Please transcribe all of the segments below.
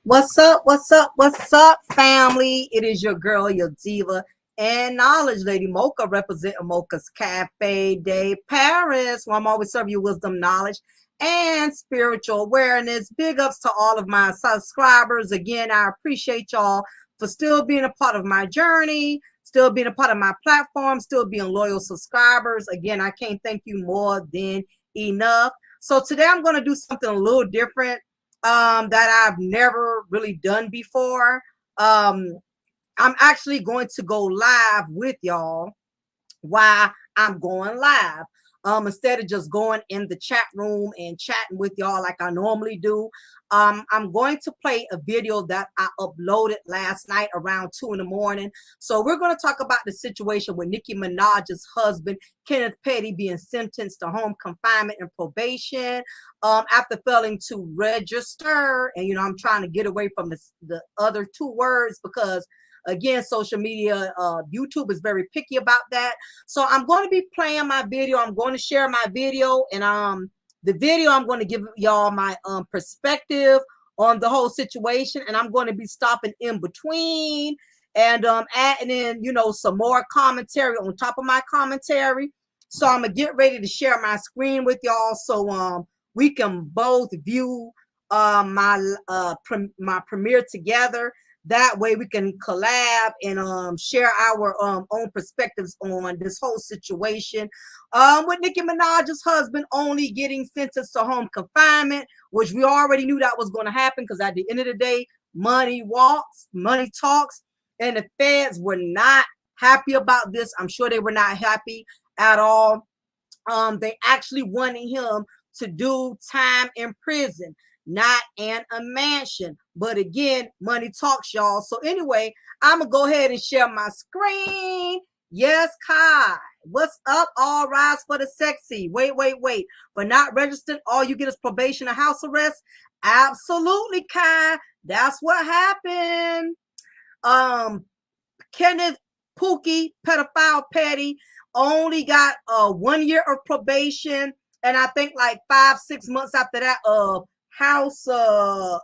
What's up? What's up? What's up, family? It is your girl, your diva and knowledge lady, Mocha, representing Mocha's Cafe de Paris, where I'm always serving you wisdom, knowledge, and spiritual awareness. Big ups to all of my subscribers. Again, I appreciate y'all for still being a part of my journey, still being a part of my platform, still being loyal subscribers. Again, I can't thank you more than enough. So today I'm going to do something a little different that I've never really done before. I'm actually going to go live with y'all while I'm going live. Instead of just going in the chat room and chatting with y'all like I normally do, I'm going to play a video that I uploaded last night around 2 in the morning. So we're going to talk about the situation with Nicki Minaj's husband, Kenneth Petty, being sentenced to home confinement and probation after failing to register. And, I'm trying to get away from the other two words because again, social media, YouTube is very picky about that. So I'm going to be playing my video. I'm going to share my video, and the video I'm going to give y'all my perspective on the whole situation, and I'm going to be stopping in between and adding in, some more commentary on top of my commentary. So I'm gonna get ready to share my screen with y'all so we can both view my premiere together. That way we can collab and share our own perspectives on this whole situation with Nicki Minaj's husband only getting sentenced to home confinement, which we already knew that was going to happen because at the end of the day, money walks, money talks, and the feds were not happy about this. I'm sure they were not happy at all. They actually wanted him to do time in prison, not in a mansion. But again, money talks, y'all. So anyway, I'm gonna go ahead and share my screen. Yes, Kai. What's up? All rise for the sexy. Wait. For not registered, all you get is probation or house arrest. Absolutely, Kai. That's what happened. Kenneth Pookie, pedophile Petty, only got 1 year of probation, and I think like 5-6 months after that of house how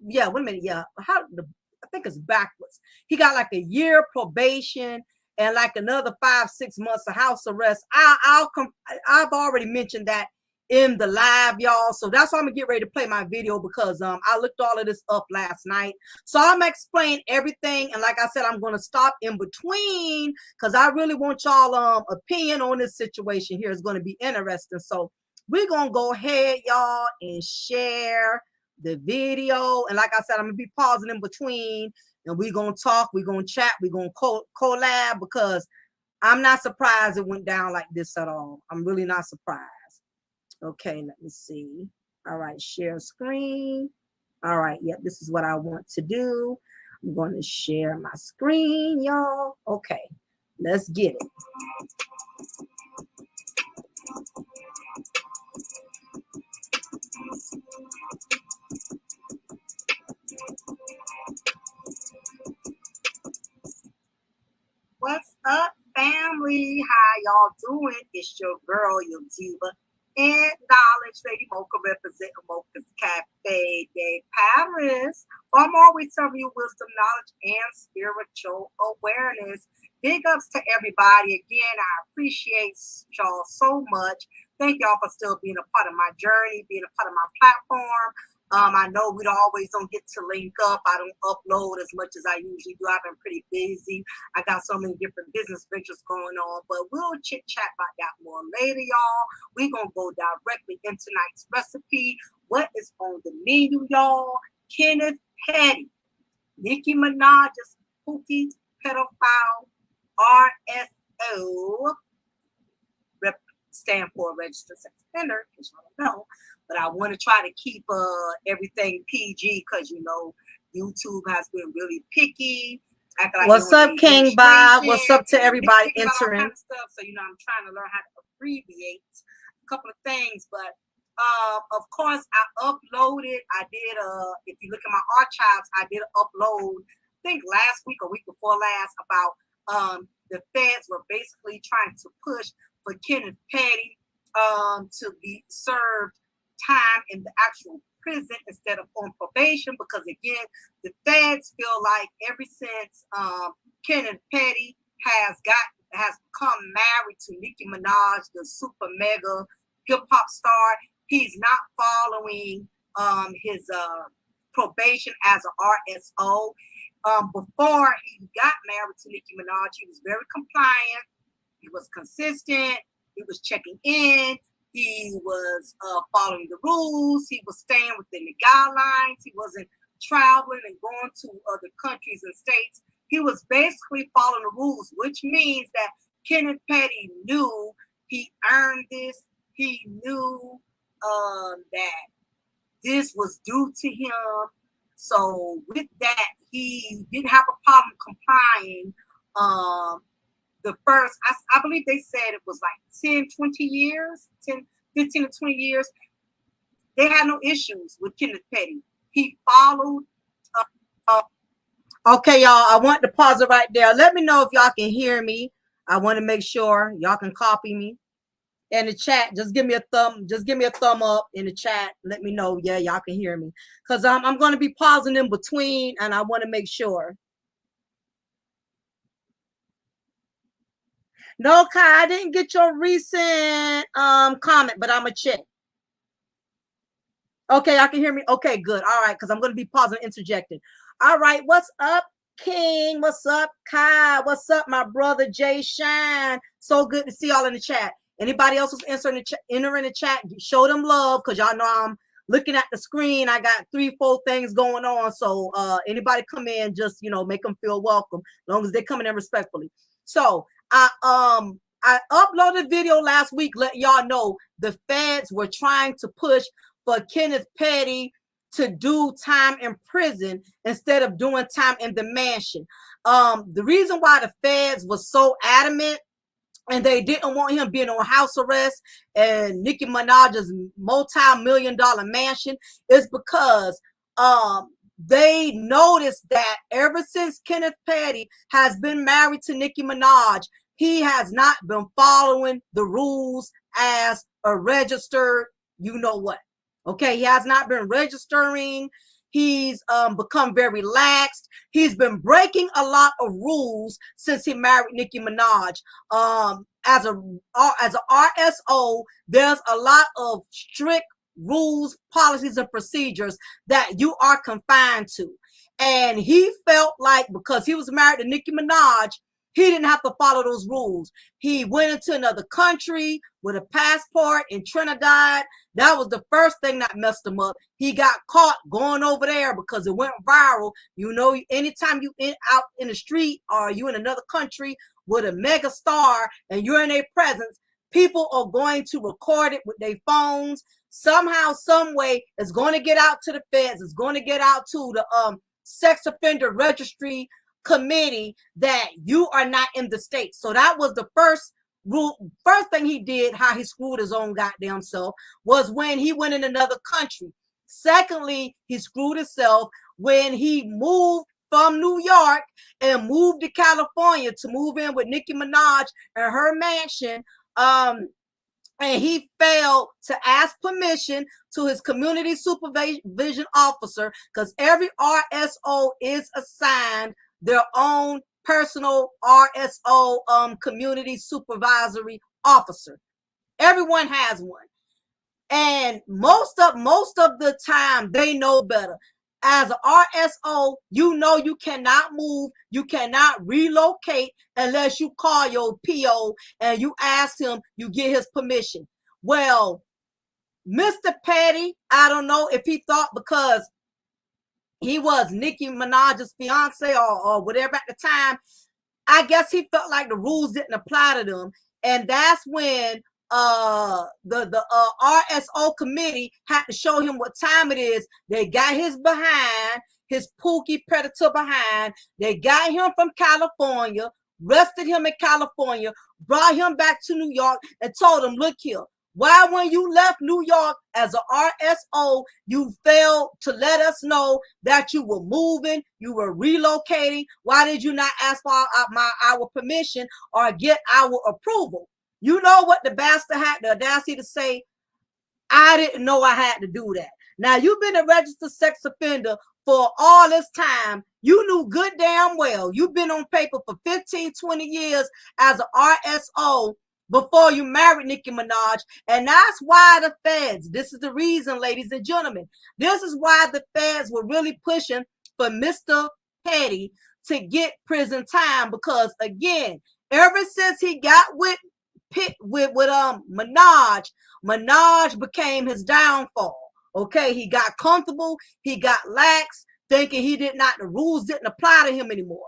yeah wait a minute how the I think it's backwards. He got like a year probation and like another 5-6 months of house arrest. I've already mentioned that in the live, y'all. So that's why I'm gonna get ready to play my video because I looked all of this up last night. So I'm gonna explain everything, and like I said, I'm gonna stop in between because I really want y'all opinion on this situation here. It's gonna be interesting. So we're gonna go ahead, y'all, and share the video. And like I said, I'm gonna be pausing in between, and we're gonna talk, we're gonna chat, we're gonna collab because I'm not surprised it went down like this at all. I'm really not surprised. Okay, let me see. All right, share screen. All right, yep, this is what I want to do. I'm going to share my screen, y'all. Okay, let's get it. What's up, family? How y'all doing? It's your girl, your diva and knowledge lady, Mocha, representing Mocha's Cafe de Paris. I'm always serving you wisdom, knowledge, and spiritual awareness. Big ups to everybody. Again, I appreciate y'all so much. Thank y'all for still being a part of my journey, being a part of my platform. I know we don't get to link up. I don't upload as much as I usually do. I've been pretty busy. I got so many different business ventures going on, but we'll chit chat about that more later, y'all. We're going to go directly into tonight's recipe. What is on the menu, y'all? Kenneth Petty, Nicki Minaj's Pookie pedophile, RSO, stand for registered sex offender, because you don't know. But I want to try to keep everything PG because YouTube has been really picky. Like what's up, King Bob? What's up to everybody entering? Kind of stuff. So I'm trying to learn how to abbreviate a couple of things. But of course, I uploaded. I did. If you look at my archives, I did upload. I think last week or week before last about the feds were basically trying to push for Kenneth Petty to be served time in the actual prison instead of on probation because, again, the feds feel like ever since Kenneth Petty has become married to Nicki Minaj, the super mega hip hop star, he's not following his probation as an RSO. Before he got married to Nicki Minaj, he was very compliant. He was consistent. He was checking in. He was following the rules. He was staying within the guidelines. He wasn't traveling and going to other countries and states. He was basically following the rules, which means that Kenneth Petty knew he earned this. He knew that this was due to him. So with that, he didn't have a problem complying. The first, I believe they said it was like 10, 20 years, 15 to 20 years. They had no issues with Kenneth Petty. He followed. Okay, y'all, I want to pause it right there. Let me know if y'all can hear me. I want to make sure y'all can copy me. In the chat, just give me a thumb up in the chat. Let me know, yeah, y'all can hear me. Because I'm going to be pausing in between, and I want to make sure. No, Kai, I didn't get your recent comment, but I'm going to check. Okay, I can hear me. Okay, good. All right, because I'm going to be pausing and interjecting. All right, what's up, King? What's up, Kai? What's up, my brother, Jay Shine? So good to see y'all in the chat. Anybody else who's entering the chat, show them love, because y'all know I'm looking at the screen. I got 3-4 things going on. So anybody come in, just, make them feel welcome, as long as they're coming in respectfully. So I uploaded a video last week letting y'all know the feds were trying to push for Kenneth Petty to do time in prison instead of doing time in the mansion. The reason why the feds was so adamant and they didn't want him being on house arrest and Nicki Minaj's multi-million-dollar mansion is because they noticed that ever since Kenneth Petty has been married to Nicki Minaj, he has not been following the rules as a registered, you-know-what. Okay, he has not been registering. He's become very laxed. He's been breaking a lot of rules since he married Nicki Minaj. As a RSO, there's a lot of strict rules, policies, and procedures that you are confined to. And he felt like because he was married to Nicki Minaj, he didn't have to follow those rules. He went into another country with a passport in Trinidad. That was the first thing that messed him up. He got caught going over there because it went viral. Anytime you out in the street or you in another country with a mega star and you're in their presence, people are going to record it with their phones. Somehow, some way, it's going to get out to the feds. It's going to get out to the sex offender registry committee that you are not in the state. So that was the first thing he did, how he screwed his own goddamn self, was when he went in another country. Secondly, he screwed himself when he moved from New York and moved to California to move in with Nicki Minaj and her mansion. And he failed to ask permission to his community supervision officer, because every RSO is assigned their own personal RSO community supervisory officer. Everyone has one. And most of the time they know better. As an RSO, you cannot move, you cannot relocate unless you call your PO and you ask him, you get his permission. Well, Mr. Petty, I don't know if he thought because he was Nicki Minaj's fiance or whatever at the time, I guess he felt like the rules didn't apply to them. And that's when the RSO committee had to show him what time it is. They got his behind, his Pookie predator behind. They got him from California, arrested him in California, brought him back to New York and told him, look here, why when you left New York as a RSO, you failed to let us know that you were moving, you were relocating? Why did you not ask for our permission or get our approval? You know what the bastard had the audacity to say? I didn't know I had to do that. Now, you've been a registered sex offender for all this time. You knew good damn well. You've been on paper for 15, 20 years as an RSO before you married Nicki Minaj. And that's why the feds, this is the reason, ladies and gentlemen, this is why the feds were really pushing for Mr. Petty to get prison time, because again, ever since he got with Minaj became his downfall. Okay, he got comfortable, he got lax, thinking the rules didn't apply to him anymore.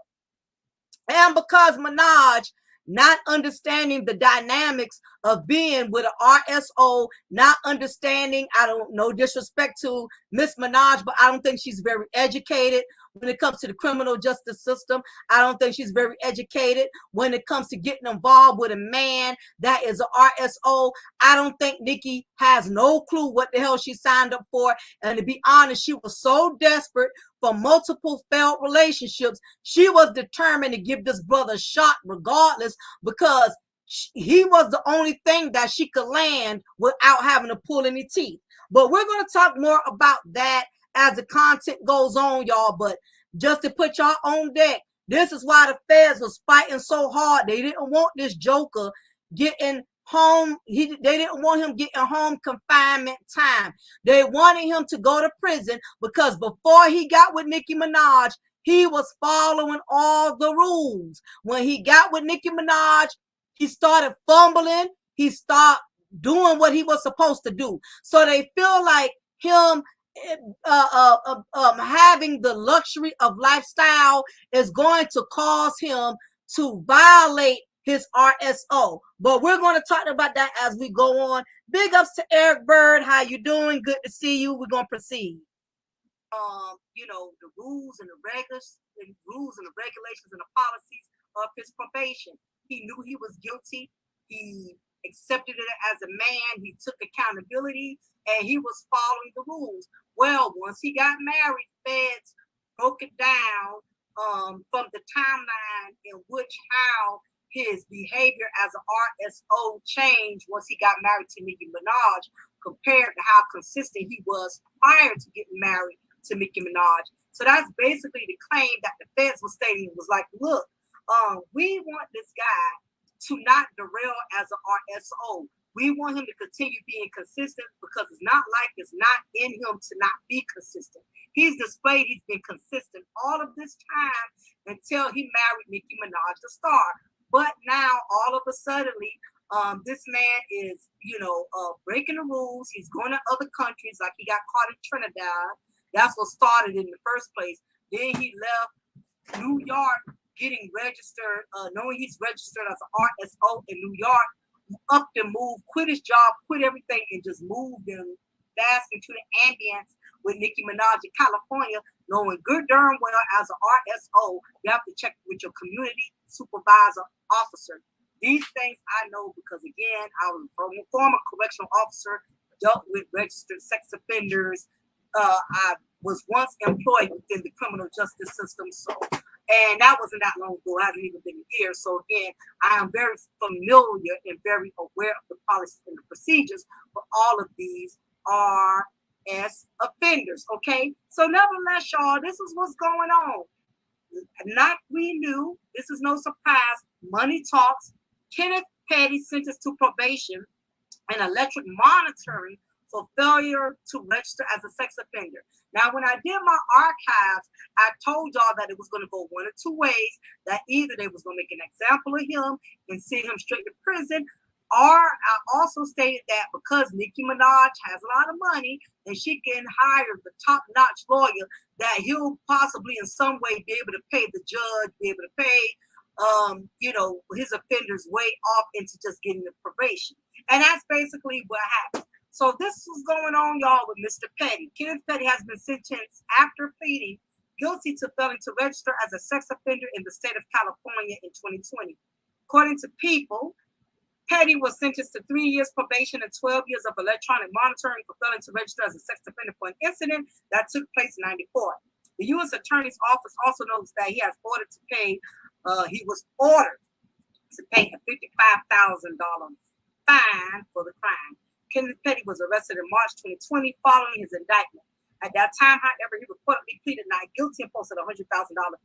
And because Minaj not understanding the dynamics of being with an RSO, not understanding, I don't know, disrespect to Miss Minaj, but I don't think she's very educated when it comes to the criminal justice system. I don't think she's very educated when it comes to getting involved with a man that is an RSO. I don't think Nicki has no clue what the hell she signed up for. And to be honest, she was so desperate for multiple failed relationships. She was determined to give this brother a shot regardless, because he was the only thing that she could land without having to pull any teeth. But we're going to talk more about that as the content goes on, y'all. But just to put y'all on deck, this is why the feds was fighting so hard. They didn't want this joker getting home. They didn't want him getting home confinement time. They wanted him to go to prison because before he got with Nicki Minaj, he was following all the rules. When he got with Nicki Minaj, he started fumbling. He started doing what he was supposed to do. So they feel like him having the luxury of lifestyle is going to cause him to violate his RSO. But we're going to talk about that as we go on. Big ups to Eric Bird. How you doing? Good to see you. We're going to proceed. The rules and the regulations and the policies of his probation. He knew he was guilty. He accepted it as a man. He took accountability, and he was following the rules. Well, once he got married, feds broke it down from the timeline in which how his behavior as an RSO changed once he got married to Nicki Minaj compared to how consistent he was prior to getting married to Nicki Minaj. So that's basically the claim that the feds was stating. It was like, look, we want this guy to not derail as an RSO. We want him to continue being consistent because it's not in him to not be consistent. He's displayed he's been consistent all of this time until he married Nicki Minaj, the star. But now, all of a sudden, this man is, breaking the rules. He's going to other countries, like he got caught in Trinidad. That's what started in the first place. Then he left New York, getting registered, knowing he's registered as an RSO in New York, up and moved, quit his job, quit everything, and just moved and bask into the ambience with Nicki Minaj in California, knowing good darn well as an RSO, you have to check with your community supervisor officer. These things I know because, again, I was a former correctional officer, dealt with registered sex offenders. I was once employed within the criminal justice system, and that wasn't that long ago. It hasn't even been a year. So again, I am very familiar and very aware of the policies and the procedures for all of these RS offenders. Okay, so nevertheless, y'all, this is what's going on. Not we knew. This is no surprise. Money talks. Kenneth Petty sentenced to probation and electric monitoring for failure to register as a sex offender. Now, when I did my archives, I told y'all that it was going to go one of two ways, that either they was going to make an example of him and send him straight to prison, or I also stated that because Nicki Minaj has a lot of money and she can hire the top-notch lawyer, that he'll possibly in some way be able to pay the judge, be able to pay his offenders way off into just getting the probation. And that's basically what happened. So this was going on, y'all, with Mr. Petty. Kenneth Petty has been sentenced after pleading guilty to failing to register as a sex offender in the state of California in 2020. According to People, Petty was sentenced to 3 years probation and 12 years of electronic monitoring for failing to register as a sex offender for an incident that took place in '94. The U.S. Attorney's Office also notes that he was ordered to pay a $55,000 fine for the crime. Kenneth Petty was arrested in March 2020 following his indictment. At that time, however, he reportedly pleaded not guilty and posted a $100,000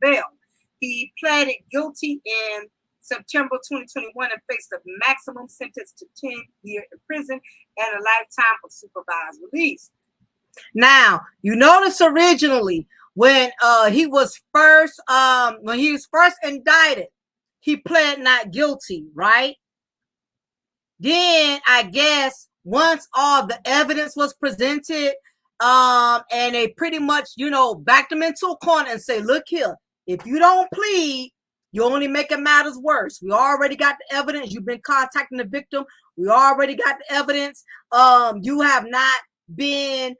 bail. He pleaded guilty in September 2021 and faced a maximum sentence to 10 years in prison and a lifetime of supervised release. Now, you notice originally when he was first indicted, he pled not guilty, right? Then I guess once all the evidence was presented, and they pretty much, backed him into a corner and say, look here, if you don't plead, you only making matters worse. We already got the evidence. You've been contacting the victim. We already got the evidence. You have not been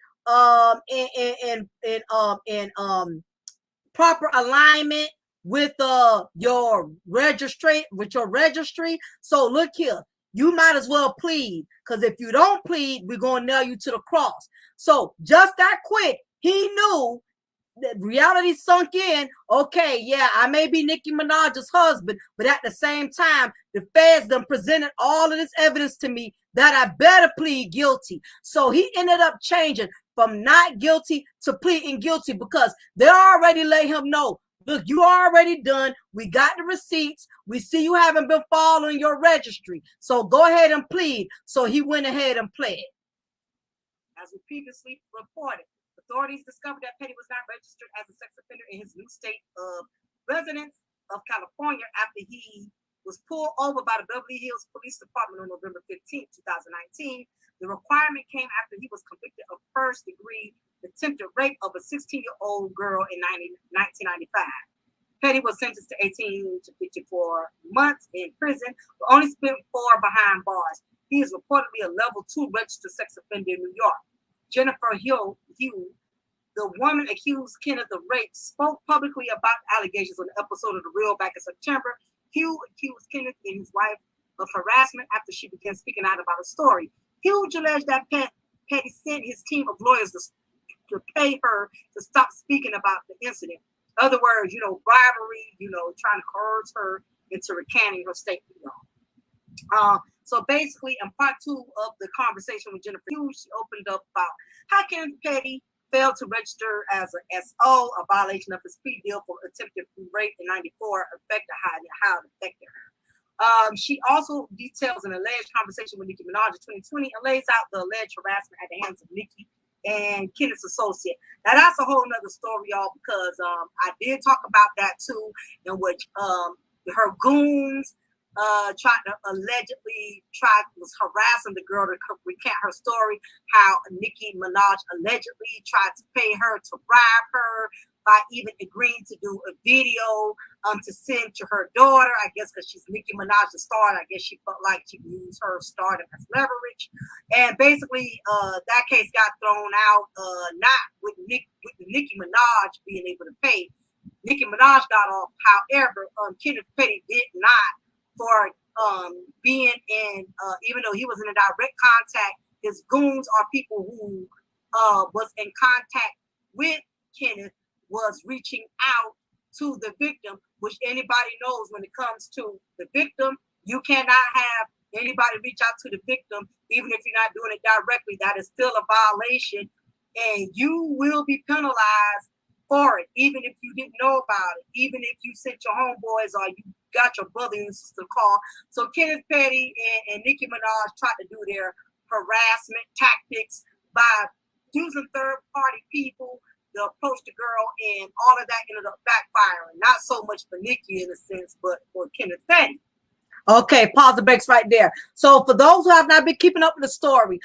in proper alignment with your registry. So look here, you might as well plead, because if you don't plead, we're gonna nail you to the cross. So just that quick, he knew that reality sunk in. Okay, yeah, I may be Nicki Minaj's husband, but at the same time, the feds done presented all of this evidence to me that I better plead guilty. So he ended up changing from not guilty to pleading guilty, because they already let him know, look, you already done. We got the receipts. We see you haven't been following your registry. So go ahead and plead. So he went ahead and pled. As we previously reported, authorities discovered that Petty was not registered as a sex offender in his new state of residence of California after he was pulled over by the Beverly Hills Police Department on November 15, 2019. The requirement came after he was convicted of first-degree attempted rape of a 16-year-old girl in 1995. Petty was sentenced to 18 to 54 months in prison, but only spent 4 behind bars. He is reportedly a level 2 registered sex offender in New York. Jennifer Hugh, the woman accused Kenneth of rape, spoke publicly about allegations on the episode of The Real back in September. Hugh accused Kenneth and his wife of harassment after she began speaking out about a story. Hugh alleged that Petty sent his team of lawyers to pay her to stop speaking about the incident. In other words, bribery, trying to coerce her into recanting her statement. So basically, in part 2 of the conversation with Jennifer Hughes, she opened up about how Kenneth Petty failed to register as an SO, a violation of his plea deal for attempted rape in '94, affected how it affected her. She also details an alleged conversation with Nicki Minaj in 2020 and lays out the alleged harassment at the hands of Nicki and Kenneth's associate. Now that's a whole nother story, y'all, because I did talk about that too, in which her goons was harassing the girl to recant her story, how Nicki Minaj allegedly tried to pay her to bribe her by even agreeing to do a video to send to her daughter, I guess because she's Nicki Minaj's star. I guess she felt like she used her stardom as leverage. And basically, that case got thrown out, not with Nicki Minaj being able to pay. Nicki Minaj got off. However, Kenneth Petty did not, for being in, even though he was in a direct contact, his goons are people who was in contact with Kenneth, was reaching out to the victim, which anybody knows when it comes to the victim, you cannot have anybody reach out to the victim, even if you're not doing it directly. That is still a violation, and you will be penalized for it, even if you didn't know about it, even if you sent your homeboys or you got your brother and sister call. So Kenneth Petty and Nicki Minaj tried to do their harassment tactics by using third-party people to approach the girl, and all of that ended up backfiring. Not so much for Nicki in a sense, but for Kenneth Petty. Okay, pause the brakes right there. So for those who have not been keeping up with the story,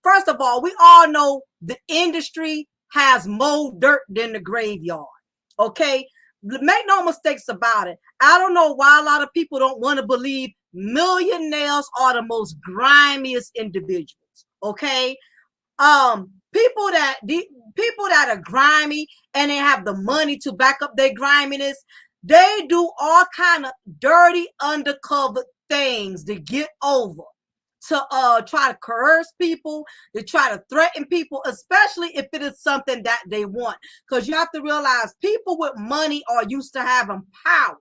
first of all, we all know the industry has more dirt than the graveyard. Okay, make no mistakes about it. I don't know why a lot of people don't want to believe millionaires are the most grimiest individuals. Okay, people that are grimy and they have the money to back up their griminess, they do all kind of dirty undercover things to get over, to try to coerce people, to try to threaten people, especially if it is something that they want. Because you have to realize people with money are used to having power.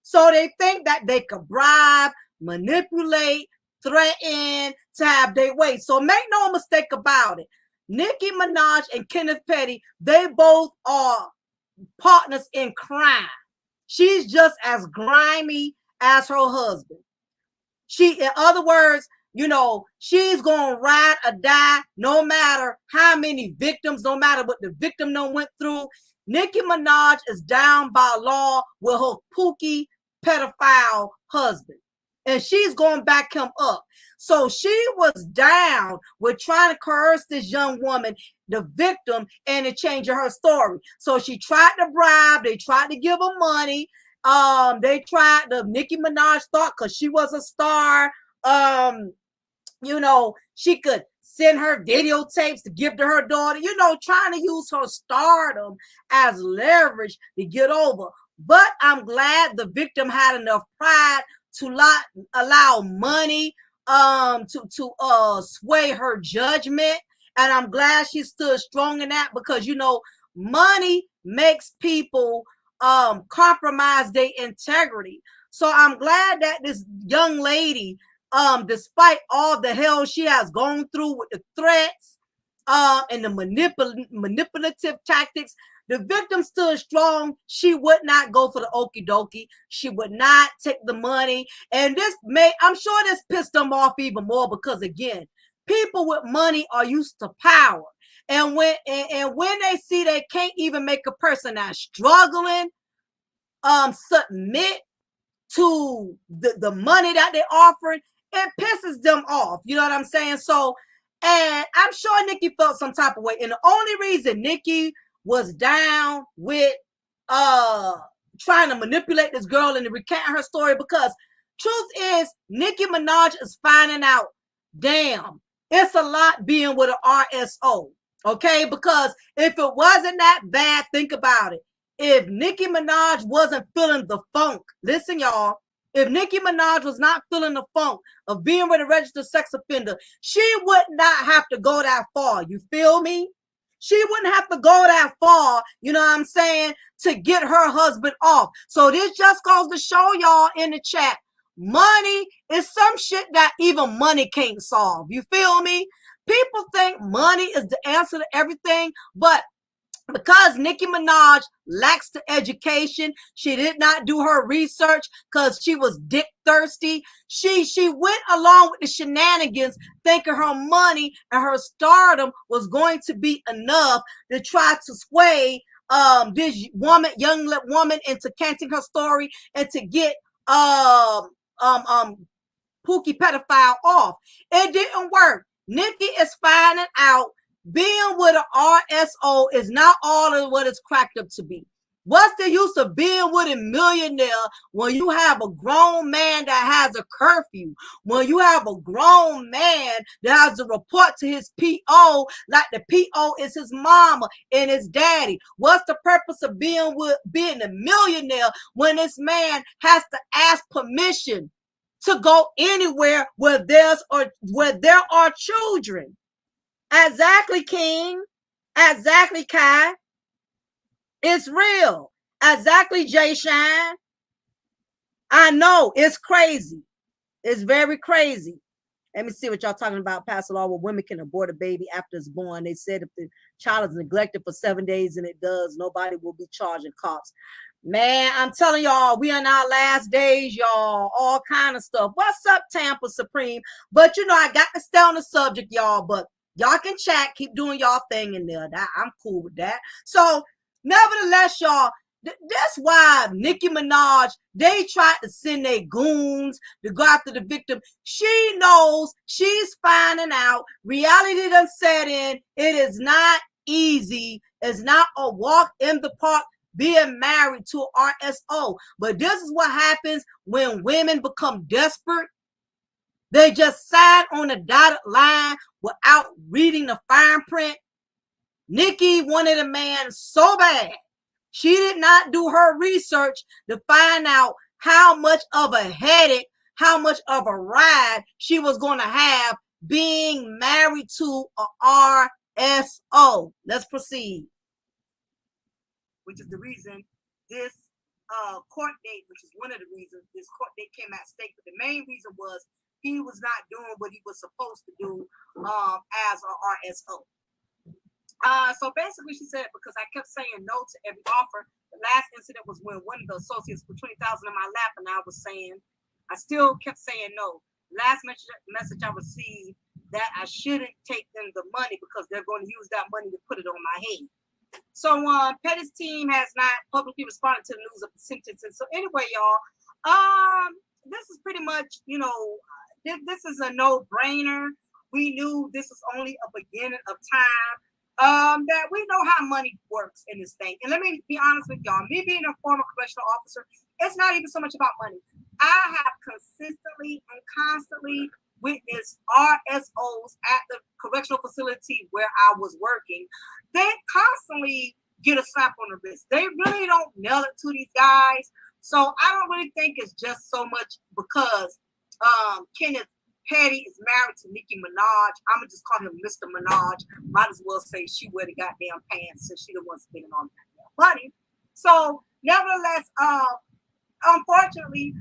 So they think that they could bribe, manipulate, threaten to have their way. So make no mistake about it. Nicki Minaj and Kenneth Petty, they both are partners in crime. She's just as grimy as her husband. In other words, she's gonna ride or die no matter how many victims, no matter what the victim done went through. Nicki Minaj is down by law with her Pookie pedophile husband, and she's going to back him up. So she was down with trying to coerce this young woman, the victim, into changing her story. So she tried to bribe, they tried to give her money. Nicki Minaj thought because she was a star, she could send her videotapes to give to her daughter, trying to use her stardom as leverage to get over. But I'm glad the victim had enough pride to not allow money to sway her judgment. And I'm glad she stood strong in that, because money makes people compromise their integrity. So I'm glad that this young lady, despite all the hell she has gone through with the threats and the manipulative tactics, the victim stood strong. She would not go for the okie dokie. She would not take the money. And I'm sure this pissed them off even more, because again, people with money are used to power. And when they see they can't even make a person that's struggling submit to the money that they're offering, it pisses them off. You know what I'm saying? So, and I'm sure Nicki felt some type of way. And the only reason Nicki was down with trying to manipulate this girl and to recant her story, because truth is, Nicki Minaj is finding out, damn, it's a lot being with an RSO. Okay, because if it wasn't that bad, think about it. If Nicki Minaj wasn't feeling the funk, listen, y'all, if Nicki Minaj was not feeling the funk of being with a registered sex offender, she would not have to go that far. You feel me? She wouldn't have to go that far, you know what I'm saying, to get her husband off. So this just goes to show y'all in the chat, money is some shit that even money can't solve. You feel me? People think money is the answer to everything, but because Nicki Minaj lacks the education, she did not do her research because she was dick thirsty. She went along with the shenanigans, thinking her money and her stardom was going to be enough to try to sway this young woman into canting her story and to get Pookie pedophile off. It didn't work. Nicki is finding out being with an RSO is not all of what it's cracked up to be. What's the use of being with a millionaire when you have a grown man that has a curfew? When you have a grown man that has to report to his PO like the PO is his mama and his daddy? What's the purpose of being a millionaire when this man has to ask permission to go anywhere where there are children? Exactly, King. Exactly, Kai. It's real. Exactly, Jay Shine. I know, it's crazy. It's very crazy. Let me see what y'all talking about. Pass a law where women can abort a baby after it's born. They said if the child is neglected for 7 days, and it does, nobody will be charging cops. Man, I'm telling y'all, we in our last days, y'all. All kind of stuff. What's up, Tampa Supreme? But I got to stay on the subject, y'all. But y'all can chat, keep doing y'all thing in there. I'm cool with that. So, nevertheless, y'all, that's why Nicki Minaj, they tried to send their goons to go after the victim. She knows, she's finding out. Reality done set in. It is not easy. It's not a walk in the park being married to an RSO. But this is what happens when women become desperate. They just sign on a dotted line without reading the fine print. Nicki wanted a man so bad. She did not do her research to find out how much of a headache, how much of a ride she was going to have being married to a RSO. Let's proceed. Which is the reason this court date, which is one of the reasons this court date came at stake. But the main reason was he was not doing what he was supposed to do as an RSO. So basically, she said, because I kept saying no to every offer. The last incident was when one of the associates put 20,000 in my lap, and I was saying, I still kept saying no. Last message I received that I shouldn't take them the money because they're going to use that money to put it on my head. So Petty's team has not publicly responded to the news of the sentencing. So anyway, y'all, this is pretty much, this is a no-brainer. We knew this was only a beginning of time. That we know how money works in this thing. And let me be honest with y'all, me being a former correctional officer, it's not even so much about money. I have consistently and constantly witnessed RSOs at the correctional facility where I was working. They constantly get a slap on the wrist. They really don't nail it to these guys. So I don't really think it's just so much because Kenneth Petty is married to Nicki Minaj. I'm gonna just call him Mr. Minaj. Might as well say she wear the goddamn pants since she the one spending all the goddamn money. So nevertheless, unfortunately,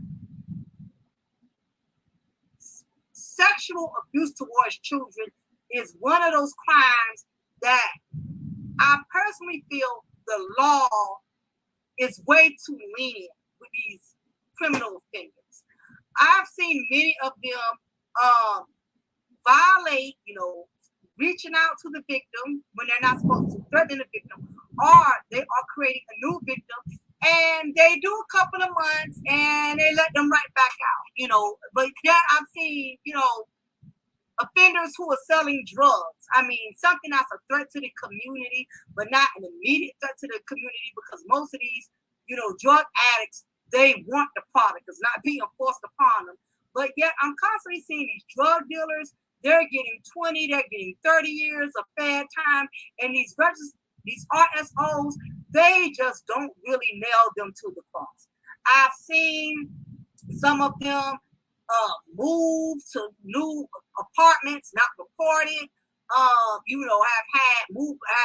sexual abuse towards children is one of those crimes that I personally feel the law is way too lenient with these criminal offenders. I've seen many of them violate, reaching out to the victim when they're not supposed to, threaten the victim, or they are creating a new victim, and they do a couple of months and they let them right back out, But yeah, I've seen, offenders who are selling drugs. I mean, something that's a threat to the community, but not an immediate threat to the community, because most of these, drug addicts, they want the product. It's not being forced upon them. But yet I'm constantly seeing these drug dealers, they're getting 20, they're getting 30 years of bad time. And these RSOs, they just don't really nail them to the cross. I've seen some of them move to new apartments, not reported. I've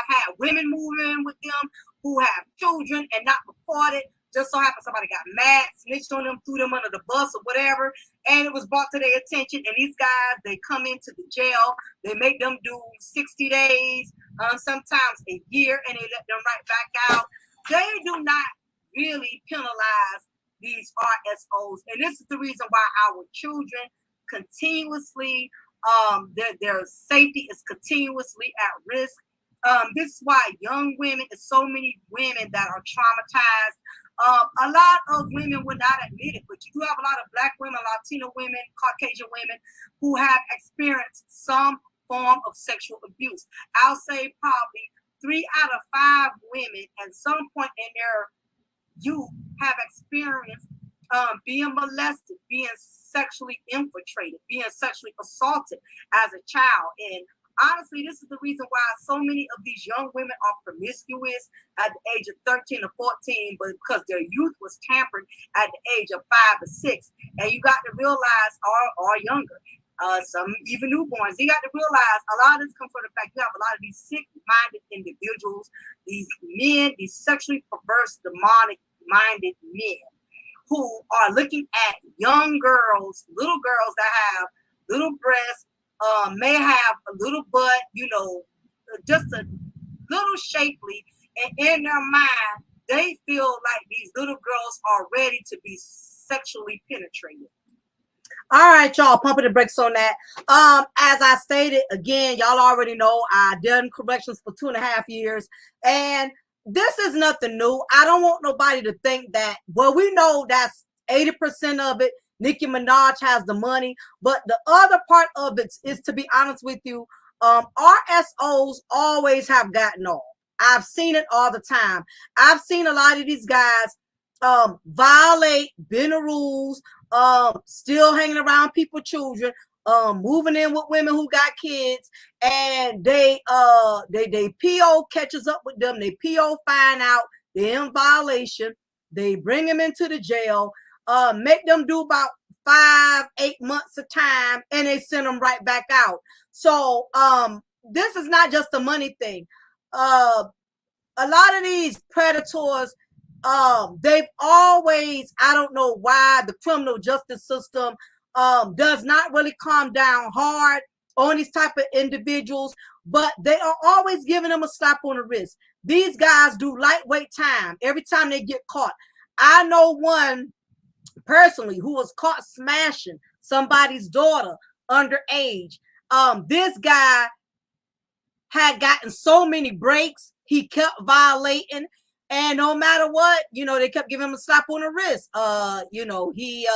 had women moving with them who have children and not reported. Just so happened somebody got mad, snitched on them, threw them under the bus or whatever, and it was brought to their attention. And these guys, they come into the jail, they make them do 60 days, sometimes a year, and they let them right back out. They do not really penalize these RSOs, and this is the reason why our children continuously, their safety is continuously at risk. This is why young women, there's so many women that are traumatized. A lot of women would not admit it, but you do have a lot of Black women, Latino women, Caucasian women who have experienced some form of sexual abuse. I'll say probably 3 out of 5 women at some point in their youth have experienced being molested, being sexually infiltrated, being sexually assaulted as a child. And honestly, this is the reason why so many of these young women are promiscuous at the age of 13 or 14, but because their youth was tampered at the age of 5 or 6. And you got to realize, or younger, some even newborns, you got to realize a lot of this comes from the fact you have a lot of these sick-minded individuals, these men, these sexually perverse, demonic-minded men who are looking at young girls, little girls that have little breasts, may have a little butt, just a little shapely, and in their mind, they feel like these little girls are ready to be sexually penetrated. All right, y'all, pumping the brakes on that. As I stated, again, y'all already know I done corrections for 2.5 years, and this is nothing new. I don't want nobody to think that, well, we know that's 80% of it. Nicki Minaj has the money, but the other part of it is, to be honest with you, RSOs always have gotten off. I've seen it all the time. I've seen a lot of these guys violate bend the rules, still hanging around people's children, moving in with women who got kids, and they PO catches up with them. They PO find out they're in violation. They bring them into the jail, make them do about 5-8 months of time, and they send them right back out. So this is not just a money thing. A lot of these predators, they've always, I don't know why the criminal justice system does not really come down hard on these type of individuals, but they are always giving them a slap on the wrist. These guys do lightweight time every time they get caught. I know one personally who was caught smashing somebody's daughter underage. This guy had gotten so many breaks, he kept violating, and no matter what, they kept giving him a slap on the wrist. He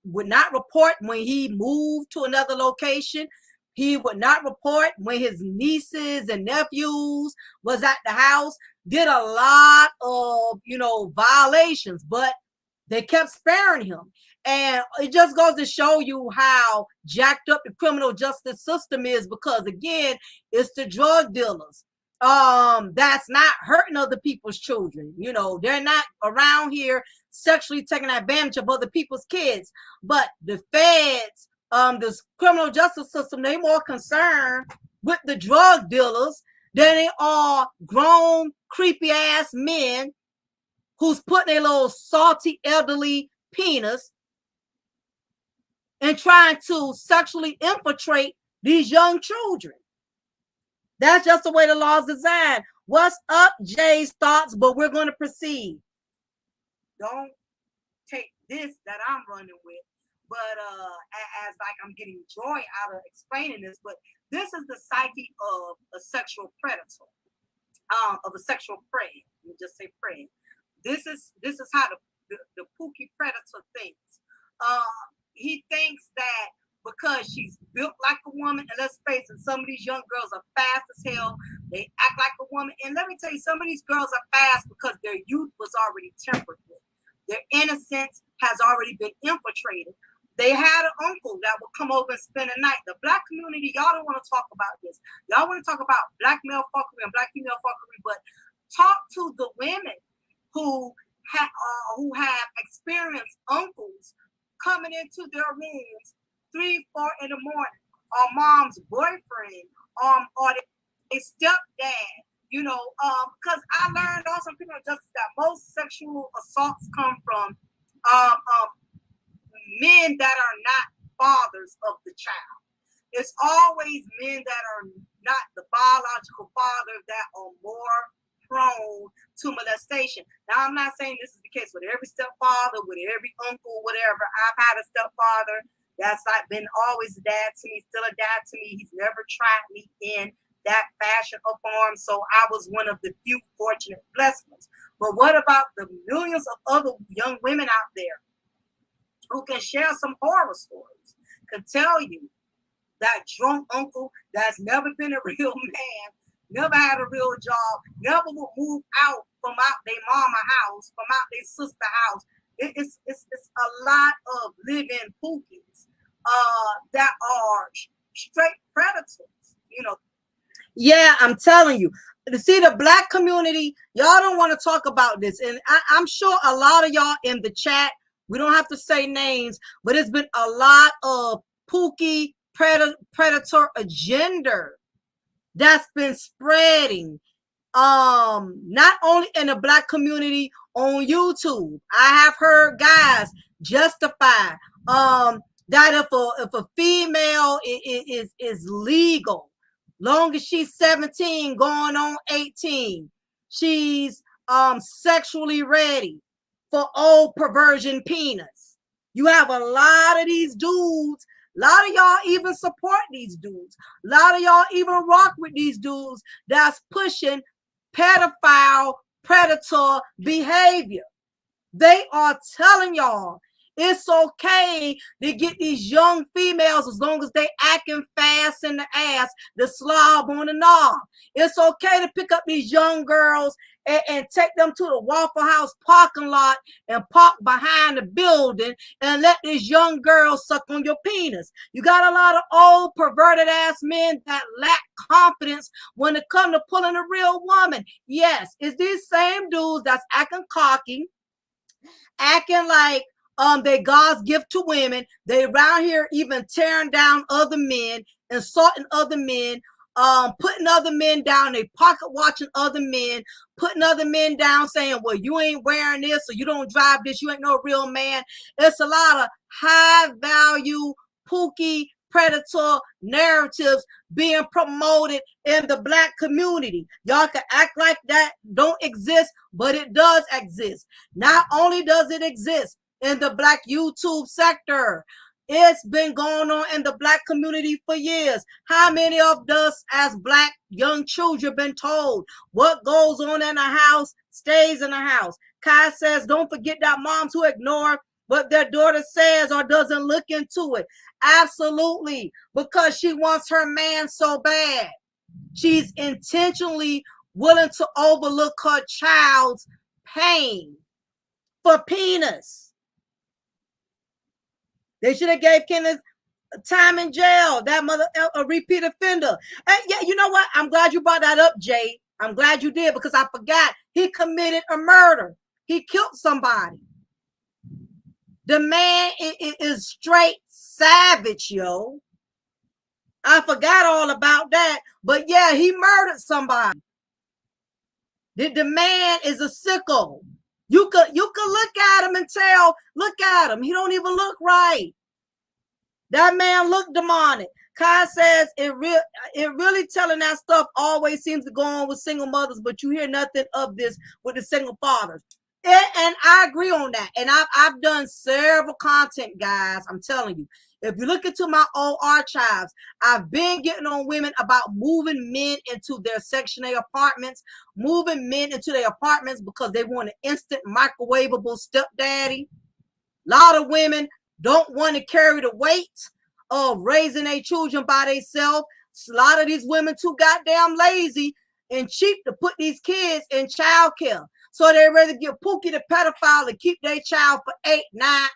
would not report when he moved to another location. He would not report when his nieces and nephews was at the house. Did a lot of, violations, but they kept sparing him. And it just goes to show you how jacked up the criminal justice system is, because again, it's the drug dealers that's not hurting other people's children. They're not around here sexually taking advantage of other people's kids. But the feds, this criminal justice system, they more concerned with the drug dealers than they are grown, creepy ass men who's putting a little salty elderly penis and trying to sexually infiltrate these young children. That's just the way the law's designed. What's up, Jay's thoughts? But we're going to proceed. Don't take this that I'm running with, but as like I'm getting joy out of explaining this. But this is the psyche of a sexual predator, of a sexual prey. Let me just say prey. This is how the Pookie predator thinks. He thinks that because she's built like a woman, and let's face it, some of these young girls are fast as hell. They act like a woman. And let me tell you, some of these girls are fast because their youth was already tempered with. Their innocence has already been infiltrated. They had an uncle that would come over and spend the night. The black community, y'all don't want to talk about this. Y'all want to talk about black male fuckery and black female fuckery, but talk to the women who have experienced uncles coming into their rooms 3, 4 in the morning, or mom's boyfriend, or their stepdad, because I learned also criminal justice that most sexual assaults come from men that are not fathers of the child. It's always men that are not the biological father that are more prone to molestation. Now, I'm not saying this is the case with every stepfather, with every uncle, whatever. I've had a stepfather that's like been always a dad to me, still a dad to me. He's never tried me in that fashion or form, so I was one of the few fortunate blessings. But what about the millions of other young women out there who can share some horror stories, can tell you that drunk uncle that's never been a real man, never had a real job, never would move out from out their mama house, from out their sister house. It's a lot of living pookies that are straight predators, Yeah, I'm telling you. To see the black community, y'all don't want to talk about this. And I'm sure a lot of y'all in the chat, we don't have to say names, but it's been a lot of Pookie predator agenda that's been spreading, not only in the black community on YouTube. I have heard guys justify that if a female is legal, long as she's 17 going on 18, she's sexually ready for old perversion penis. You have a lot of these dudes. A lot of y'all even support these dudes. A lot of y'all even rock with these dudes that's pushing pedophile, predator behavior. They are telling y'all it's okay to get these young females as long as they acting fast in the ass, the slob on the knob. It's okay to pick up these young girls and take them to the Waffle House parking lot and park behind the building and let these young girls suck on your penis. You got a lot of old perverted ass men that lack confidence when it comes to pulling a real woman. Yes, it's these same dudes that's acting cocky, acting like they God's gift to women. They around here even tearing down other men, insulting other men, putting other men down, they pocket watching other men, putting other men down, saying, well, you ain't wearing this, or you don't drive this, you ain't no real man. It's a lot of high value Pookie predator narratives being promoted in the Black community. Y'all can act like that don't exist, but it does exist. Not only does it exist in the Black YouTube sector, it's been going on in the Black community for years. How many of us as Black young children been told what goes on in the house stays in the house? Kai says, don't forget that moms who ignore what their daughter says or doesn't look into it. Absolutely, because she wants her man so bad. She's intentionally willing to overlook her child's pain for penis. They should have gave Kenneth time in jail. That mother, a repeat offender. And yeah, you know what? I'm glad you brought that up, Jay. I'm glad you did, because I forgot he committed a murder. He killed somebody. The man is straight savage, yo. I forgot all about that. But yeah, he murdered somebody. The man is a sicko. You could look at him and tell, look at him. He don't even look right. That man looked demonic. Kai says it really telling that stuff always seems to go on with single mothers, but you hear nothing of this with the single fathers. And I agree on that. And I've done several content, guys. I'm telling you. If you look into my old archives, I've been getting on women about moving men into their Section 8 apartments, moving men into their apartments because they want an instant microwavable stepdaddy. A lot of women don't want to carry the weight of raising their children by themselves. A lot of these women too goddamn lazy and cheap to put these kids in childcare. So they rather give Pookie the pedophile to keep their child for 8-9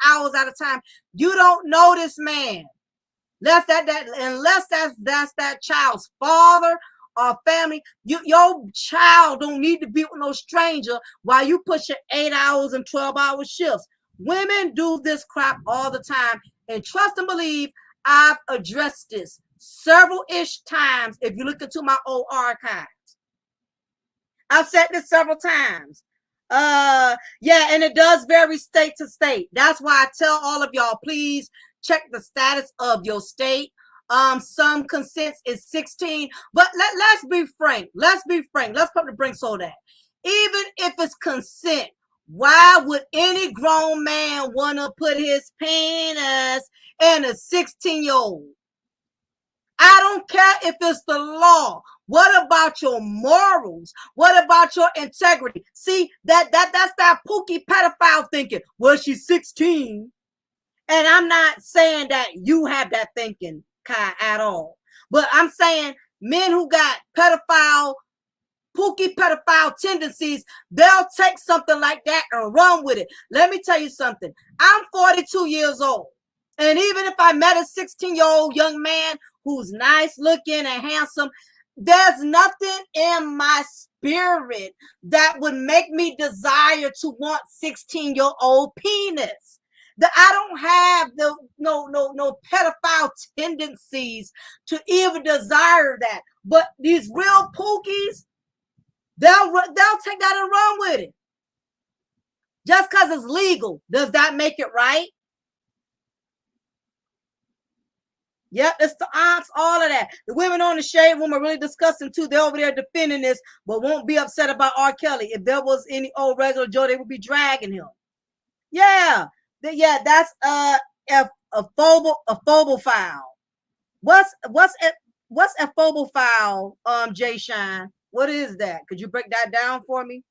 hours at a time. You don't know this man. Unless that's that child's father or family. Your child don't need to be with no stranger while you pushing 8 hours and 12-hour shifts. Women do this crap all the time. And trust and believe, I've addressed this several-ish times if you look into my old archives. I've said this several times. Yeah, and it does vary state to state. That's why I tell all of y'all, please check the status of your state. Some consents is 16, but let's be frank. Let's put the brakes on that. Even if it's consent, why would any grown man want to put his penis in a 16-year-old? I don't care if it's the law. What about your morals? What about your integrity? See, that's that Pookie pedophile thinking. Well, she's 16. And I'm not saying that you have that thinking, Kai, at all. But I'm saying men who got Pookie pedophile tendencies, they'll take something like that and run with it. Let me tell you something. I'm 42 years old. And even if I met a 16-year-old young man who's nice looking and handsome, there's nothing in my spirit that would make me desire to want 16-year-old penis. I don't have no pedophile tendencies to even desire that. But these real Pookies, they'll take that and run with it. Just because it's legal, does that make it right? Yep, it's the aunts, all of that. The women on the shade room are really disgusting too. They're over there defending this, but won't be upset about R. Kelly. If there was any old regular Joe, they would be dragging him. Yeah, that's a phobophile. What's a phobophile, Jay Shine? What is that? Could you break that down for me?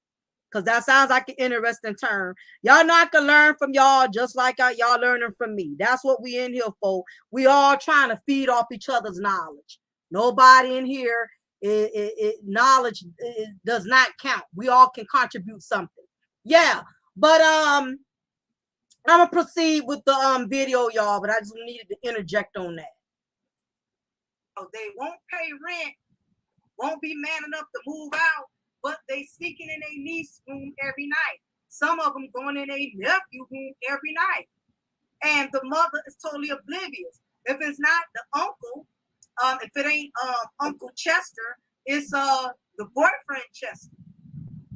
Because that sounds like an interesting term. Y'all know I can learn from y'all just like y'all learning from me. That's what we in here for. We all trying to feed off each other's knowledge. Nobody in here, knowledge does not count. We all can contribute something. Yeah, but I'm going to proceed with the video, y'all, but I just needed to interject on that. They won't pay rent, won't be man enough to move out, but they sneaking in a niece room every night. Some of them going in a nephew room every night. And the mother is totally oblivious. If it's not the uncle, If it ain't Uncle Chester, it's the boyfriend Chester.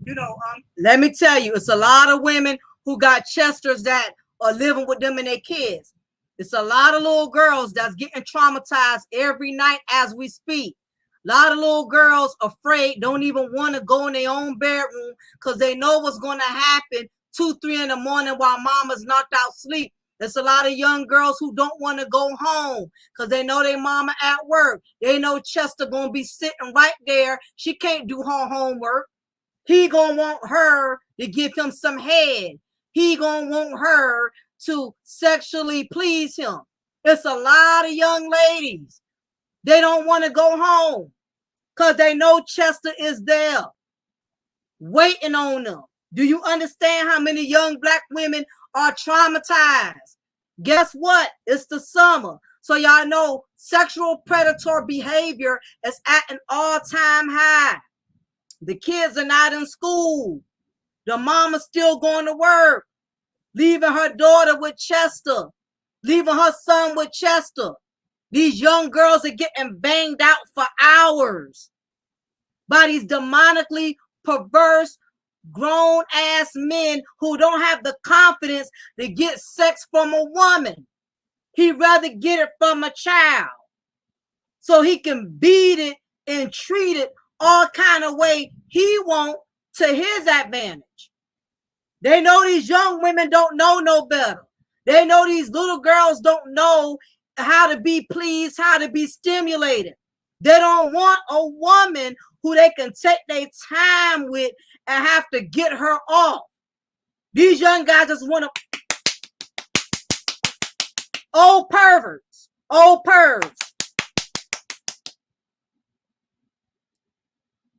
You know, let me tell you, it's a lot of women who got Chesters that are living with them and their kids. It's a lot of little girls that's getting traumatized every night as we speak. A lot of little girls afraid, don't even want to go in their own bedroom because they know what's going to happen 2, 3 in the morning while mama's knocked out sleep. There's a lot of young girls who don't want to go home because they know their mama at work. They know Chester going to be sitting right there. She can't do her homework. He going to want her to give him some head. He going to want her to sexually please him. It's a lot of young ladies. They don't want to go home because they know Chester is there waiting on them. Do you understand how many young black women are traumatized? Guess what? It's the summer. So y'all know sexual predator behavior is at an all-time high. The kids are not in school. The mama's still going to work, leaving her daughter with Chester, leaving her son with Chester. These young girls are getting banged out for hours by these demonically perverse, grown-ass men who don't have the confidence to get sex from a woman. He'd rather get it from a child so he can beat it and treat it all kind of way he want to his advantage. They know these young women don't know no better. They know these little girls don't know how to be pleased, how to be stimulated. They don't want a woman who they can take their time with and have to get her off. These young guys just want to, old perverts,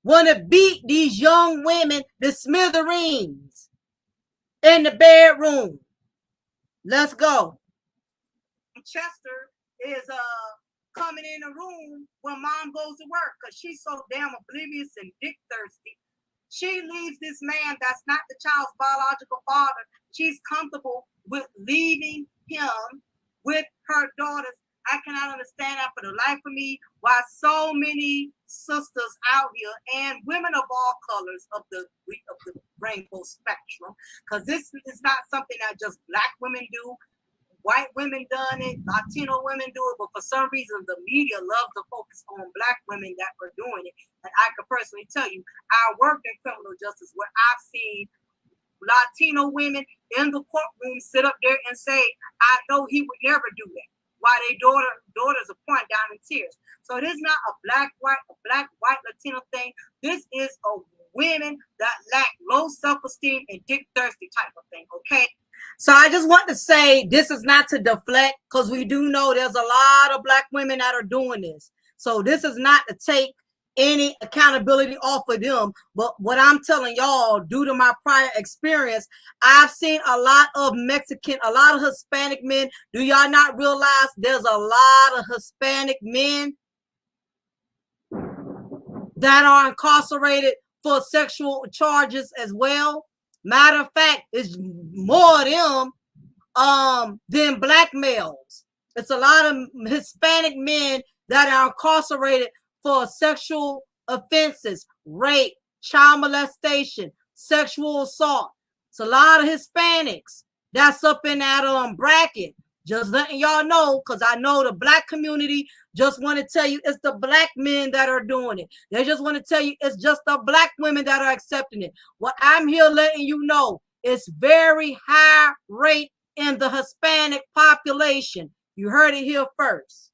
want to beat these young women to smithereens in the bedroom. Let's go. Chester is coming in the room when mom goes to work because she's so damn oblivious and dick thirsty. She leaves this man that's not the child's biological father. She's comfortable with leaving him with her daughters. I cannot understand that for the life of me, why so many sisters out here and women of all colors of the rainbow spectrum, because this is not something that just black women do. White women done it, Latino women do it, but for some reason the media loves to focus on black women that are doing it. And I can personally tell you, I worked in criminal justice where I've seen Latino women in the courtroom sit up there and say, I know he would never do that, while their daughters are pouring down in tears. So it is not a black, white, Latino thing. This is a women that lack low self-esteem and dick thirsty type of thing, okay? So I just want to say this is not to deflect, because we do know there's a lot of black women that are doing this. So this is not to take any accountability off of them. But what I'm telling y'all, due to my prior experience, I've seen a lot of Mexican, a lot of Hispanic men. Do y'all not realize there's a lot of Hispanic men that are incarcerated for sexual charges as well? Matter of fact, it's more of them than black males. It's a lot of Hispanic men that are incarcerated for sexual offenses, rape, child molestation, sexual assault. It's a lot of Hispanics that's up in that bracket. Just letting y'all know, because I know the black community just want to tell you it's the black men that are doing it. They just want to tell you it's just the black women that are accepting it. What I'm here letting you know, it's very high rate in the Hispanic population. You heard it here first.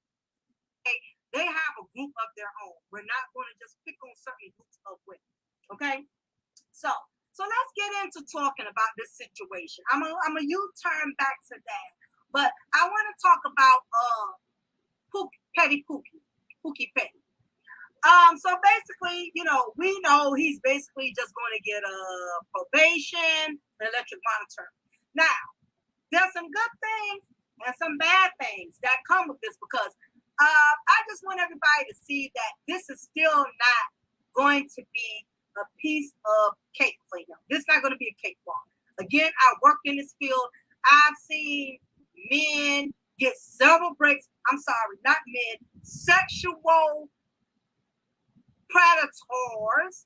They have a group of their own. We're not going to just pick on certain groups of women. Okay? So let's get into talking about this situation. I'm a U-turn back to that. But I want to talk about Pookie Petty. So basically, you know, we know he's basically just going to get a probation, an electric monitor. Now, there's some good things and some bad things that come with this, because I just want everybody to see that this is still not going to be a piece of cake for him. This is not going to be a cakewalk. Again, I work in this field. I've seen men get several breaks. I'm sorry, not men, sexual predators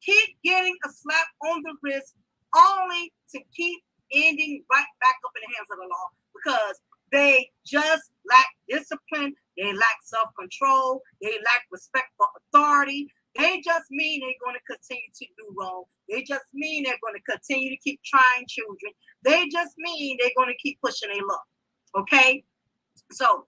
keep getting a slap on the wrist only to keep ending right back up in the hands of the law because they just lack discipline, they lack self-control, they lack respect for authority. They just mean they're going to continue to do wrong. They just mean they're going to continue to keep trying children. They just mean they're going to keep pushing their luck. Okay? So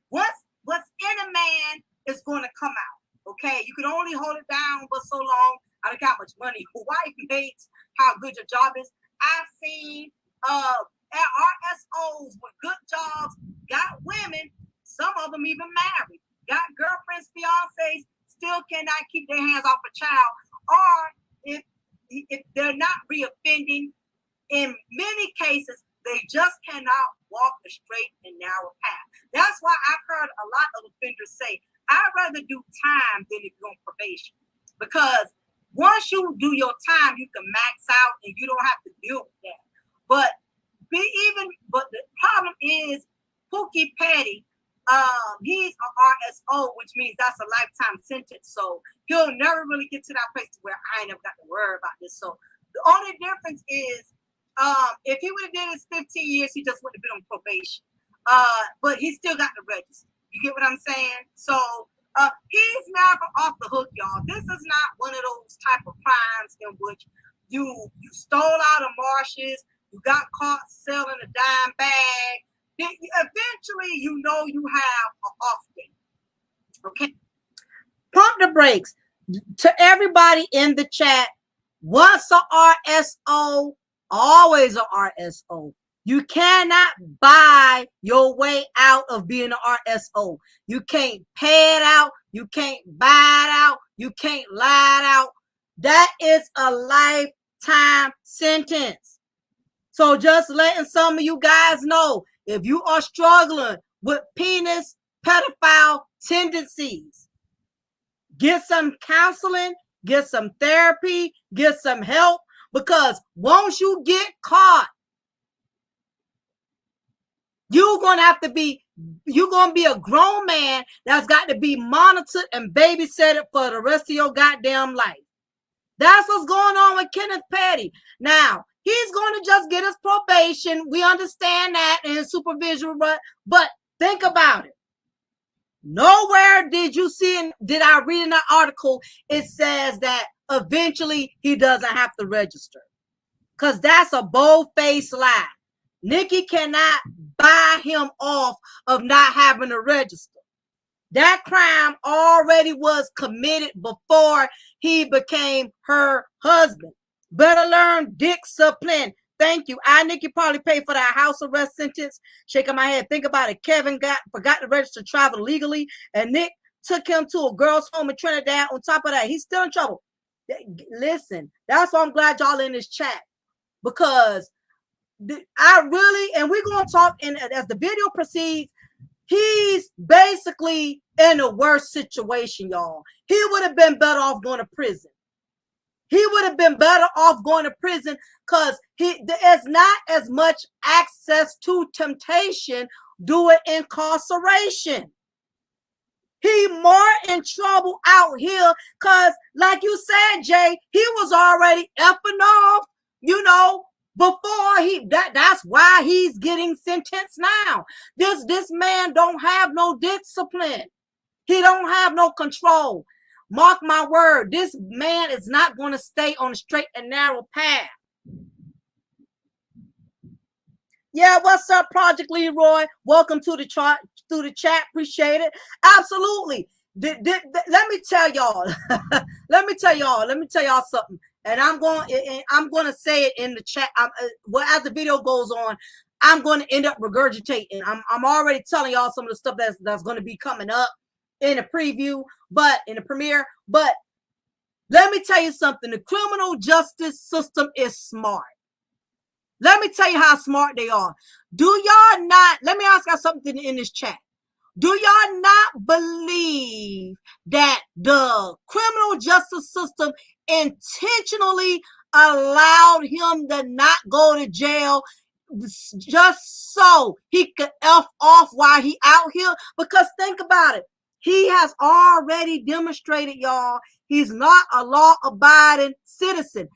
what's in a man is going to come out. Okay, you can only hold it down for so long. I don't care how much money your wife makes, how good your job is. I've seen RSOs with good jobs, got women, some of them even married, got girlfriends, fiancés, still cannot keep their hands off a child. Or if they're not reoffending, in many cases, they just cannot walk the straight and narrow path. That's why I've heard a lot of offenders say, I'd rather do time than if you're on probation. Because once you do your time, you can max out and you don't have to deal with that. But the problem is Pookie Petty, he's an RSO, which means that's a lifetime sentence. So he'll never really get to that place where I ain't never got to worry about this. So the only difference is if he would have did his 15 years, he just would have been on probation. But he still got the register. You get what I'm saying? So he's never off the hook, y'all. This is not one of those type of crimes in which you stole out of marshes, you got caught selling a dime bag. Eventually, you know you have an off day. Okay? Pump the brakes. To everybody in the chat, once a RSO, always a RSO. You cannot buy your way out of being an RSO. You can't pay it out. You can't buy it out. You can't lie it out. That is a lifetime sentence. So just letting some of you guys know, if you are struggling with penis pedophile tendencies, get some counseling, get some therapy, get some help, because once you get caught, you're going to be a grown man that's got to be monitored and babysitted for the rest of your goddamn life. That's what's going on with Kenneth Petty. Now, he's going to just get his probation. We understand that, and his supervision, but think about it. Nowhere did I read in that article, it says that eventually he doesn't have to register. Because that's a bold-faced lie. Nicki cannot buy him off of not having to register. That crime already was committed before he became her husband. Better learn discipline. Thank you. Nicki probably paid for that house arrest sentence. Shaking my head. Think about it. Kevin forgot to register travel legally, and Nick took him to a girl's home in Trinidad. On top of that, he's still in trouble. Listen, that's why I'm glad y'all in this chat, because and we're going to talk as the video proceeds. He's basically in a worse situation, y'all. He would have been better off going to prison. He would have been better off going to prison because there's not as much access to temptation doing incarceration. He more in trouble out here because, like you said, Jay, he was already effing off, before that's why he's getting sentenced now. This man don't have no discipline. He don't have no control. Mark my word, this man is not going to stay on a straight and narrow path. Yeah, what's up, Project Leroy? Welcome to the chat. Appreciate it. Absolutely. Let me tell y'all. let me tell y'all something. And I'm going to say it in the chat. As the video goes on, I'm going to end up regurgitating. I'm already telling y'all some of the stuff that's going to be coming up in a preview, but in the premiere. But let me tell you something. The criminal justice system is smart. Let me tell you how smart they are. Do y'all not? Let me ask y'all something in this chat. Do y'all not believe that the criminal justice system intentionally allowed him to not go to jail just so he could F off while he out here. Because think about it. He has already demonstrated, y'all, he's not a law-abiding citizen.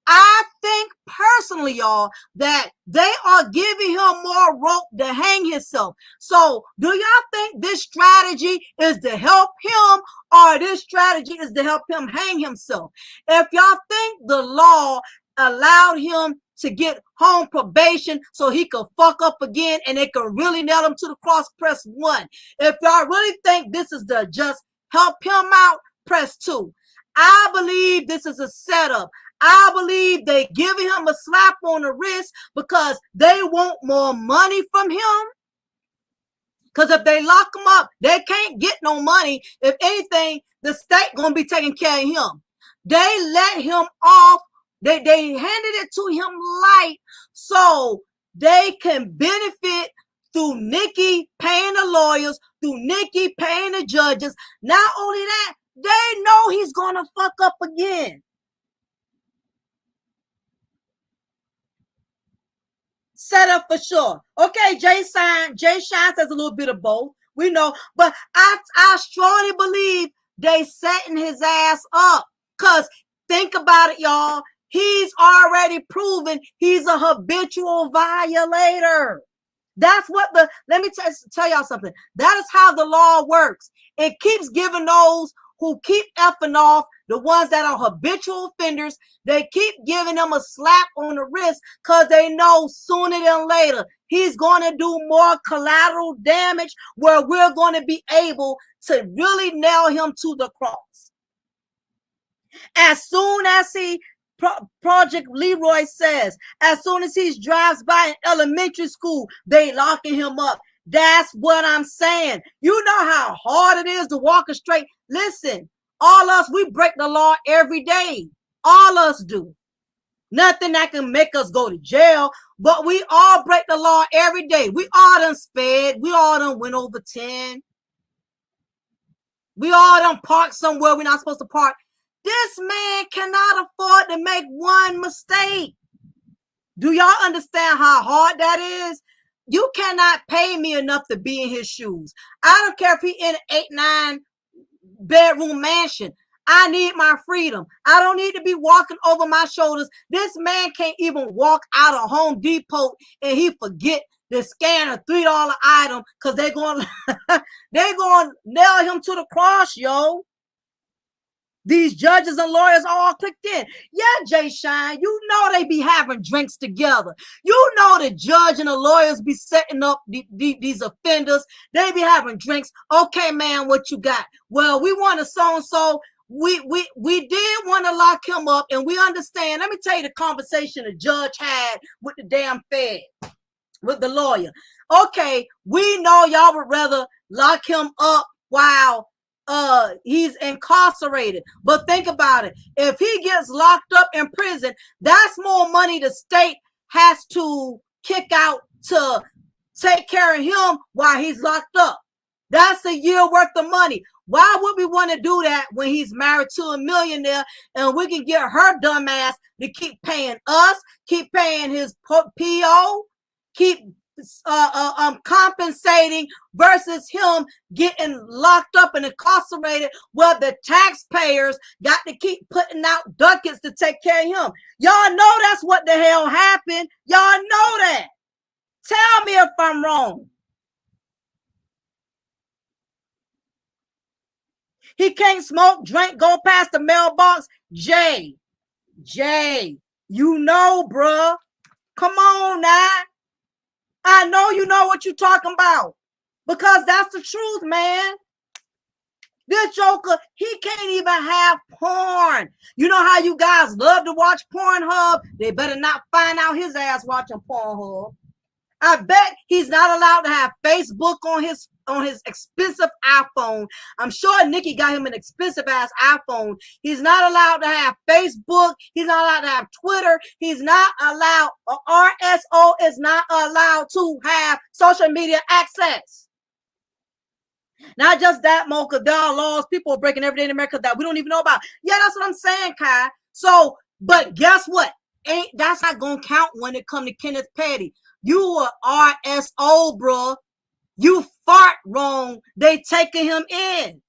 I think personally, y'all, that they are giving him more rope to hang himself. So do y'all think this strategy is to help him, or this strategy is to help him hang himself? If y'all think the law allowed him to get home probation so he could fuck up again and they could really nail him to the cross, press 1. If y'all really think this is to just help him out, press 2. I believe this is a setup. I believe they giving him a slap on the wrist because they want more money from him. Because if they lock him up, they can't get no money. If anything, the state gonna be taking care of him. They let him off. They handed it to him light so they can benefit through Nicki paying the lawyers, through Nicki paying the judges. Not only that, they know he's gonna fuck up again. Set up for sure. Okay, Jay Shine says a little bit of both. We know, but I strongly believe they setting his ass up. Because think about it, y'all. He's already proven he's a habitual violator. That's what let me tell y'all something. That is how the law works. It keeps giving those who keep effing off, the ones that are habitual offenders, they keep giving them a slap on the wrist because they know sooner than later he's going to do more collateral damage where we're going to be able to really nail him to the cross. As soon as he, Project Leroy says, as soon as he drives by an elementary school, they locking him up. That's what I'm saying. You know how hard it is to walk a straight. Listen, all us, we break the law every day. All us do. Nothing that can make us go to jail, but we all break the law every day. We all done sped. We all done went over 10. We all done parked somewhere we're not supposed to park. This man cannot afford to make one mistake. Do y'all understand how hard that is? You cannot pay me enough to be in his shoes. I don't care if he in an 8-9 bedroom mansion. I need my freedom. I don't need to be walking over my shoulders. This man can't even walk out of Home Depot and he forget to scan a $3 item because they're going to nail him to the cross, yo. These judges and lawyers all clicked in. Yeah, Jay Shine, you know they be having drinks together. You know the judge and the lawyers be setting up these offenders. They be having drinks. Okay, man, what you got? Well, we want a so-and-so. We did want to lock him up, and we understand. Let me tell you the conversation the judge had with the damn Fed, with the lawyer. Okay, we know y'all would rather lock him up while he's incarcerated, but think about it. If he gets locked up in prison, that's more money the state has to kick out to take care of him while he's locked up. That's a year worth of money. Why would we want to do that when he's married to a millionaire and we can get her dumb ass to keep paying us, keep paying his PO, keep compensating versus him getting locked up and incarcerated where the taxpayers got to keep putting out ducats to take care of him. Y'all know that's what the hell happened. Y'all know that. Tell me if I'm wrong. He can't smoke, drink, go past the mailbox. Jay, you know, bruh. Come on now. I know you know what you're talking about because that's the truth, man. This joker, he can't even have porn. You know how you guys love to watch Pornhub? They better not find out his ass watching Pornhub. I bet he's not allowed to have Facebook on his expensive iPhone. I'm sure Nicki got him an expensive ass iPhone. He's not allowed to have Facebook. He's not allowed to have Twitter. He's not allowed, RSO is not allowed to have social media access. Not just that, Mocha, there are laws people are breaking every day in America that we don't even know about. Yeah, that's what I'm saying, Kai. So, but guess what? That's not gonna count when it comes to Kenneth Petty. You a RSO, bro. You fart wrong. They taking him in.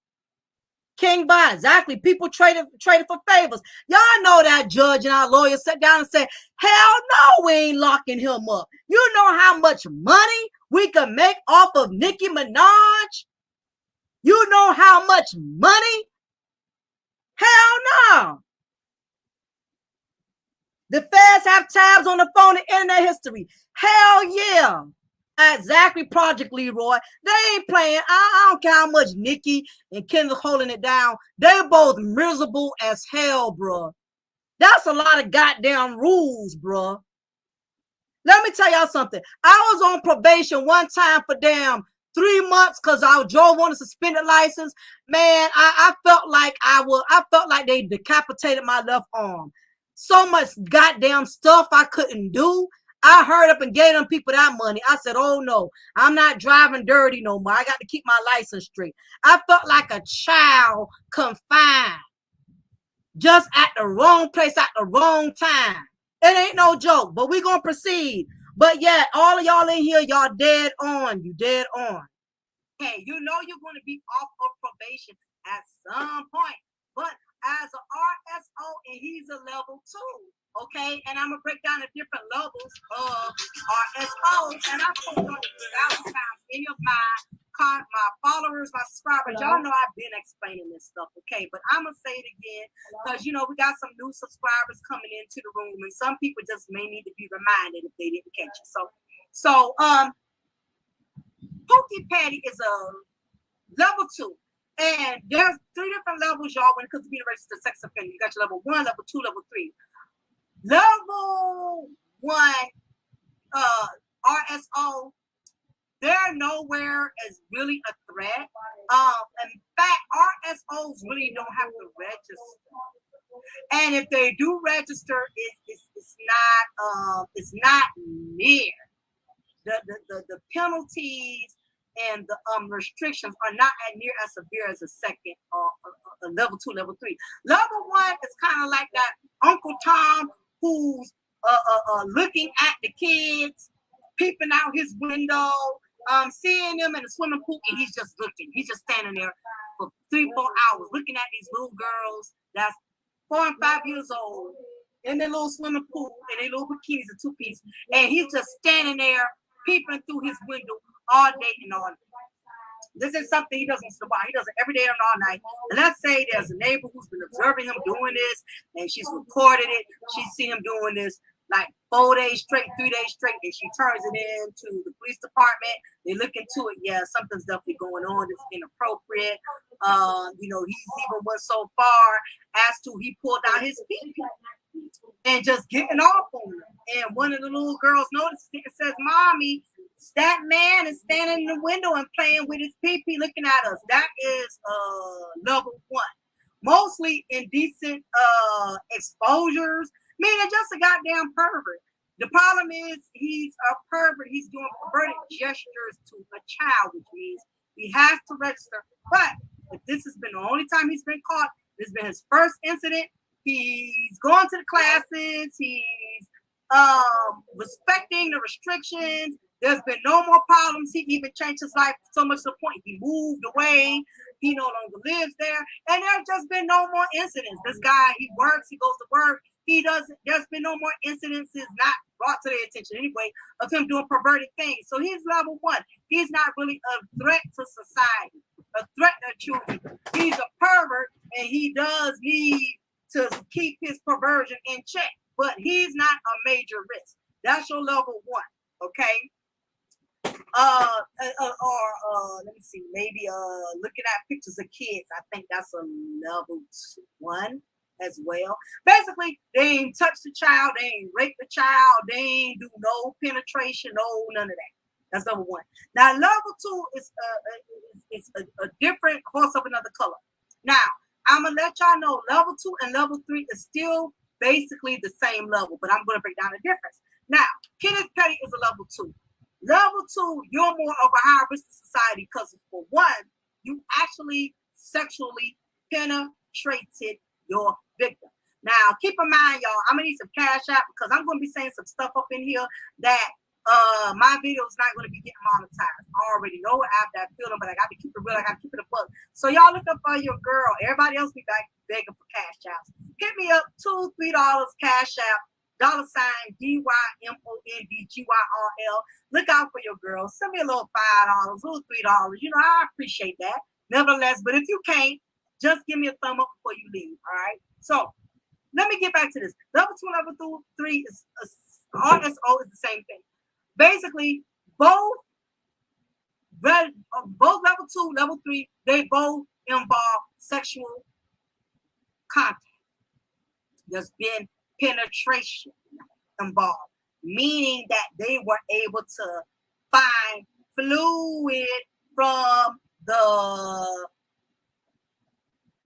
King Bond, exactly. People traded for favors. Y'all know that judge and our lawyer sat down and said, hell no, we ain't locking him up. You know how much money we could make off of Nicki Minaj? You know how much money? Hell no. The feds have tabs on the phone and internet history. Hell yeah. Exactly, Project Leroy. They ain't playing. I don't care how much Nicki and Kenneth holding it down. They both miserable as hell, bro. That's a lot of goddamn rules, bro. Let me tell y'all something. I was on probation one time for damn 3 months because I drove on a suspended license. Man, I felt like I felt like they decapitated my left arm. So much goddamn stuff I couldn't do. I hurried up and gave them people that money. I said, oh no, I'm not driving dirty no more. I got to keep my license straight. I felt like a child confined, just at the wrong place at the wrong time. It ain't no joke, but we gonna proceed. But yeah, all of y'all in here, y'all dead on. You dead on. Hey, you know you're gonna be off of probation at some point. But as an RSO, and he's a level 2. Okay, and I'm gonna break down the different levels of RSOs, and I told you 1,000 times any of my followers, my subscribers. Y'all know I've been explaining this stuff, okay? But I'm gonna say it again because you know we got some new subscribers coming into the room, and some people just may need to be reminded if they didn't catch it. So Pookie Patty is a level 2. And there's 3 different levels, y'all, when it comes to being a registered sex offender. You got your level 1, level 2, level 3. Level 1 RSO, they're nowhere as really a threat. In fact, RSOs really don't have to register. And if they do register, it's not near. The penalties and the restrictions are not near as severe as a second or level 2, level 3. Level 1 is kind of like that Uncle Tom who's looking at the kids, peeping out his window, seeing them in the swimming pool, and he's just looking. He's just standing there for 3-4 hours looking at these little girls that's 4 and 5 years old in their little swimming pool and their little bikinis and 2-piece, and he's just standing there peeping through his window all day and all night. This is something he doesn't survive. He does it every day and all night. And let's say there's a neighbor who's been observing him doing this, and she's recorded it. She's seen him doing this like 4 days straight, 3 days straight, and she turns it in to the police department. They look into it. Yeah, something's definitely going on. It's inappropriate. You know, he's even went so far as to he pulled out his pee and just getting off on them. And one of the little girls notices it and says, "Mommy, that man is standing in the window and playing with his pee-pee looking at us." That is level 1. Mostly indecent exposures, meaning just a goddamn pervert. The problem is he's a pervert. He's doing perverted gestures to a child, which means he has to register. But if this has been the only time he's been caught, this has been his first incident. He's going to the classes. He's respecting the restrictions. There's been no more problems. He even changed his life so much to the point he moved away. He no longer lives there. And there's just been no more incidents. This guy, he works, he goes to work. There's been no more incidences not brought to their attention anyway of him doing perverted things. So he's level 1. He's not really a threat to society, a threat to children. He's a pervert and he does need to keep his perversion in check, but he's not a major risk. That's your level 1, okay? Let me see, maybe looking at pictures of kids. I think that's a level 1 as well. Basically, they ain't touch the child, they ain't rape the child, they ain't do no penetration, no none of that. That's level 1. Now, level 2 is a different horse of another color. Now, I'm gonna let y'all know level 2 and level 3 is still basically the same level, but I'm gonna break down the difference. Now, Kenneth Petty is a level 2. Level 2, you're more of a high risk to society because for one, you actually sexually penetrated your victim. Now, keep in mind, y'all, I'm gonna need some cash out because I'm gonna be saying some stuff up in here that My video is not going to be getting monetized. I already know I have that feeling, but I got to keep it real. I got to keep it a buck. So y'all look up for your girl. Everybody else be back begging for cash outs. Hit me up, $2, $3 cash out, $ DYMONDGYRL. Look out for your girl. Send me a little $5, little $3. You know, I appreciate that. Nevertheless, but if you can't, just give me a thumb up before you leave. All right. So let me get back to this. Level 2, level 3 is RSO is the same thing. Basically, both level 2, level 3, they both involve sexual contact. There's been penetration involved, meaning that they were able to find fluid from the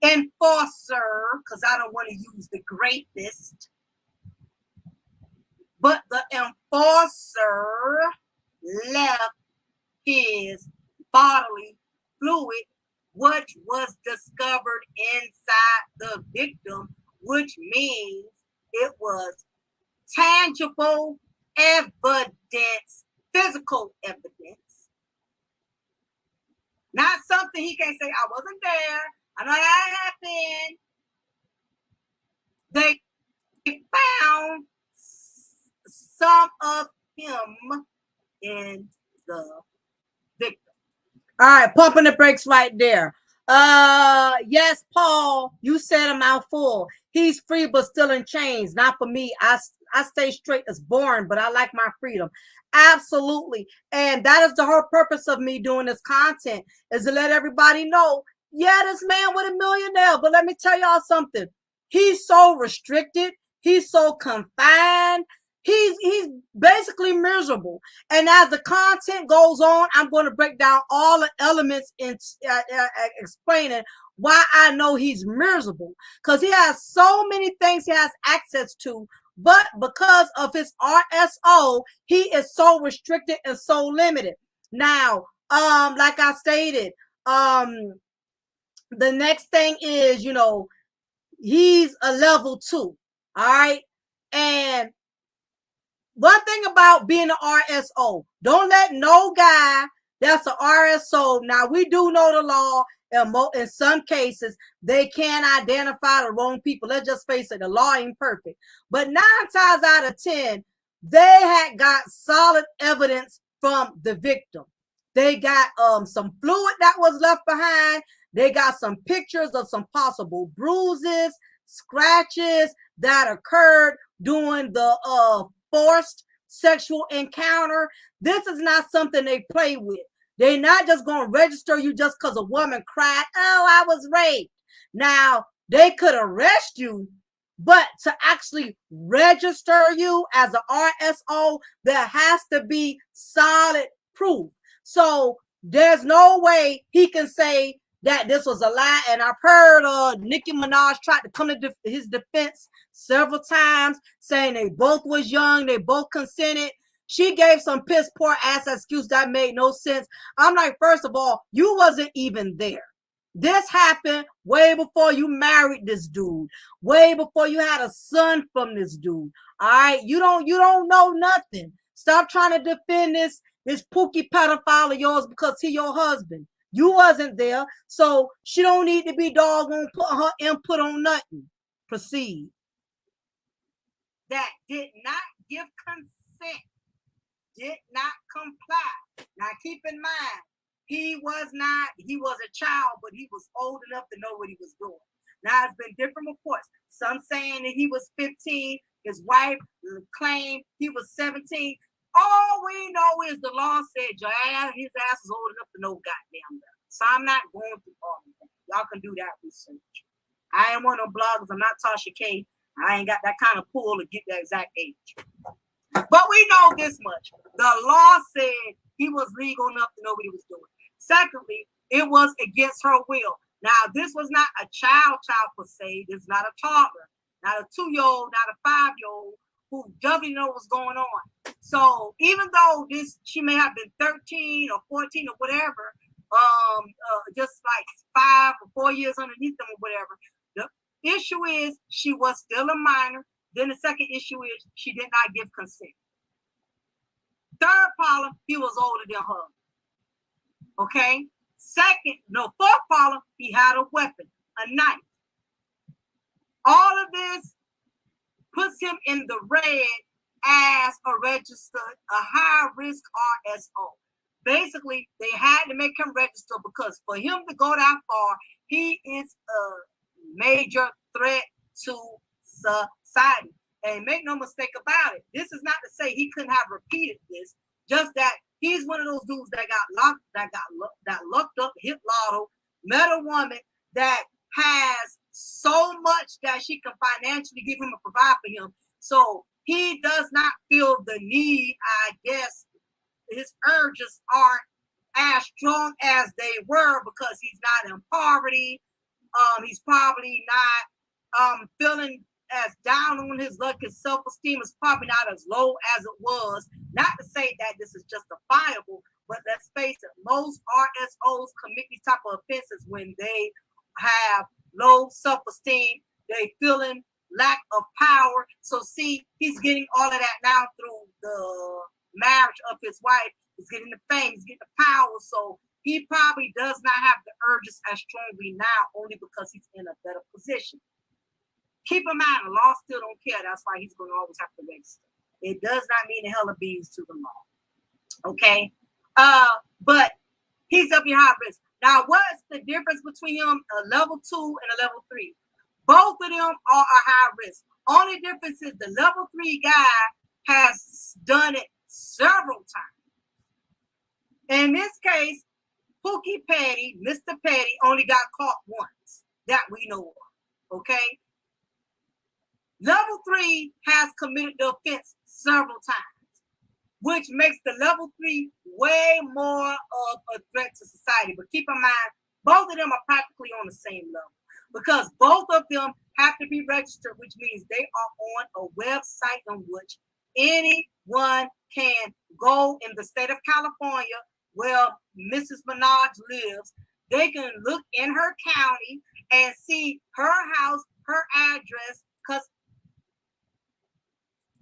enforcer, because I don't want to use the greatest, but the enforcer left his bodily fluid, which was discovered inside the victim, which means it was tangible evidence, physical evidence. Not something he can say, I wasn't there, I know that happened. They found some of him in the victim. All right, pumping the brakes right there. Yes, Paul, you said a mouthful. He's free but still in chains. Not for me. I stay straight as born, but I like my freedom. Absolutely. And that is the whole purpose of me doing this content, is to let everybody know, yeah, this man with a millionaire, but let me tell y'all something. He's so restricted. He's so confined. He's basically miserable. And as the content goes on, I'm going to break down all the elements in explaining why I know he's miserable. Because he has so many things he has access to, but because of his RSO, he is so restricted and so limited. Now, like I stated, the next thing is, you know, he's a level 2. All right. And one thing about being an RSO, don't let no guy that's an RSO. Now, we do know the law. In some cases, they can identify the wrong people. Let's just face it, the law ain't perfect. But 9 times out of 10, they had got solid evidence from the victim. They got some fluid that was left behind. They got some pictures of some possible bruises, scratches that occurred during the forced sexual encounter. This is not something they play with. They're not just going to register you just because a woman cried, oh, I was raped. Now, they could arrest you, but to actually register you as an RSO, there has to be solid proof. So there's no way he can say that this was a lie. And I've heard Nicki Minaj tried to come to his defense several times, saying they both was young, they both consented. She gave some piss poor ass excuse that made no sense. I'm like, first of all, you wasn't even there. This happened way before you married this dude, way before you had a son from this dude. All right, you don't know nothing. Stop trying to defend this Pookie pedophile of yours because he your husband. You wasn't there, so she don't need to be doggone put her input on nothing. Proceed. That did not give consent, did not comply. Now keep in mind, he was a child, but he was old enough to know what he was doing. Now it's been different reports. Some saying that he was 15, his wife claimed he was 17. All we know is the law said his ass is old enough to know goddamn that. So I'm not going through all of that. Y'all can do that research. I ain't one of them bloggers. I'm not Tasha K. I ain't got that kind of pull to get the exact age. But we know this much. The law said he was legal enough to know what he was doing. Secondly, it was against her will. Now, this was not a child per se. This is not a toddler, not a 2-year-old, not a 5-year-old who doesn't know what's going on. So even though she may have been 13 or 14 or whatever, just like 5 or 4 years underneath them or whatever, the issue is she was still a minor. Then the second issue is she did not give consent. Third problem, he was older than her. Okay. Fourth problem, he had a weapon, a knife. All of this puts him in the red as a registered, a high-risk RSO. Basically, they had to make him register because for him to go that far, he is a major threat to society. And make no mistake about it, this is not to say he couldn't have repeated this, just that he's one of those dudes that got locked up, hit lotto, met a woman that has so much that she can financially give him and provide for him. So he does not feel the need, I guess, his urges aren't as strong as they were because he's not in poverty. He's probably not feeling as down on his luck. His self-esteem is probably not as low as it was. Not to say that this is justifiable, but let's face it, most RSOs commit these type of offenses when they have low self-esteem, they feeling lack of power. So see, he's getting all of that now through the marriage of his wife. He's getting the fame, he's getting the power. So he probably does not have the urges as strongly now, only because he's in a better position. Keep in mind, the law still don't care. That's why he's going to always have to register. It does not mean a hell of beans to the law. Okay? But he's up in high risk. Now, what's the difference between him, a level 2 and a level 3? Both of them are a high risk. Only difference is the level 3 guy has done it several times. In this case, Pookie Petty, Mr. Petty, only got caught once that we know of. Okay? Level 3 has committed the offense several times, which makes the level 3 way more of a threat to society. But keep in mind, both of them are practically on the same level because both of them have to be registered, which means they are on a website on which anyone can go in the state of California where Mrs. Minaj lives. They can look in her county and see her house, her address, because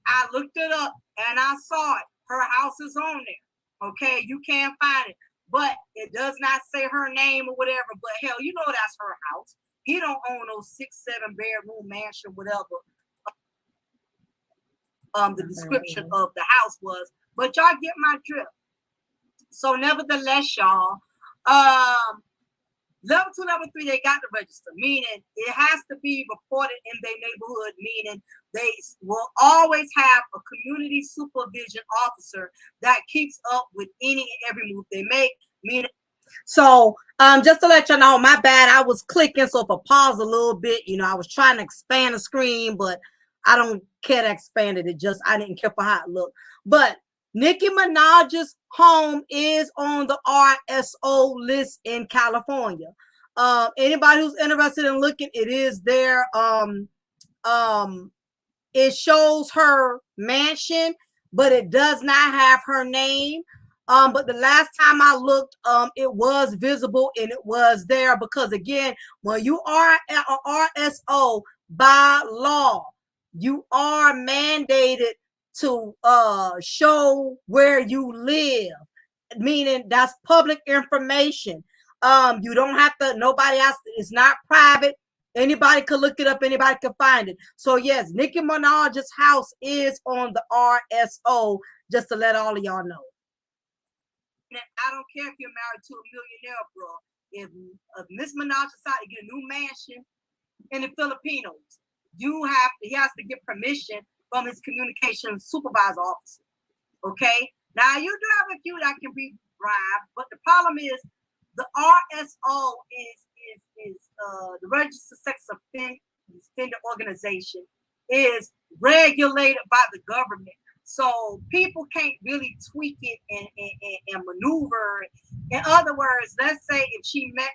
I looked it up and I saw it. Her house is on there. Okay, you can't find it. But it does not say her name or whatever. But hell, you know that's her house. He don't own no 6-7 bedroom mansion, whatever the description of the house was. But y'all get my drift. So nevertheless, y'all, level 2, level 3, they got to register, meaning it has to be reported in their neighborhood, meaning they will always have a community supervision officer that keeps up with any and every move they make, meaning. So just to let you know, my bad, I was clicking, so if I pause a little bit, I was trying to expand the screen, but I don't care to expand it. I didn't care for how it looked. But Nicki Minaj's home is on the RSO list in California. Anybody who's interested in looking, it is there. It shows her mansion, but it does not have her name. But the last time I looked, it was visible and it was there because again, when you are an RSO by law, you are mandated to show where you live, meaning that's public information. You don't have to, nobody else, it's not private. Anybody could look it up, anybody could find it. So yes, Nicki Minaj's house is on the RSO, just to let all of y'all know. I don't care if you're married to a millionaire, bro. If Miss Minaj decided to get a new mansion in the Filipinos, he has to get permission from his communications supervisor officer. Okay? Now you do have a few that can be bribed, but the problem is the RSO is the Registered Sex Offender Organization is regulated by the government. So people can't really tweak it and maneuver it. In other words, let's say if she met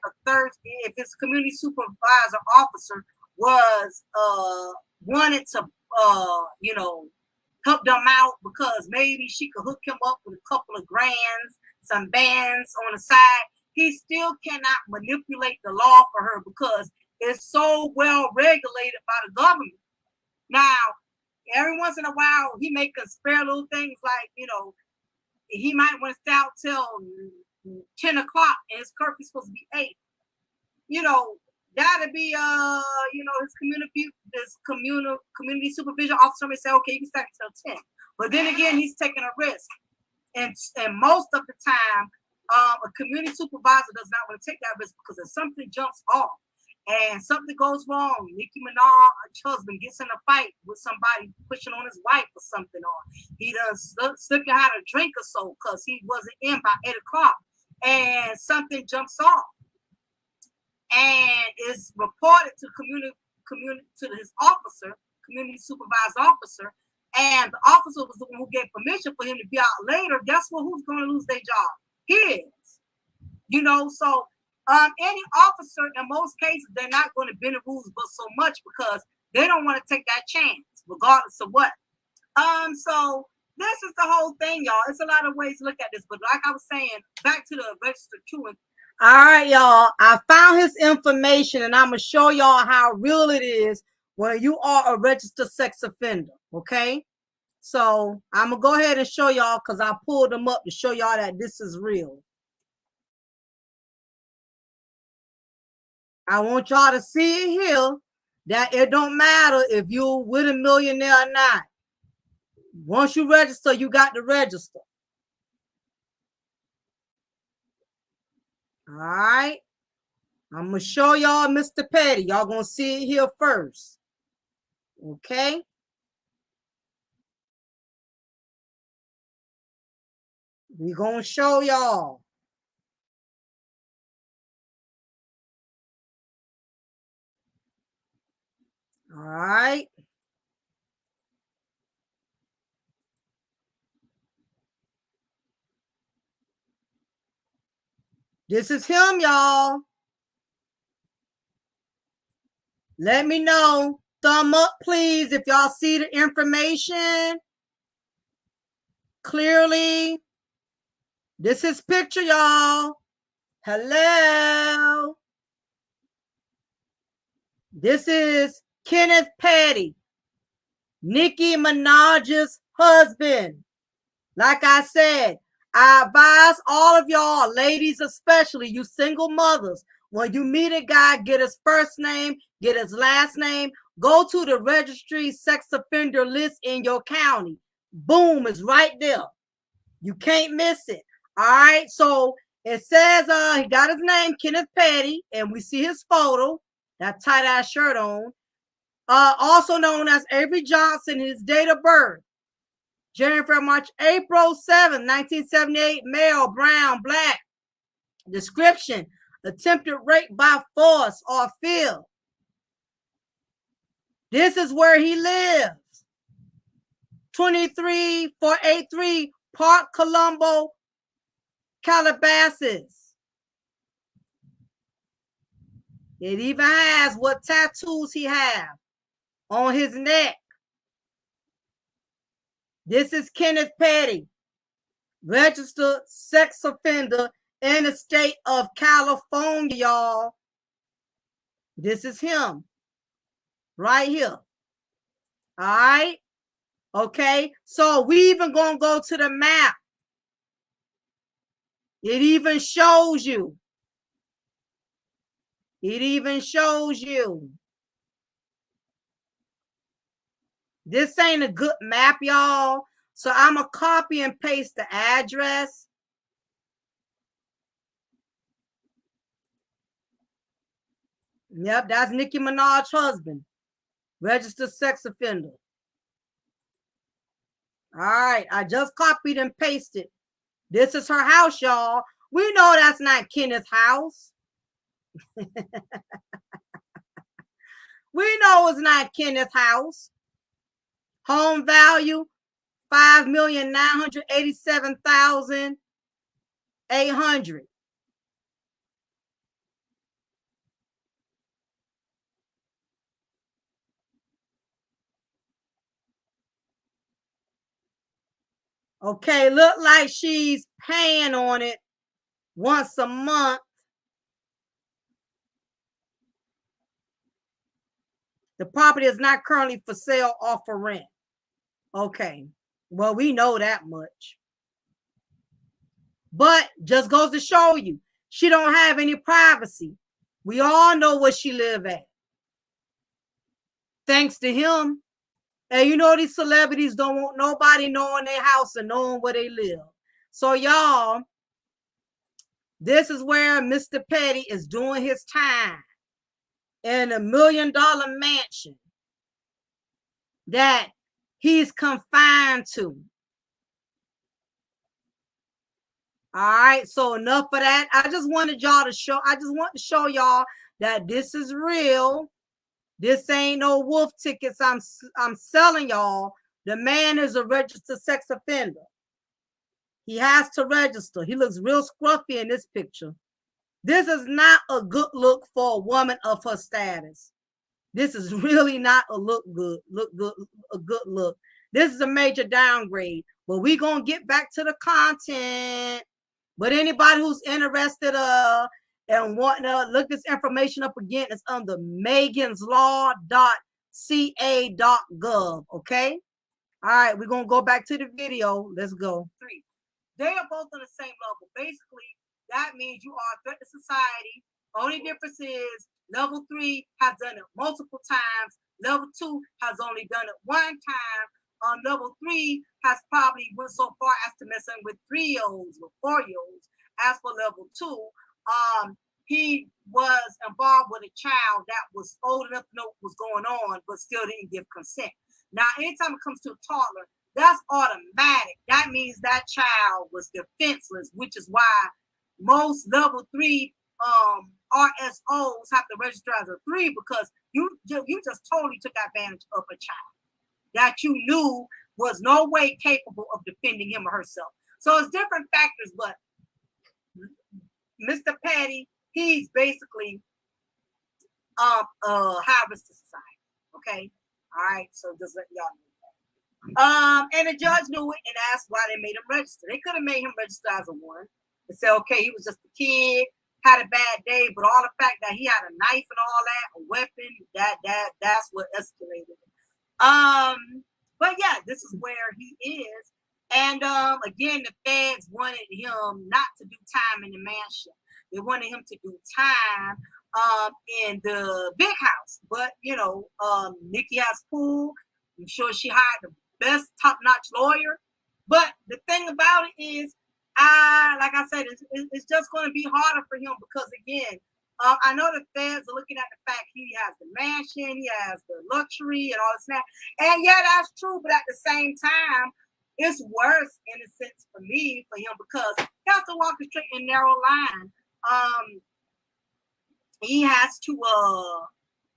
if his community supervisor officer was wanted to help them out because maybe she could hook him up with a couple of grands, some bands on the side, he still cannot manipulate the law for her because it's so well regulated by the government. Now, every once in a while, he make us spare little things like, he might want to stay out till 10 o'clock and his curfew's supposed to be 8. You know, that'd be his community supervision officer may say, okay, you can stay until 10. But then again, he's taking a risk. And most of the time, a community supervisor does not want to take that risk because if something jumps off and something goes wrong, Nicki Minaj's husband gets in a fight with somebody pushing on his wife or something, or he does slipped and had a drink or so because he wasn't in by 8 o'clock, and something jumps off and is reported to his officer, community supervised officer, and the officer was the one who gave permission for him to be out later. Guess what? Who's going to lose their job? His. You know, so any officer, in most cases, they're not going to bend the rules but so much because they don't want to take that chance, regardless of what. So this is the whole thing, y'all. It's a lot of ways to look at this, but like I was saying, back to the registered truant. All right, y'all. I found his information, and I'm gonna show y'all how real it is when you are a registered sex offender. Okay, so I'm gonna go ahead and show y'all because I pulled them up to show y'all that this is real. I want y'all to see it here that it don't matter if you're with a millionaire or not. Once you register, you got to register. All right. I'm going to show y'all Mr. Petty. Y'all going to see it here first. Okay. We're going to show y'all. All right. This is him, y'all. Let me know. Thumb up, please, if y'all see the information clearly. This is picture, y'all. Hello. This is Kenneth Petty, Nicki Minaj's husband. Like I said, I advise all of y'all, ladies especially, you single mothers, when you meet a guy, get his first name, get his last name, go to the registry sex offender list in your county. Boom, it's right there. You can't miss it. All right, so it says he got his name, Kenneth Petty, and we see his photo, that tie-dye shirt on. Also known as Avery Johnson, his date of birth. January, February, March, April 7, 1978, male, brown, black. Description, attempted rape by force or fear. This is where he lives. 23483 Park Colombo, Calabasas. It even has what tattoos he has on his neck. This is Kenneth Petty, registered sex offender in the state of California, y'all. This is him right here. All right. Okay. So we even gonna go to the map. It even shows you. It even shows you. This ain't a good map, y'all. So I'm gonna copy and paste the address. Yep, that's Nicki Minaj's husband, registered sex offender. All right, I just copied and pasted. This is her house, y'all. We know that's not Kenneth's house. We know it's not Kenneth's house. Home value, $5,987,800. Okay, look like she's paying on it once a month. The property is not currently for sale or for rent. Okay, well, we know that much. But just goes to show you, she don't have any privacy. We all know where she live at. Thanks to him. And you know these celebrities don't want nobody knowing their house and knowing where they live. So y'all, this is where Mr. Petty is doing his time in a $1 million mansion that he's confined to. All right, so enough of that. I just want to show y'all that this is real. This ain't no wolf tickets I'm selling y'all. The man is a registered sex offender. He has to register. He looks real scruffy in this picture. This is not a good look for a woman of her status. This is really not a good look. This is a major downgrade. But we're going to get back to the content. But anybody who's interested and wanting to look this information up again, it's under meganslaw.ca.gov. Okay? All right, we're going to go back to the video. Let's go. They are both on the same level. Basically, that means you are a threat to society. Only difference is level 3 has done it multiple times. Level 2 has only done it one time. Level 3 has probably went so far as to mess with 3-year-olds or 4-year-olds. As for level 2, he was involved with a child that was old enough to know what was going on, but still didn't give consent. Now, anytime it comes to a toddler, that's automatic. That means that child was defenseless, which is why most level 3 RSOs have to register as a 3, because you just totally took advantage of a child that you knew was no way capable of defending him or herself. So it's different factors, but Mr. Petty, he's basically high risk to society. Okay, all right. So just let y'all know that. And the judge knew it and asked why they made him register. They could have made him register as a 1 and say, okay, he was just a kid, had a bad day, but all the fact that he had a knife and all that, a weapon, that's what escalated it. But yeah, this is where he is. And again, the feds wanted him not to do time in the mansion. They wanted him to do time in the big house. But you know, Nicki has pool. I'm sure she hired the best top-notch lawyer. But the thing about it is, like I said, it's just going to be harder for him because again, I know the feds are looking at the fact he has the mansion, he has the luxury and all this stuff. And yeah, that's true. But at the same time, it's worse in a sense for me, for him, because he has to walk a straight and narrow line. He has to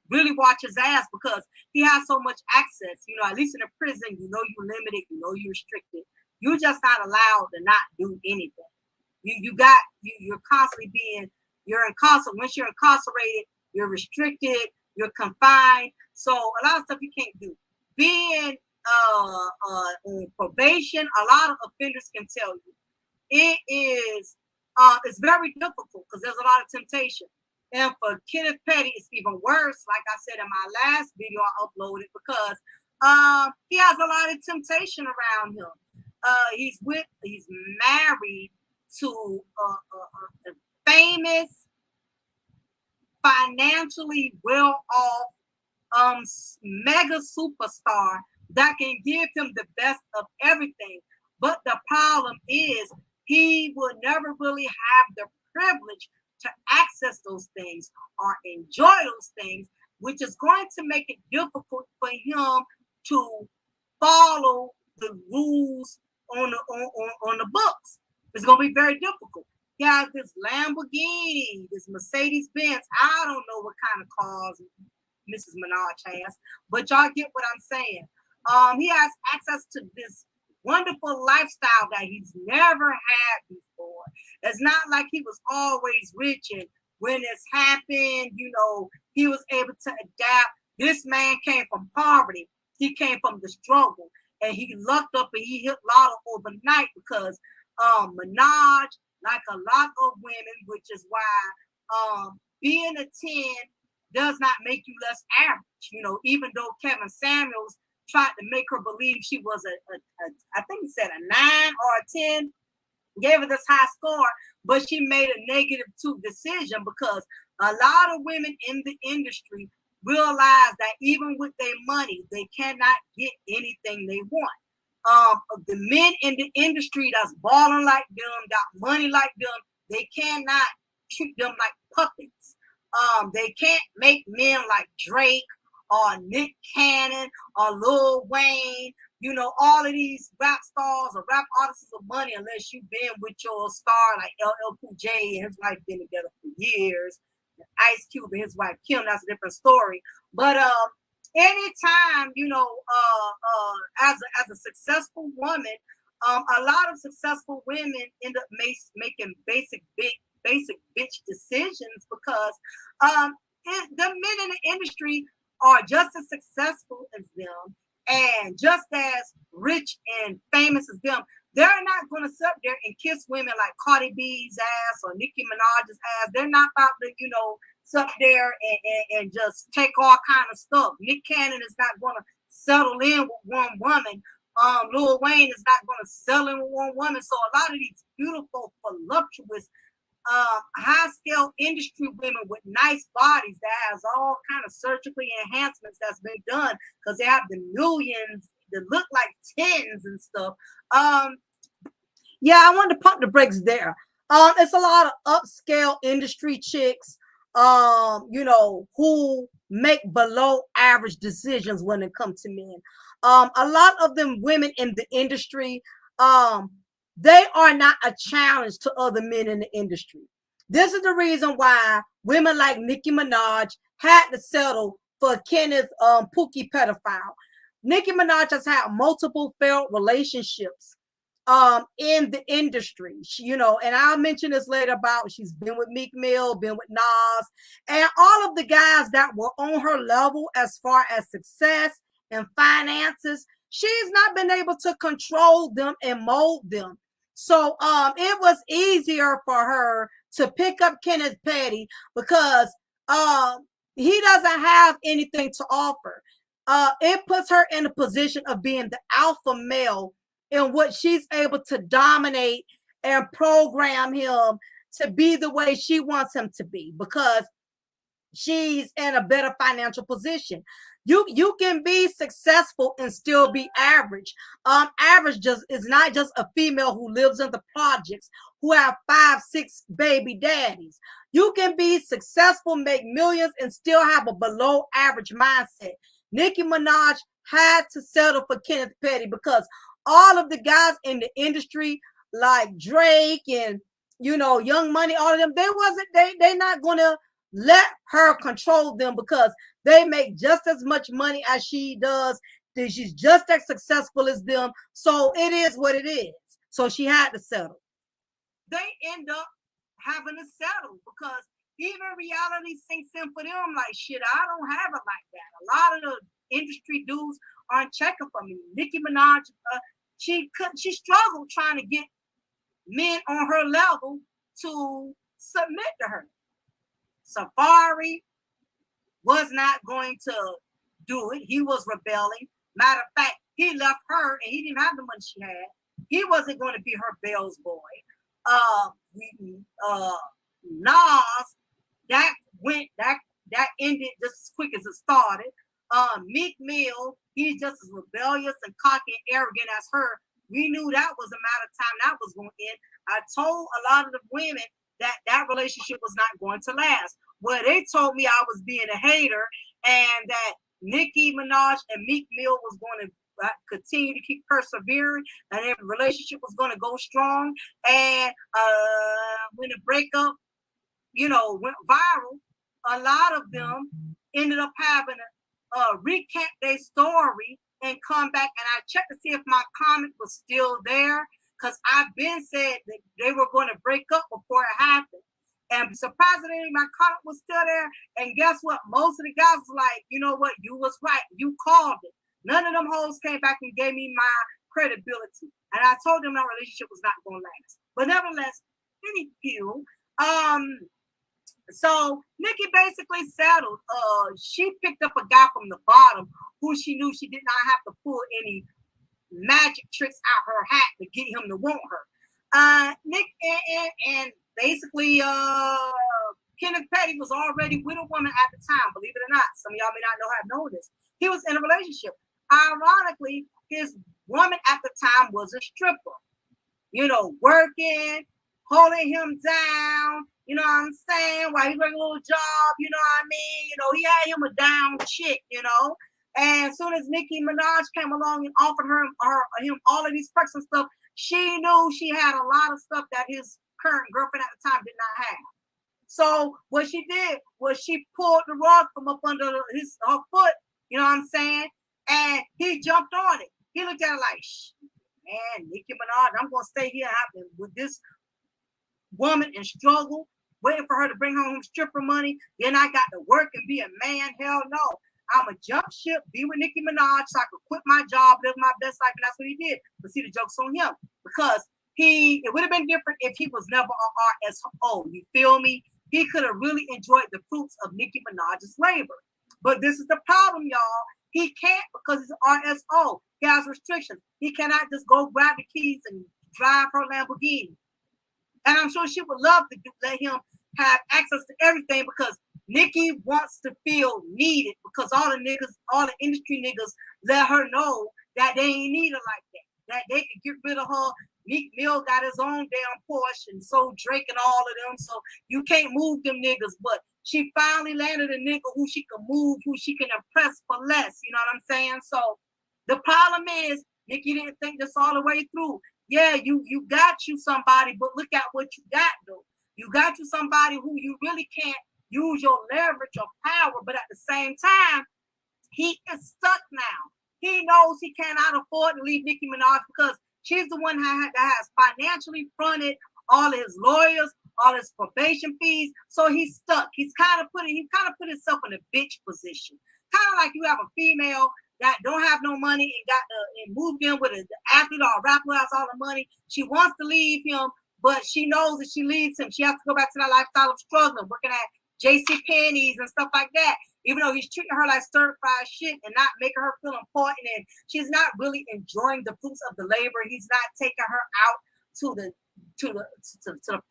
really watch his ass because he has so much access. You know, at least in a prison, you know you're limited, you know you're restricted. You're just not allowed to not do anything. You're constantly you're incarcerated. Once you're incarcerated, you're restricted, you're confined. So a lot of stuff you can't do. Being on probation, a lot of offenders can tell you it is it's very difficult because there's a lot of temptation. And for Kenneth Petty, it's even worse. Like I said in my last video I uploaded, because he has a lot of temptation around him. He's married to a famous, financially well-off mega superstar that can give him the best of everything. But the problem is he will never really have the privilege to access those things or enjoy those things, which is going to make it difficult for him to follow the rules on the books. It's going to be very difficult. He has this Lamborghini, this Mercedes Benz. I don't know what kind of cars Mrs. Minaj has, but y'all get what I'm saying. He has access to this wonderful lifestyle that he's never had before. It's not like he was always rich, and when this happened, you know, he was able to adapt. This man came from poverty. He came from the struggle, and he lucked up and he hit lotto overnight because Minaj, like a lot of women, which is why being a 10 does not make you less average. You know, even though Kevin Samuels tried to make her believe she was I think he said a 9 or a 10. gave her this high score, but she made a -2 decision because a lot of women in the industry realize that even with their money, they cannot get anything they want. The men in the industry that's balling like them, got money like them, they cannot treat them like puppets. They can't make men like Drake or Nick Cannon or Lil Wayne, you know, all of these rap stars or rap artists of money unless you've been with your star like LL Cool J and his wife been together for years. Ice Cube and his wife Kim, that's a different story. But anytime, you know, as a successful woman, a lot of successful women end up making basic bitch decisions because the men in the industry are just as successful as them and just as rich and famous as them. They're not going to sit there and kiss women like Cardi B's ass or Nicki Minaj's ass. They're not about to, you know, sit there and just take all kind of stuff. Nick Cannon is not going to settle in with one woman. Lil Wayne is not going to settle in with one woman. So a lot of these beautiful, voluptuous, high scale industry women with nice bodies that has all kind of surgically enhancements that's been done because they have the millions that look like tens and stuff. Yeah, I wanted to pump the brakes there. It's a lot of upscale industry chicks, you know, who make below average decisions when it comes to men. A lot of them women in the industry, they are not a challenge to other men in the industry. This is the reason why women like Nicki Minaj had to settle for Kenneth Pookie pedophile. Nicki Minaj has had multiple failed relationships in the industry. She, you know, and I'll mention this later about she's been with Meek Mill, been with Nas, and all of the guys that were on her level as far as success and finances. She's not been able to control them and mold them. So it was easier for her to pick up Kenneth Petty because he doesn't have anything to offer. It puts her in a position of being the alpha male in what she's able to dominate and program him to be the way she wants him to be because she's in a better financial position. You can be successful and still be average. Average just is not just a female who lives in the projects who have 5, 6 baby daddies. You can be successful, make millions, and still have a below average mindset. Nicki Minaj had to settle for Kenneth Petty because all of the guys in the industry, like Drake and you know Young Money, all of them, they not gonna let her control them because they make just as much money as she does. She's just as successful as them. So it is what it is. So she had to settle. They end up having to settle because even reality sinks in for them like shit. I don't have it like that. A lot of the industry dudes aren't checking for me. Nicki Minaj, she struggled trying to get men on her level to submit to her. Safari was not going to do it. He was rebelling. Matter of fact, he left her and he didn't have the money she had. He wasn't going to be her Bell's boy. Nas, that ended just as quick as it started. Meek Mill, he's just as rebellious and cocky and arrogant as her. We knew that was a matter of time that was going to end. I told a lot of the women that relationship was not going to last. Well, they told me I was being a hater and that Nicki Minaj and Meek Mill was going to continue to keep persevering and their relationship was going to go strong. And when the breakup, you know, went viral, a lot of them ended up having to recant their story and come back. And I checked to see if my comment was still there because I've been said that they were going to break up before it happened. And surprisingly, my comment was still there. And guess what? Most of the guys was like, you know what? You was right. You called it. None of them hoes came back and gave me my credibility. And I told them our relationship was not going to last. But nevertheless, anywho, so Nicki basically settled. She picked up a guy from the bottom who she knew she did not have to pull any magic tricks out her hat to get him to want her. Nick and basically Kenneth Petty was already with a woman at the time. Believe it or not, some of y'all may not have known this. He was in a relationship. Ironically, his woman at the time was a stripper. You know, working, holding him down. You know what I'm saying? While he's working a little job. You know what I mean? You know, he had him a down chick. You know. And as soon as Nicki Minaj came along and offered him all of these perks and stuff, she knew she had a lot of stuff that his current girlfriend at the time did not have. So what she did was she pulled the rug from up under her foot, you know what I'm saying? And he jumped on it. He looked at her like, man, Nicki Minaj, I'm going to stay here with this woman and struggle, waiting for her to bring home stripper money. Then I got to work and be a man. Hell no. I'm a jump ship, be with Nicki Minaj so I could quit my job, live my best life, and that's what he did. But see, the joke's on him because it would have been different if he was never an RSO. You feel me? He could have really enjoyed the fruits of Nicki Minaj's labor. But this is the problem, y'all. He can't because he's an RSO. He has restrictions. He cannot just go grab the keys and drive her Lamborghini. And I'm sure she would love to let him have access to everything because Nicki wants to feel needed because all the industry niggas let her know that they ain't need her like that they could get rid of her. Meek Mill got his own damn Porsche and so Drake and all of them, so you can't move them niggas. But she finally landed a nigga who she can move, who she can impress for less. You know what I'm saying? So the problem is Nicki didn't think this all the way through. Yeah, you got you somebody, but look at what you got though. You got you somebody who you really can't use your leverage or power, but at the same time, he is stuck now. He knows he cannot afford to leave Nicki Minaj because she's the one that has financially fronted all of his lawyers, all his probation fees. So he's stuck. He kind of put himself in a bitch position. Kind of like you have a female that don't have no money and moved in with an athlete or a rapper who has all the money. She wants to leave him, but she knows that she leaves him, she has to go back to that lifestyle of struggling, working at JC Penney's and stuff like that. Even though he's treating her like stir-fried shit and not making her feel important, and she's not really enjoying the fruits of the labor. He's not taking her out to the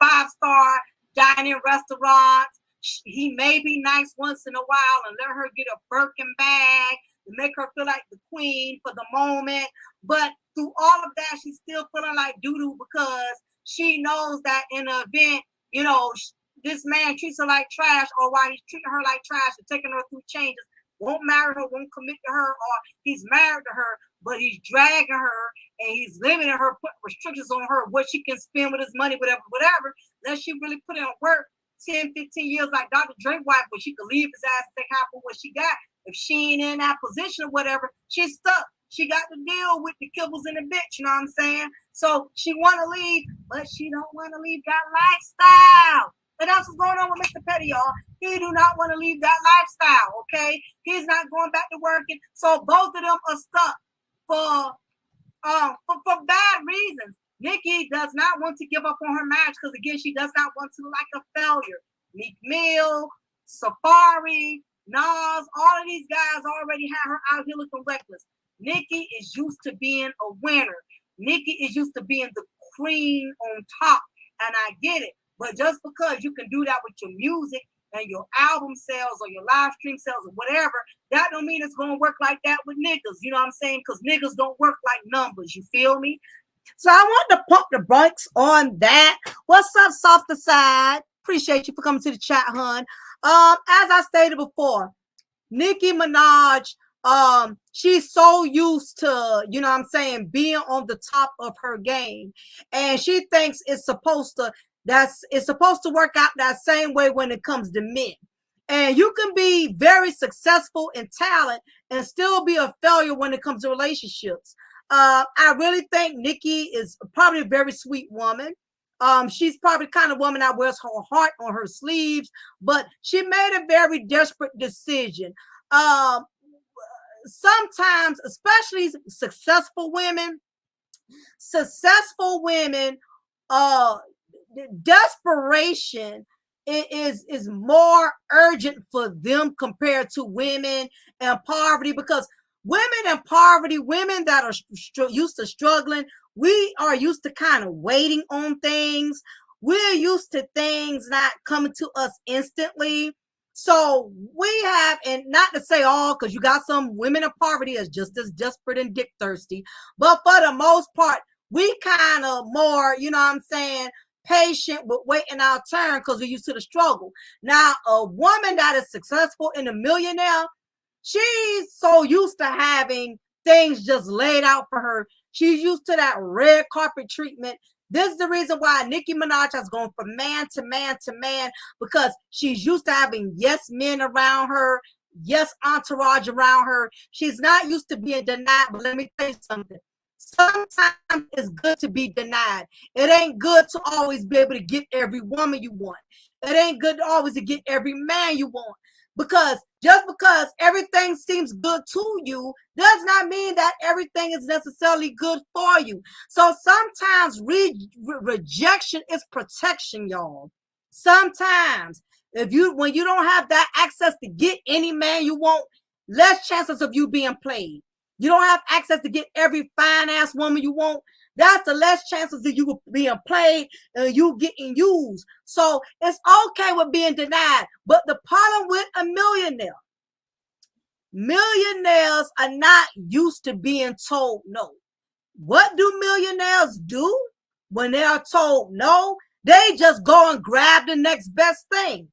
5-star dining restaurants. He may be nice once in a while and let her get a Birkin bag to make her feel like the queen for the moment. But through all of that, she's still feeling like doo-doo because she knows that in an event, you know, this man treats her like trash, or while he's treating her like trash and taking her through changes, won't marry her, won't commit to her, or he's married to her, but he's dragging her and he's limiting her, putting restrictions on her, what she can spend with his money, whatever, unless she really put in work 10, 15 years like Dr. Dre wife, where she could leave his ass and take half of what she got. If she ain't in that position or whatever, she's stuck. She got to deal with the kibbles and the bitch, you know what I'm saying? So she want to leave, but she don't want to leave that lifestyle. And that's what's going on with Mr. Petty, y'all. He do not want to leave that lifestyle, okay? He's not going back to working. So both of them are stuck for bad reasons. Nicki does not want to give up on her marriage because, again, she does not want to look like a failure. Meek Mill, Safari, Nas, all of these guys already have her out here looking reckless. Nicki is used to being a winner. Nicki is used to being the queen on top, and I get it. But just because you can do that with your music and your album sales or your live stream sales or whatever, that don't mean it's going to work like that with niggas. You know what I'm saying? Because niggas don't work like numbers. You feel me? So I want to pump the brakes on that. What's up, Softer Side? Appreciate you for coming to the chat, hun. As I stated before, Nicki Minaj, she's so used to, you know what I'm saying, being on the top of her game. And she thinks it's supposed to work out that same way when it comes to men. And you can be very successful in talent and still be a failure when it comes to relationships. I really think Nicki is probably a very sweet woman. She's probably the kind of woman that wears her heart on her sleeves, but she made a very desperate decision. Sometimes, especially successful women, desperation is more urgent for them compared to women in poverty, because women in poverty, women that are used to struggling, we are used to kind of waiting on things. We're used to things not coming to us instantly. So we have, and not to say all, because you got some women in poverty is just as desperate and dick thirsty, but for the most part, we kind of more, you know what I'm saying, patient with waiting our turn because we're used to the struggle. Now, a woman that is successful and a millionaire, she's so used to having things just laid out for her. She's used to that red carpet treatment. This is the reason why Nicki Minaj has gone from man to man to man, because she's used to having yes men around her, yes entourage around her. She's not used to being denied. But let me tell you something. Sometimes it's good to be denied. It ain't good to always be able to get every woman you want. It ain't good to always to get every man you want. Because just because everything seems good to you does not mean that everything is necessarily good for you. So sometimes rejection is protection, y'all. Sometimes when you don't have that access to get any man you want, less chances of you being played. You don't have access to get every fine ass woman you want. That's the less chances of you being played and you getting used. So it's okay with being denied. But the problem with a millionaires are not used to being told no. What do millionaires do when they are told no? They just go and grab the next best thing.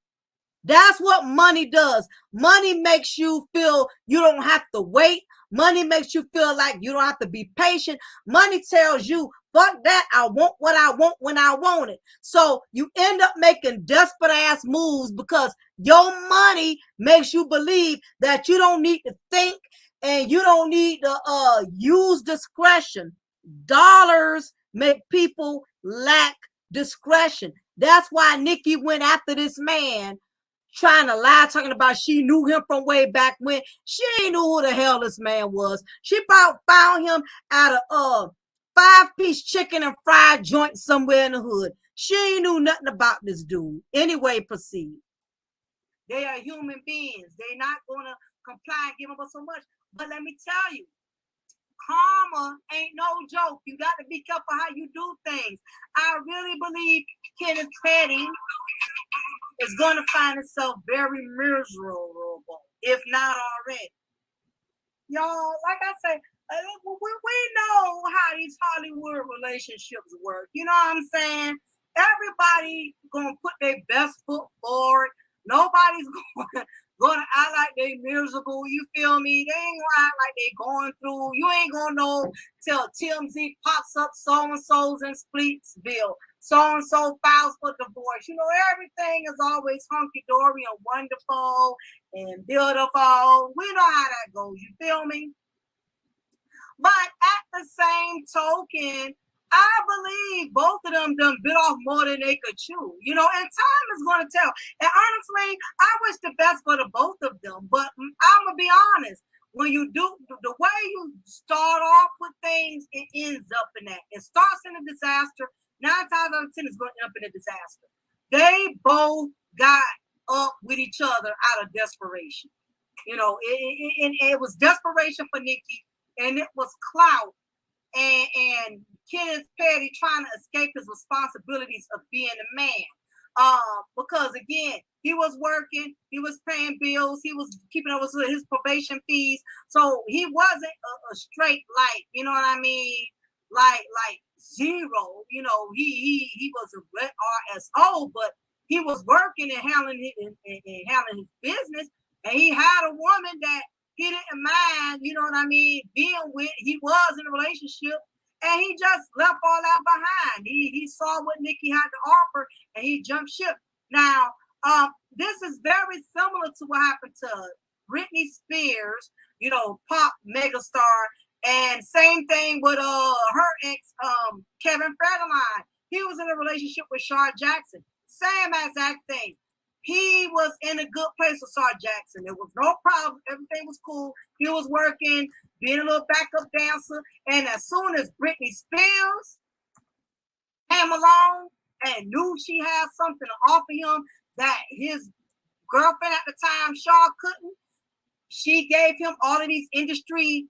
That's what money does. Money makes you feel you don't have to wait. Money makes you feel like you don't have to be patient. Money tells you, fuck that, I want what I want when I want it. So you end up making desperate ass moves because your money makes you believe that you don't need to think and you don't need to use discretion. Dollars make people lack discretion. That's why Nicki went after this man trying to lie, talking about she knew him from way back when. She ain't knew who the hell this man was. She probably found him at a 5-piece chicken and fried joint somewhere in the hood. She ain't knew nothing about this dude. Anyway, proceed. They are human beings. They're not gonna comply and give them so much. But let me tell you, karma ain't no joke. You got to be careful how you do things. I really believe Kenneth Petty is going to find itself very miserable, if not already. Y'all, like I say, we know how these Hollywood relationships work. You know what I'm saying? Everybody gonna put their best foot forward. Nobody's gonna act like they miserable. You feel me? They ain't gonna act like they going through. You ain't gonna know till TMZ pops up so and so's in Splitsville. So and so files for divorce. You know, everything is always hunky dory and wonderful and beautiful. We know how that goes. You feel me? But at the same token, I believe both of them done bit off more than they could chew. You know, and time is going to tell. And honestly, I wish the best for the both of them. But I'm going to be honest. When you do, the way you start off with things, it ends up in that. It starts in a disaster. 9 times out of 10 is going to end up in a disaster. They both got up with each other out of desperation. You know, it was desperation for Nicki, and it was clout and Kenneth Petty trying to escape his responsibilities of being a man. Because again, he was working, he was paying bills, he was keeping up with his probation fees, so he wasn't a straight light. You know what I mean? Like zero. You know, he was a red RSO, but he was working and handling his business, and he had a woman that he didn't mind, you know what I mean, being with. He was in a relationship, and he just left all that behind. He saw what Nicki had to offer, and he jumped ship. Now, this is very similar to what happened to Britney Spears, you know, pop megastar, and same thing with her ex, Kevin Federline. He was in a relationship with Shar Jackson. Same exact thing. He was in a good place with Shar Jackson. There was no problem. Everything was cool. He was working, being a little backup dancer. And as soon as Britney Spears came along and knew she had something to offer him that his girlfriend at the time, Shar, couldn't, she gave him all of these industry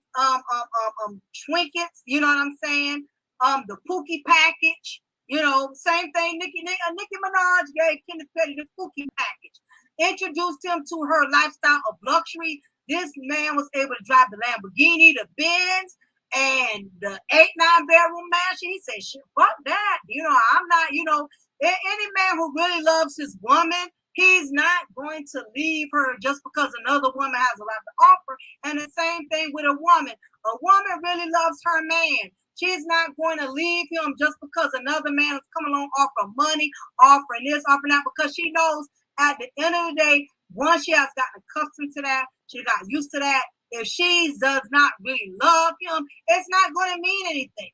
trinkets, you know what I'm saying? the Pookie package. You know, same thing. Nicki Minaj gave Kenneth the Pookie package. Introduced him to her lifestyle of luxury. This man was able to drive the Lamborghini, the Benz, and the 8-9 bedroom mansion. He said, "Shit, fuck that." You know, I'm not. You know, any man who really loves his woman, he's not going to leave her just because another woman has a lot to offer. And the same thing with a woman. A woman really loves her man. She's not going to leave him just because another man is coming along offering money, offering this, offering that, because she knows at the end of the day, once she has gotten accustomed to that, she got used to that. If she does not really love him, it's not going to mean anything.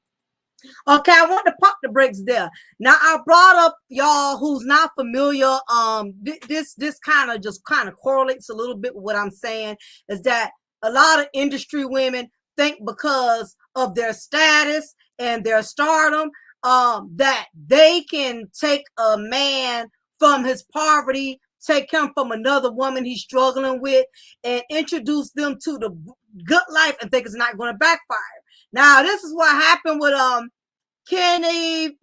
Okay, I want to pop the brakes there. Now I brought up y'all who's not familiar. This kind of just kind of correlates a little bit with what I'm saying, is that a lot of industry women think because of their status and their stardom, that they can take a man from his poverty, take him from another woman he's struggling with, and introduce them to the good life and think it's not going to backfire. Now, this is what happened with Kenny,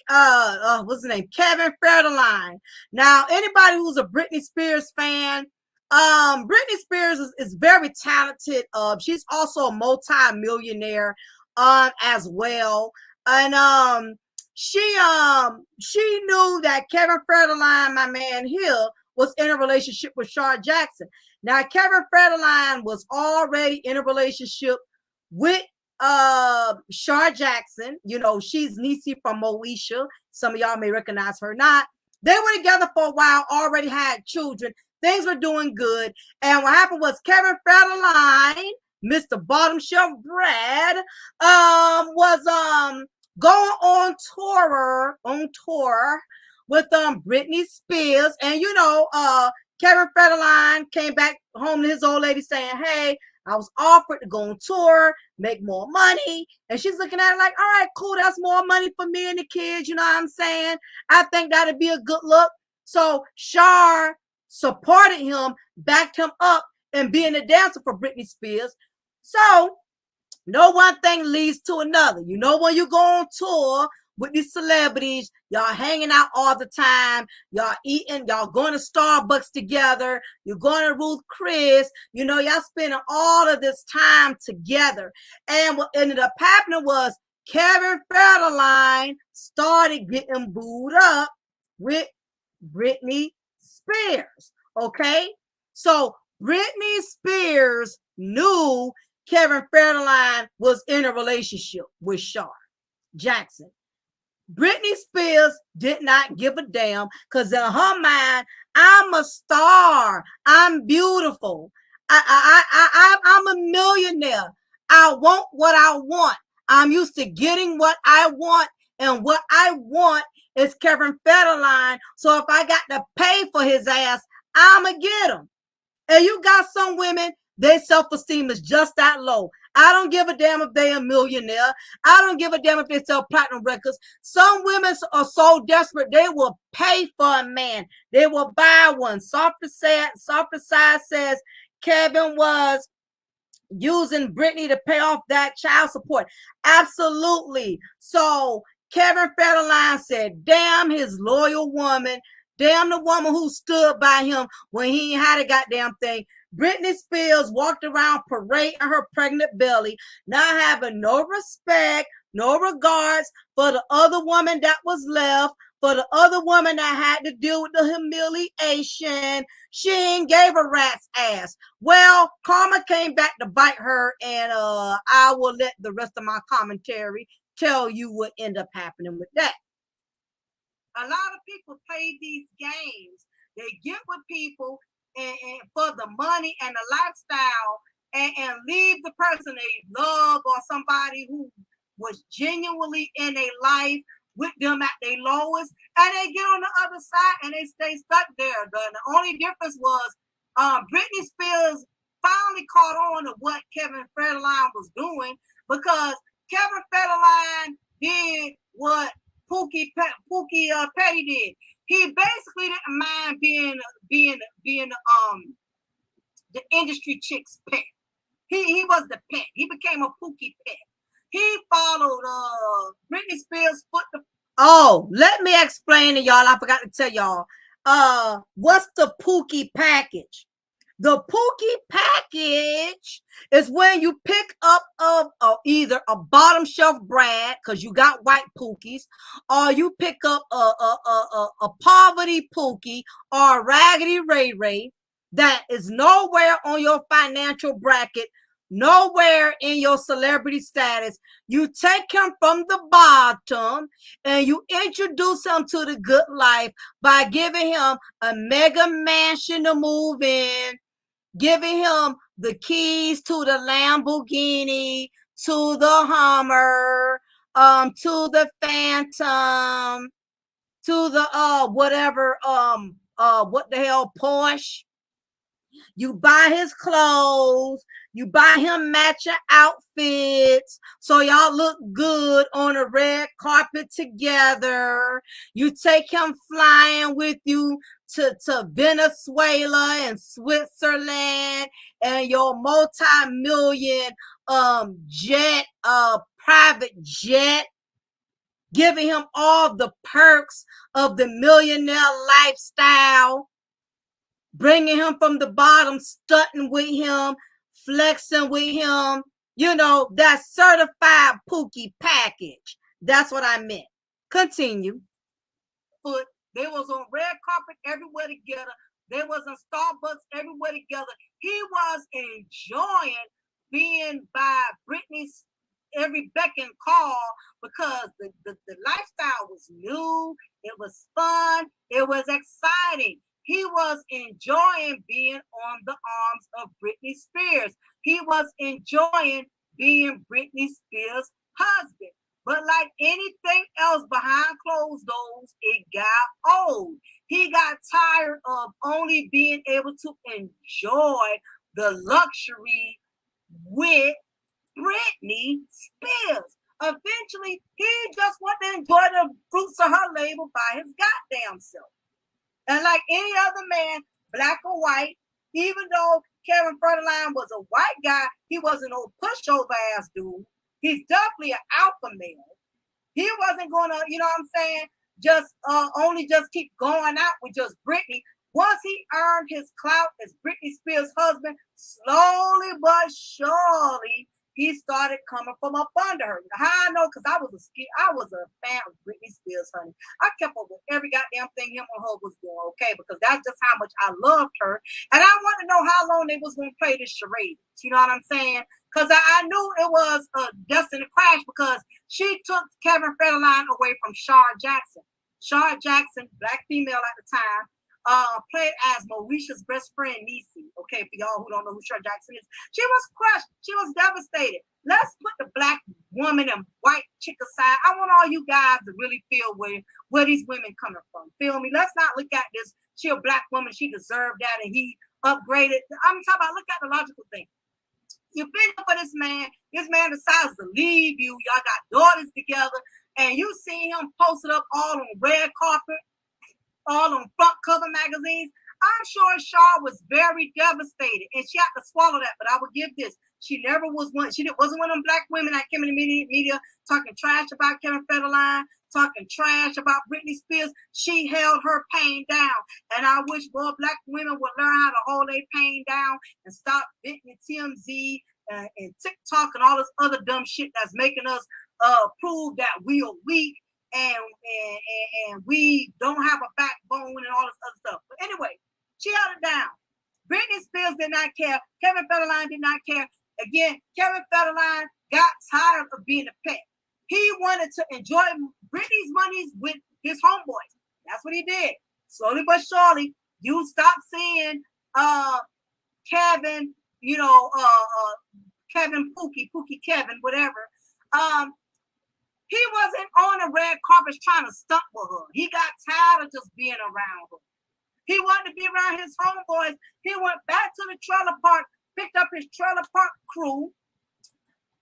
what's his name? Kevin Federline. Now, anybody who's a Britney Spears fan, Britney Spears is very talented. She's also a multi-millionaire, as well. And she knew that Kevin Federline, my man here, was in a relationship with Shar Jackson. Now, Kevin Federline was already in a relationship with Shar Jackson. You know, she's Niecy from Moesha. Some of y'all may recognize her not. They were together for a while, already had children. Things were doing good. And what happened was Kevin Federline, Mr. Bottom Shelf Brad, was going on tour with Britney Spears. And you know, Kevin Federline came back home to his old lady saying, "Hey, I was offered to go on tour, make more money." And she's looking at it like, "All right, cool. That's more money for me and the kids." You know what I'm saying? I think that'd be a good look. So Shar supported him, backed him up, and being a dancer for Britney Spears. So no one thing leads to another. You know, when you go on tour with these celebrities, y'all hanging out all the time, y'all eating, y'all going to Starbucks together, you're going to Ruth Chris, you know, y'all spending all of this time together. And what ended up happening was Kevin Federline started getting booed up with Britney Spears. Okay, so Britney Spears knew Kevin Federline was in a relationship with Shar Jackson. Britney Spears did not give a damn, because in her mind, I'm a star. I'm beautiful. I'm a millionaire. I want what I want. I'm used to getting what I want, and what I want is Kevin Federline. So if I got to pay for his ass, I'ma get him. And you got some women, their self-esteem is just that low. I don't give a damn if they're a millionaire. I don't give a damn if they sell platinum records. Some women are so desperate, they will pay for a man. They will buy one. Softer Side says Kevin was using Britney to pay off that child support. Absolutely. So Kevin Federline said, damn his loyal woman. Damn the woman who stood by him when he had a goddamn thing. Britney Spears walked around parading her pregnant belly, not having no respect, no regards for the other woman that was left, for the other woman that had to deal with the humiliation. She ain't gave a rat's ass. Well, karma came back to bite her, and I will let the rest of my commentary tell you what ended up happening with that. A lot of people play these games. They get with people and for the money and the lifestyle, and leave the person they love, or somebody who was genuinely in a life with them at their lowest, and they get on the other side and they stay stuck there. The only difference was Britney Spears finally caught on to what Kevin Federline was doing, because Kevin Federline did what Pookie Petty did. He basically didn't mind being the industry chick's pet. He was the pet. He became a Pookie pet. He followed Britney Spears' foot. Oh, let me explain to y'all. I forgot to tell y'all. What's the Pookie package? The Pookie package is when you pick up either a bottom shelf brand because you got white Pookies, or you pick up a poverty Pookie or a raggedy Ray Ray that is nowhere on your financial bracket, nowhere in your celebrity status. You take him from the bottom and you introduce him to the good life by giving him a mega mansion to move in, giving him the keys to the Lamborghini, to the Hummer, to the Phantom, to the whatever, what the hell, Porsche. You buy his clothes, you buy him matching outfits, so y'all look good on a red carpet together. You take him flying with you to Venezuela and Switzerland and your multi-million jet, private jet, giving him all the perks of the millionaire lifestyle, bringing him from the bottom, stunting with him, flexing with him. You know, that certified Pookie package. That's what I meant. Continue. Foot. They was on red carpet everywhere together. They was in Starbucks everywhere together. He was enjoying being by Britney's every beck and call because the lifestyle was new. It was fun. It was exciting. He was enjoying being on the arms of Britney Spears. He was enjoying being Britney Spears' husband. But like anything else behind closed doors, it got old. He got tired of only being able to enjoy the luxury with Britney Spears. Eventually, he just wanted to enjoy the fruits of her labor by his goddamn self. And like any other man, black or white, even though Kevin Federline was a white guy, he wasn't no pushover ass dude. He's definitely an alpha male. He wasn't gonna, you know what I'm saying, just only just keep going out with just Britney. Once he earned his clout as Britney Spears' husband, slowly but surely, he started coming from up under her. How I know? Because I was a fan of Britney Spears, honey. I kept up with every goddamn thing him or her was doing, okay? Because that's just how much I loved her. And I want to know how long they was going to play this charade. You know what I'm saying? Because I knew it was destined to crash because she took Kevin Federline away from Shar Jackson. Shar Jackson, black female at the time, played as Moesha's best friend, Nicki. Okay, for y'all who don't know who Shar Jackson is. She was crushed. She was devastated. Let's put the black woman and white chick aside. I want all you guys to really feel where these women coming from. Feel me? Let's not look at this. She a black woman. She deserved that, and he upgraded. I'm talking about, look at the logical thing. You've been for this man. This man decides to leave you. Y'all got daughters together, and you see him posted up all on red carpet, all on front cover magazines. I'm sure Shaw was very devastated, and she had to swallow that. But I would give this: she never was one. She wasn't one of them black women that came in the media talking trash about Kevin Federline, talking trash about Britney Spears. She held her pain down, and I wish more black women would learn how to hold their pain down and stop venting TMZ and TikTok and all this other dumb shit that's making us prove that we are weak. And we don't have a backbone and all this other stuff. But anyway, she held it down. Britney Spears did not care. Kevin Federline did not care. Again, Kevin Federline got tired of being a pet. He wanted to enjoy Britney's monies with his homeboys. That's what he did. Slowly but surely, you stop seeing Kevin, Kevin Pookie Kevin, whatever. He wasn't on the red carpet trying to stunt with her. He got tired of just being around her. He wanted to be around his homeboys. He went back to the trailer park, picked up his trailer park crew,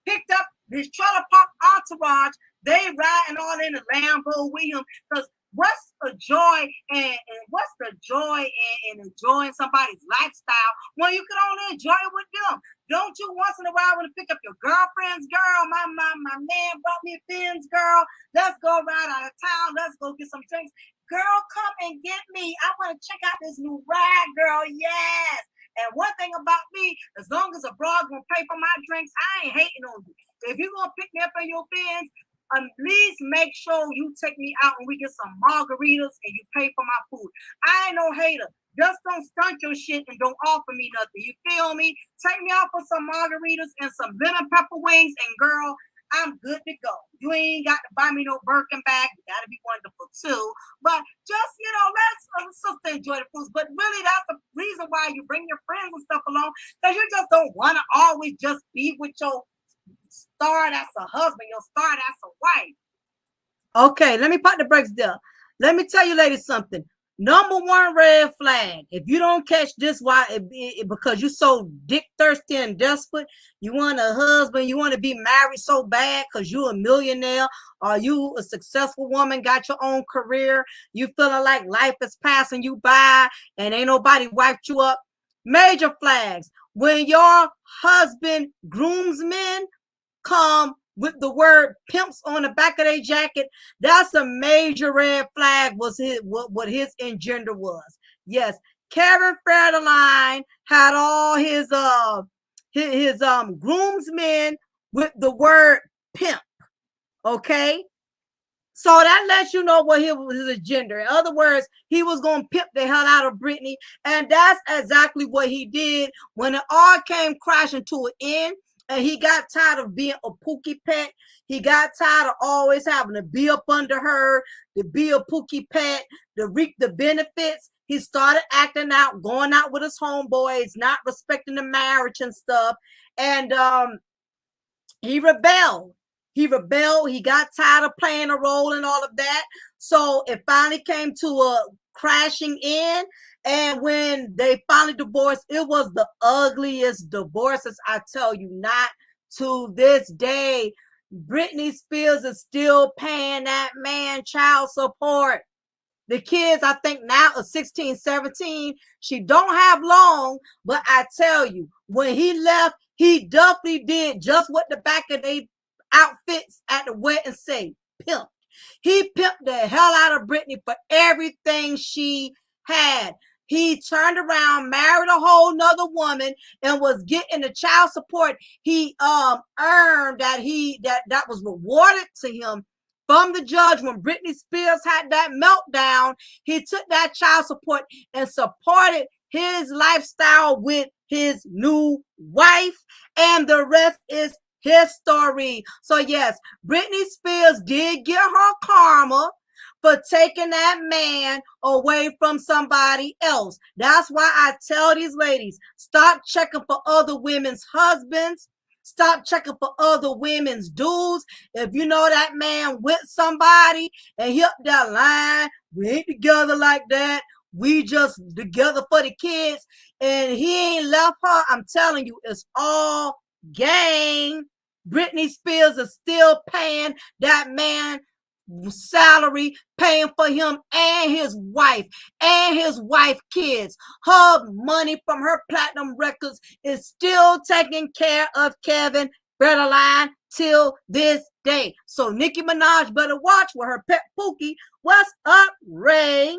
picked up his trailer park entourage. They riding all in the Lambo with him because What's the joy and what's the joy in enjoying somebody's lifestyle when you can only enjoy it with them? Don't you once in a while want to pick up your girlfriend's girl? My man brought me a Benz girl. Let's go ride out of town. Let's go get some drinks. Girl, come and get me. I want to check out this new ride, girl. Yes. And one thing about me, as long as a broad gonna pay for my drinks, I ain't hating on you. If you're gonna pick me up in your Benz, at least make sure you take me out and we get some margaritas and you pay for my food. I ain't no hater. Just don't stunt your shit and don't offer me nothing. You feel me? Take me out for some margaritas and some lemon pepper wings, and girl, I'm good to go. You ain't got to buy me no Birkin bag. You got to be wonderful too. But just, let's sister enjoy the foods. But really, that's the reason why you bring your friends and stuff along, because you just don't want to always just be with your star that's a husband, your star that's a wife. Okay, let me pop the brakes there. Let me tell you ladies something. Number one red flag. If you don't catch this, why? Because you're so dick thirsty and desperate. You want a husband. You want to be married so bad because you're a millionaire, or you a successful woman, got your own career. You feeling like life is passing you by and ain't nobody wiped you up. Major flags. When your husband groomsmen come with the word pimps on the back of their jacket, that's a major red flag. Was his what his engender was. Yes, Kevin Federline had all his groomsmen with the word pimp. Okay. So that lets you know what his agenda. In other words, he was going to pimp the hell out of Brittany. And that's exactly what he did when it all came crashing to an end. And he got tired of being a Pookie pet. He got tired of always having to be up under her, to be a Pookie pet, to reap the benefits. He started acting out, going out with his homeboys, not respecting the marriage and stuff. And he rebelled. He rebelled. He got tired of playing a role and all of that. So it finally came to a crashing in. And when they finally divorced, it was the ugliest divorces, I tell you, not to this day. Britney Spears is still paying that man child support. The kids, I think now are 16, 17. She don't have long, but I tell you, when he left, he definitely did just what the back of their outfits at the wedding say, pimp. He pimped the hell out of Britney for everything she had. He turned around, married a whole nother woman, and was getting the child support he earned that was rewarded to him from the judge. When Britney Spears had that meltdown, he took that child support and supported his lifestyle with his new wife, and the rest is history. So yes, Britney Spears did get her karma for taking that man away from somebody else. That's why I tell these ladies, stop checking for other women's husbands. Stop checking for other women's dudes. If you know that man with somebody and he up that line, we ain't together like that. We just together for the kids, and he ain't left her. I'm telling you, it's all gang. Britney Spears is still paying that man salary, paying for him and his wife kids. Her money from her platinum records is still taking care of Kevin Federline till this day. So Nicki Minaj better watch with her pet Pookie. What's up, Ray?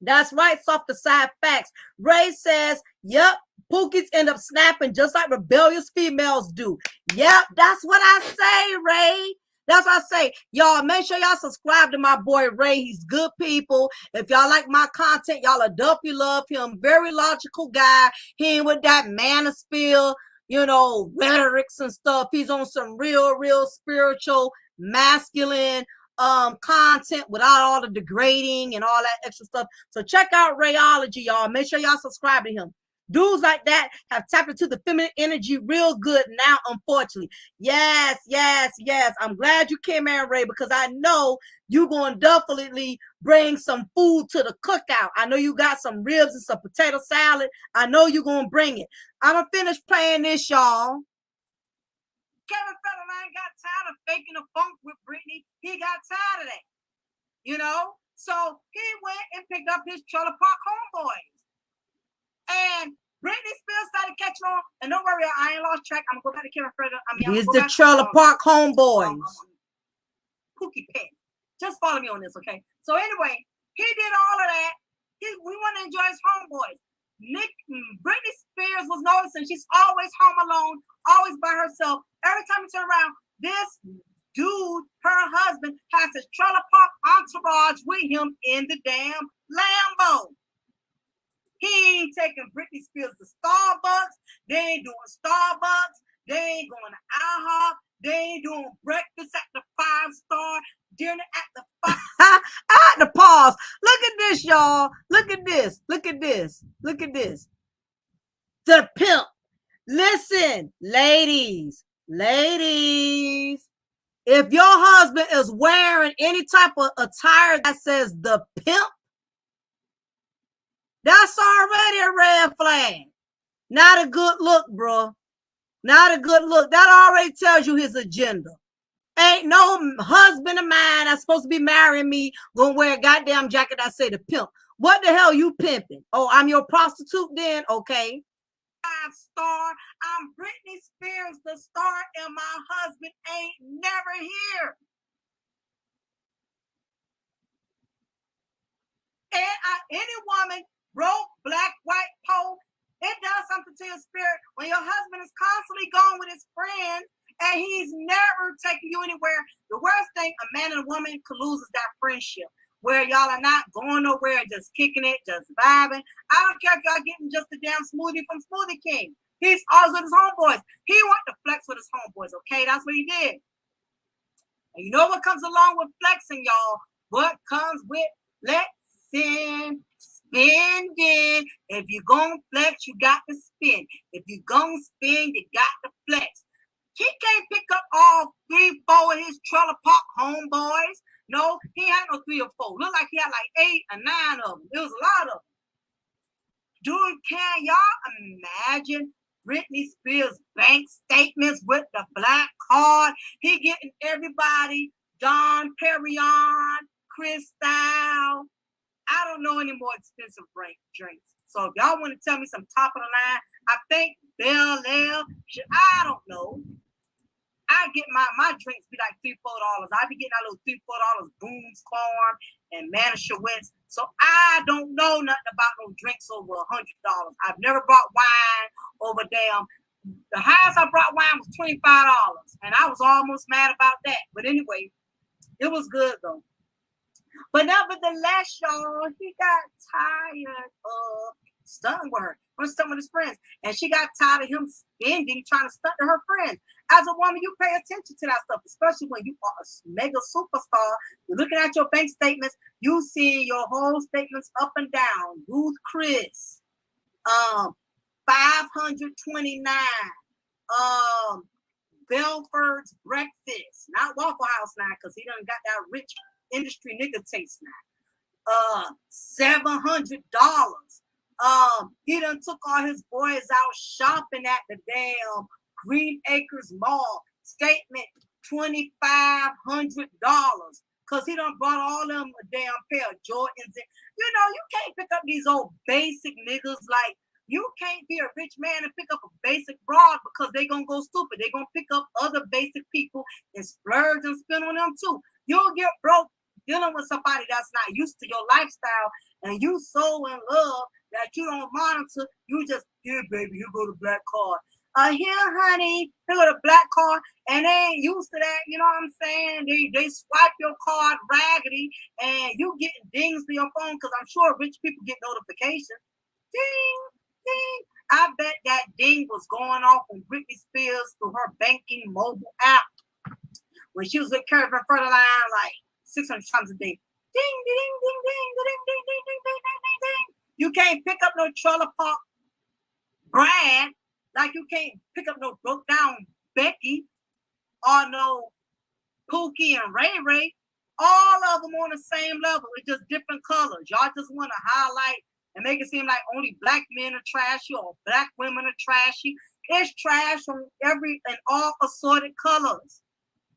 That's right, soft the side facts. Ray says, yep, Pookies end up snapping just like rebellious females do. Yep, that's what I say, Ray. That's what I say. Y'all, make sure y'all subscribe to my boy Ray. He's good people. If y'all like my content, y'all will definitely love him. Very logical guy. He ain't with that manosphere, rhetorics and stuff. He's on some real spiritual, masculine content without all the degrading and all that extra stuff. So check out Rayology, y'all. Make sure y'all subscribe to him. Dudes like that have tapped into the feminine energy real good now, unfortunately. Yes. I'm glad you came in, Ray, because I know you're going to definitely bring some food to the cookout. I know you got some ribs and some potato salad. I know you're going to bring it. I'm going to finish playing this, y'all. Kevin Federline got tired of faking a funk with Britney. He got tired of that. So he went and picked up his trailer park homeboys. And Britney Spears started catching on. And don't worry, I ain't lost track. I'm going to go back to Kenneth further. He's the trailer park homeboys. Pookie Pen. Just follow me on this, okay? So anyway, he did all of that. We want to enjoy his homeboys. Britney Spears was noticing she's always home alone, always by herself. Every time you turn around, this dude, her husband, has his trailer park entourage with him in the damn Lambo. He ain't taking Britney Spears to Starbucks. They ain't doing Starbucks. They ain't going to IHOP. They ain't doing breakfast at the 5-star, dinner at the 5. I had to pause. Look at this, y'all. Look at this. Look at this. Look at this. The pimp. Listen, ladies. If your husband is wearing any type of attire that says the pimp, that's already a red flag. Not a good look, bro. Not a good look. That already tells you his agenda. Ain't no husband of mine that's supposed to be marrying me gonna wear a goddamn jacket that say the pimp. What the hell you pimping? Oh, I'm your prostitute then? Okay. 5-star. I'm Britney Spears, the star, and my husband ain't never here. And any woman, broke, black, white, poor, it does something to your spirit when your husband is constantly gone with his friends and he's never taking you anywhere. The worst thing a man and a woman could lose is that friendship where y'all are not going nowhere, just kicking it, just vibing. I don't care if y'all getting just a damn smoothie from Smoothie King. He's always with his homeboys. He wanted to flex with his homeboys, okay? That's what he did. And you know what comes along with flexing, y'all? What comes with flexing? Spending. If you're gonna flex, you got to spend. If you're gonna spend, you got to flex. He can't pick up all 3, 4 of his trailer park homeboys. No, he had no 3 or 4. Looked like he had like 8 or 9 of them. It was a lot of them. Dude, can y'all imagine Britney Spears' bank statements with the black card? He getting everybody, Don Perignon, Cristal. I don't know any more expensive drinks. So if y'all want to tell me some top of the line, I think Bel Air, I don't know. I get my drinks be like $3, $4. I be getting that little $3, $4 Boone's Farm and Manischewitz. So I don't know nothing about no drinks over $100. I've never bought wine over damn. The highest I brought wine was $25, and I was almost mad about that. But anyway, it was good though. But nevertheless, y'all, he got tired of stunting with her. Stunt with his friends. And she got tired of him spending, trying to stunt to her friends. As a woman, you pay attention to that stuff, especially when you are a mega superstar. You're looking at your bank statements, you see your whole statements up and down. Ruth Chris, 529. Belford's Breakfast, not Waffle House now, because he done got that rich industry nigga taste now. $700. He done took all his boys out shopping at the damn Green Acres Mall. Statement $2,500. Cause he done brought all them a damn pair of Jordans. You know, you can't pick up these old basic niggas. Like, you can't be a rich man and pick up a basic broad because they gonna go stupid. They gonna pick up other basic people and splurge and spend on them too. You'll get broke dealing with somebody that's not used to your lifestyle, and you so in love that you don't monitor. You just, here, baby, here go the black card. Here, honey, here go the black card, and they ain't used to that. You know what I'm saying? They swipe your card raggedy, and you getting dings to your phone because I'm sure rich people get notifications. Ding, ding. I bet that ding was going off on Britney Spears through her banking mobile app when she was with Kevin Federline like 600 times a day. Ding, ding, ding, ding, ding, ding, ding, ding, ding, ding, ding, ding. You can't pick up no trailer park Brad, like you can't pick up no broke down Becky or no Pookie and Ray Ray. All of them on the same level. It's just different colors. Y'all just want to highlight and make it seem like only black men are trashy or black women are trashy. It's trash from every and all assorted colors.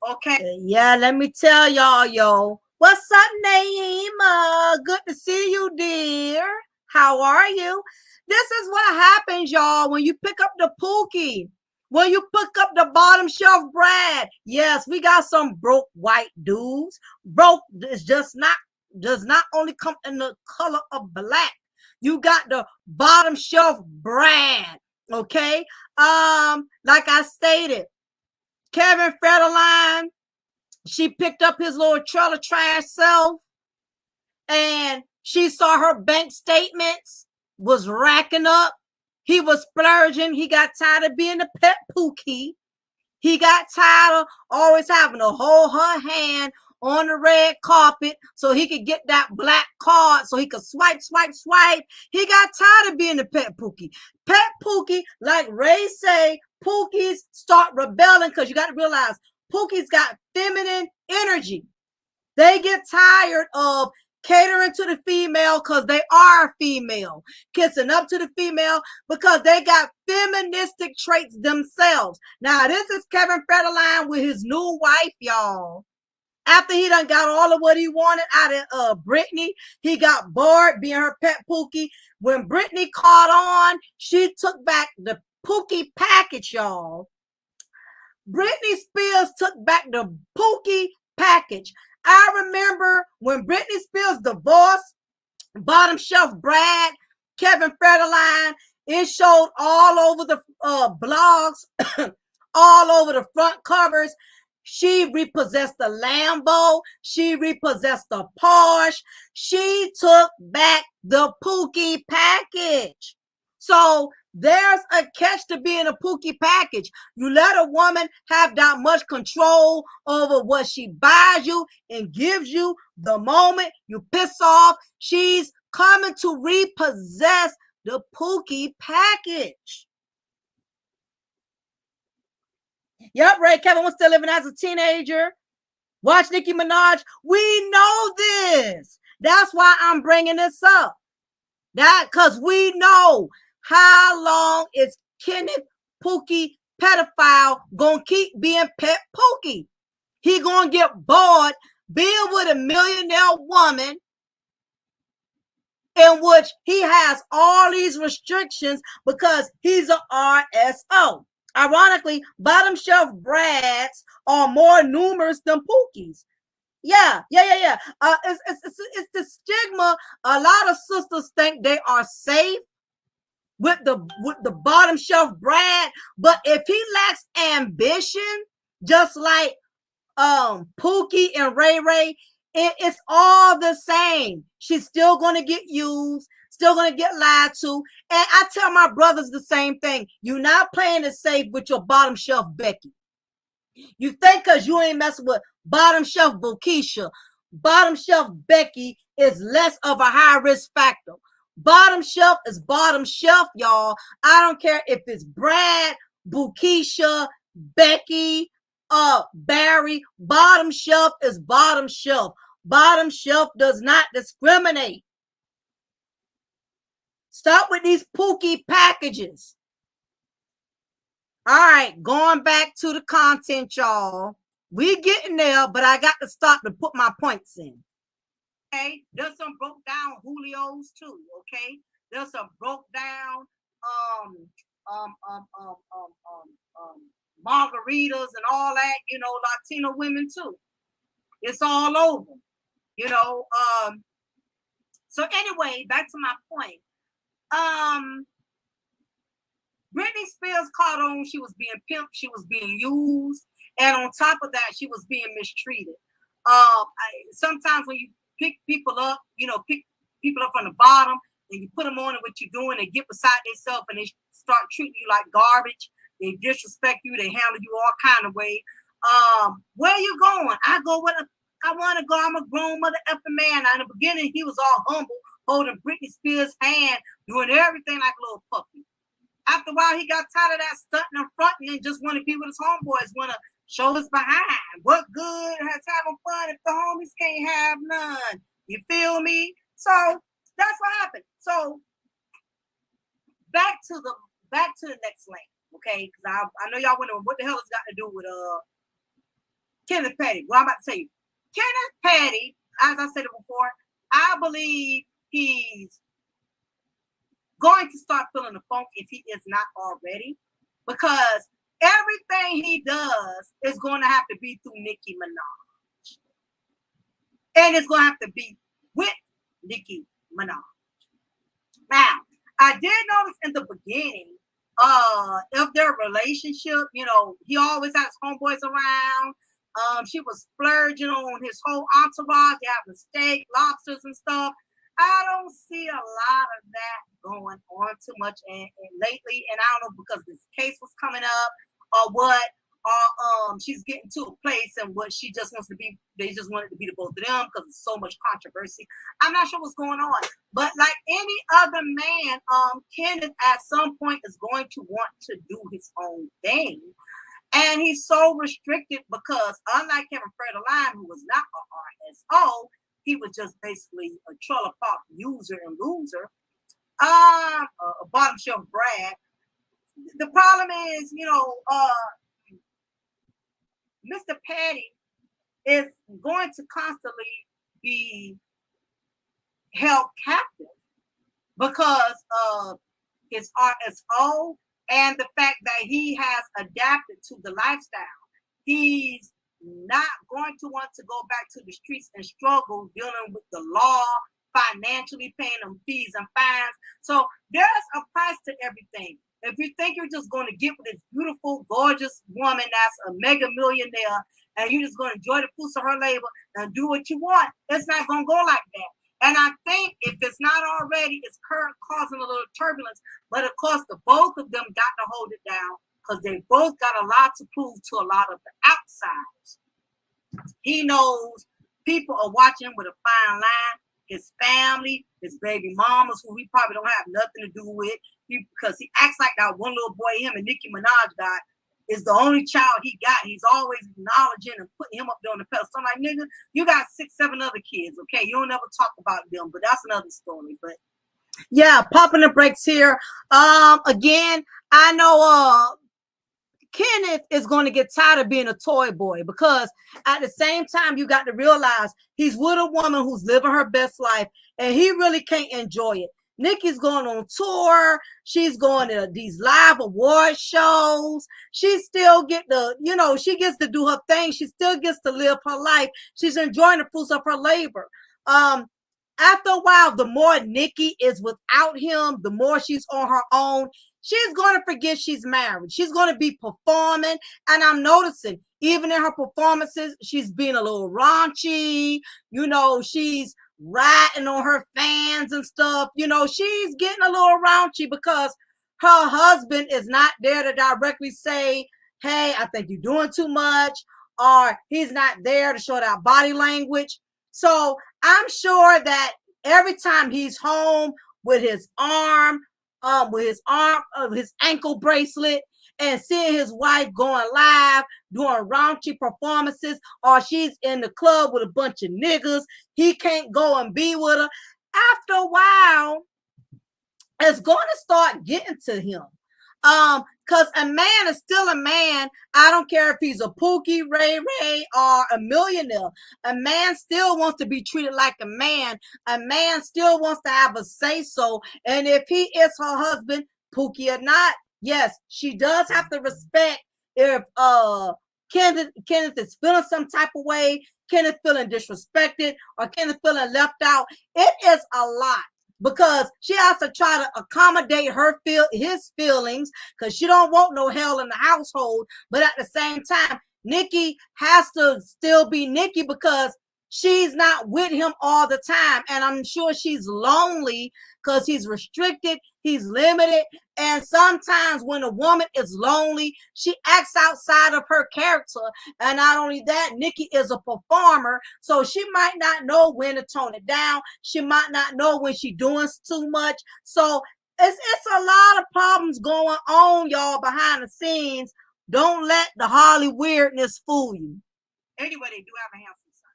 Okay. Yeah, let me tell y'all, yo. What's up, Naima? Good to see you, dear. How are you? This is what happens, y'all, when you pick up the Pookie. When you pick up the bottom shelf Brad. Yes, we got some broke white dudes. Broke is just not does not only come in the color of black. You got the bottom shelf Brad. Okay. Like I stated, Kevin Federline, she picked up his little trailer trash self and she saw her bank statements was racking up. He was splurging. He got tired of being a pet Pookie. He got tired of always having to hold her hand on the red carpet so he could get that black card so he could swipe, swipe, swipe. He got tired of being a pet Pookie. Pet Pookie, like Ray say, Pookies start rebelling because you got to realize Pookies got feminine energy. They get tired of catering to the female because they are female, kissing up to the female because they got feministic traits themselves. Now, this is Kevin Federline with his new wife, y'all. After he done got all of what he wanted out of Britney, he got bored being her pet Pookie. When Britney caught on, she took back the Pookie package, y'all. Britney Spears took back the Pookie package. I remember when Britney Spears divorced bottom shelf Brad, Kevin Federline, it showed all over the blogs, all over the front covers. She repossessed the Lambo. She repossessed the Porsche. She took back the Pookie package. So there's a catch to being a Pookie package. You let a woman have that much control over what she buys you and gives you the moment you piss off. She's coming to repossess the Pookie package. Yep, Ray Kevin was still living as a teenager. Watch Nicki Minaj. We know this. That's why I'm bringing this up. That because we know how long is Kenneth Pookie pedophile gonna keep being pet Pookie. He gonna get bored being with a millionaire woman in which he has all these restrictions because he's an RSO. Ironically, bottom shelf Brads are more numerous than Pookies. Yeah. It's the stigma. A lot of sisters think they are safe with the bottom shelf Brad, but if he lacks ambition, just like Pookie and Ray Ray, it's all the same. She's still gonna get used, still gonna get lied to. And I tell my brothers the same thing. You're not playing it safe with your bottom shelf Becky. You think because you ain't messing with bottom shelf Bokisha, bottom shelf Becky is less of a high risk factor. Bottom shelf is bottom shelf, y'all. I don't care if it's Brad, Bukisha, Becky, Barry. Bottom shelf is bottom shelf. Bottom shelf does not discriminate. Stop with these Pookie packages. All right, going back to the content, y'all. We getting there, but I got to stop to put my points in. Okay, there's some broke down Julios too. Okay, there's some broke down margaritas and all that. You know, Latino women too. It's all over. You know. So anyway, back to my point. Britney Spears caught on. She was being pimped. She was being used, and on top of that, she was being mistreated. Sometimes when you pick people up, pick people up from the bottom, and you put them on what you're doing, they get beside themselves and they start treating you like garbage. They disrespect you. They handle you all kind of way. Where are you going? I go with I want to go. I'm a grown mother effing man. Now, in the beginning, he was all humble, holding Britney Spears' hand, doing everything like a little puppy. After a while, he got tired of that stunting and fronting and just want to be with his homeboys, want to show his behind. What good has having fun if the homies can't have none? You feel me? So that's what happened. So back to the next lane, okay? Because I know y'all wondering what the hell it's got to do with Kenneth Petty. Well, I'm about to tell you. Kenneth Petty as I said it before, I believe he's going to start feeling the funk if he is not already, because everything he does is going to have to be through Nicki Minaj, and it's going to have to be with Nicki Minaj. Now, I did notice in the beginning of their relationship, you know, he always has homeboys around. She was splurging on his whole entourage. They having steak, lobsters, and stuff. I don't see a lot of that going on too much and lately, and I don't know because this case was coming up or what. Or she's getting to a place and what she just wants to be. They just wanted to be the both of them because there's so much controversy. I'm not sure what's going on, but like any other man, Kenneth at some point is going to want to do his own thing. And he's so restricted because, unlike Kevin Federline, who was not a RSO, he was just basically a trailer park user and loser, a bottom shelf Brad. The problem is, you know, Mr. Patty is going to constantly be held captive because of his RSO and the fact that he has adapted to the lifestyle. He's not going to want to go back to the streets and struggle dealing with the law, financially paying them fees and fines. So there's a price to everything. If you think you're just going to get with this beautiful, gorgeous woman that's a mega millionaire and you're just going to enjoy the fruits of her labor and do what you want, it's not going to go like that. And I think if it's not already, it's causing a little turbulence. But of course, the both of them got to hold it down because they both got a lot to prove to a lot of the outsiders. He knows people are watching with a fine line. His family, his baby mamas, who he probably don't have nothing to do with, because he acts like that one little boy him and Nicki Minaj got is the only child he got. He's always acknowledging and putting him up there on the pedestal. I'm like, nigga, you got 6, 7 other kids, okay? You don't ever talk about them, but that's another story. But yeah, popping the brakes here. Again, I know Kenneth is going to get tired of being a toy boy because at the same time, you got to realize he's with a woman who's living her best life and he really can't enjoy it. Nicki's going on tour. She's going to these live award shows. She still get the, you know, she gets to do her thing. She still gets to live her life. She's enjoying the fruits of her labor. After a while, the more Nicki is without him, the more she's on her own. She's going to forget she's married. She's going to be performing. And I'm noticing, even in her performances, she's being a little raunchy. You know, she's ratting on her fans and stuff. You know, she's getting a little raunchy because her husband is not there to directly say, hey, I think you're doing too much. Or he's not there to show that body language. So I'm sure that every time he's home with his his ankle bracelet, and seeing his wife going live, doing raunchy performances, or she's in the club with a bunch of niggas, he can't go and be with her. After a while, it's going to start getting to him. Because a man is still a man. I don't care if he's a Pookie, Ray Ray, or a millionaire. A man still wants to be treated like a man. A man still wants to have a say-so. And if he is her husband, Pookie or not, yes, she does have to respect if Kenneth is feeling some type of way, Kenneth feeling disrespected, or Kenneth feeling left out. It is a lot. Because she has to try to accommodate his feelings because she don't want no hell in the household. But at the same time, Nicki has to still be Nicki because she's not with him all the time. And I'm sure she's lonely because he's restricted, he's limited. And sometimes when a woman is lonely, she acts outside of her character. And not only that, Nicki is a performer, so she might not know when to tone it down. She might not know when she's doing too much. So it's a lot of problems going on, y'all, behind the scenes. Don't let the Holly weirdness fool you. Anyway, they do have a handsome son.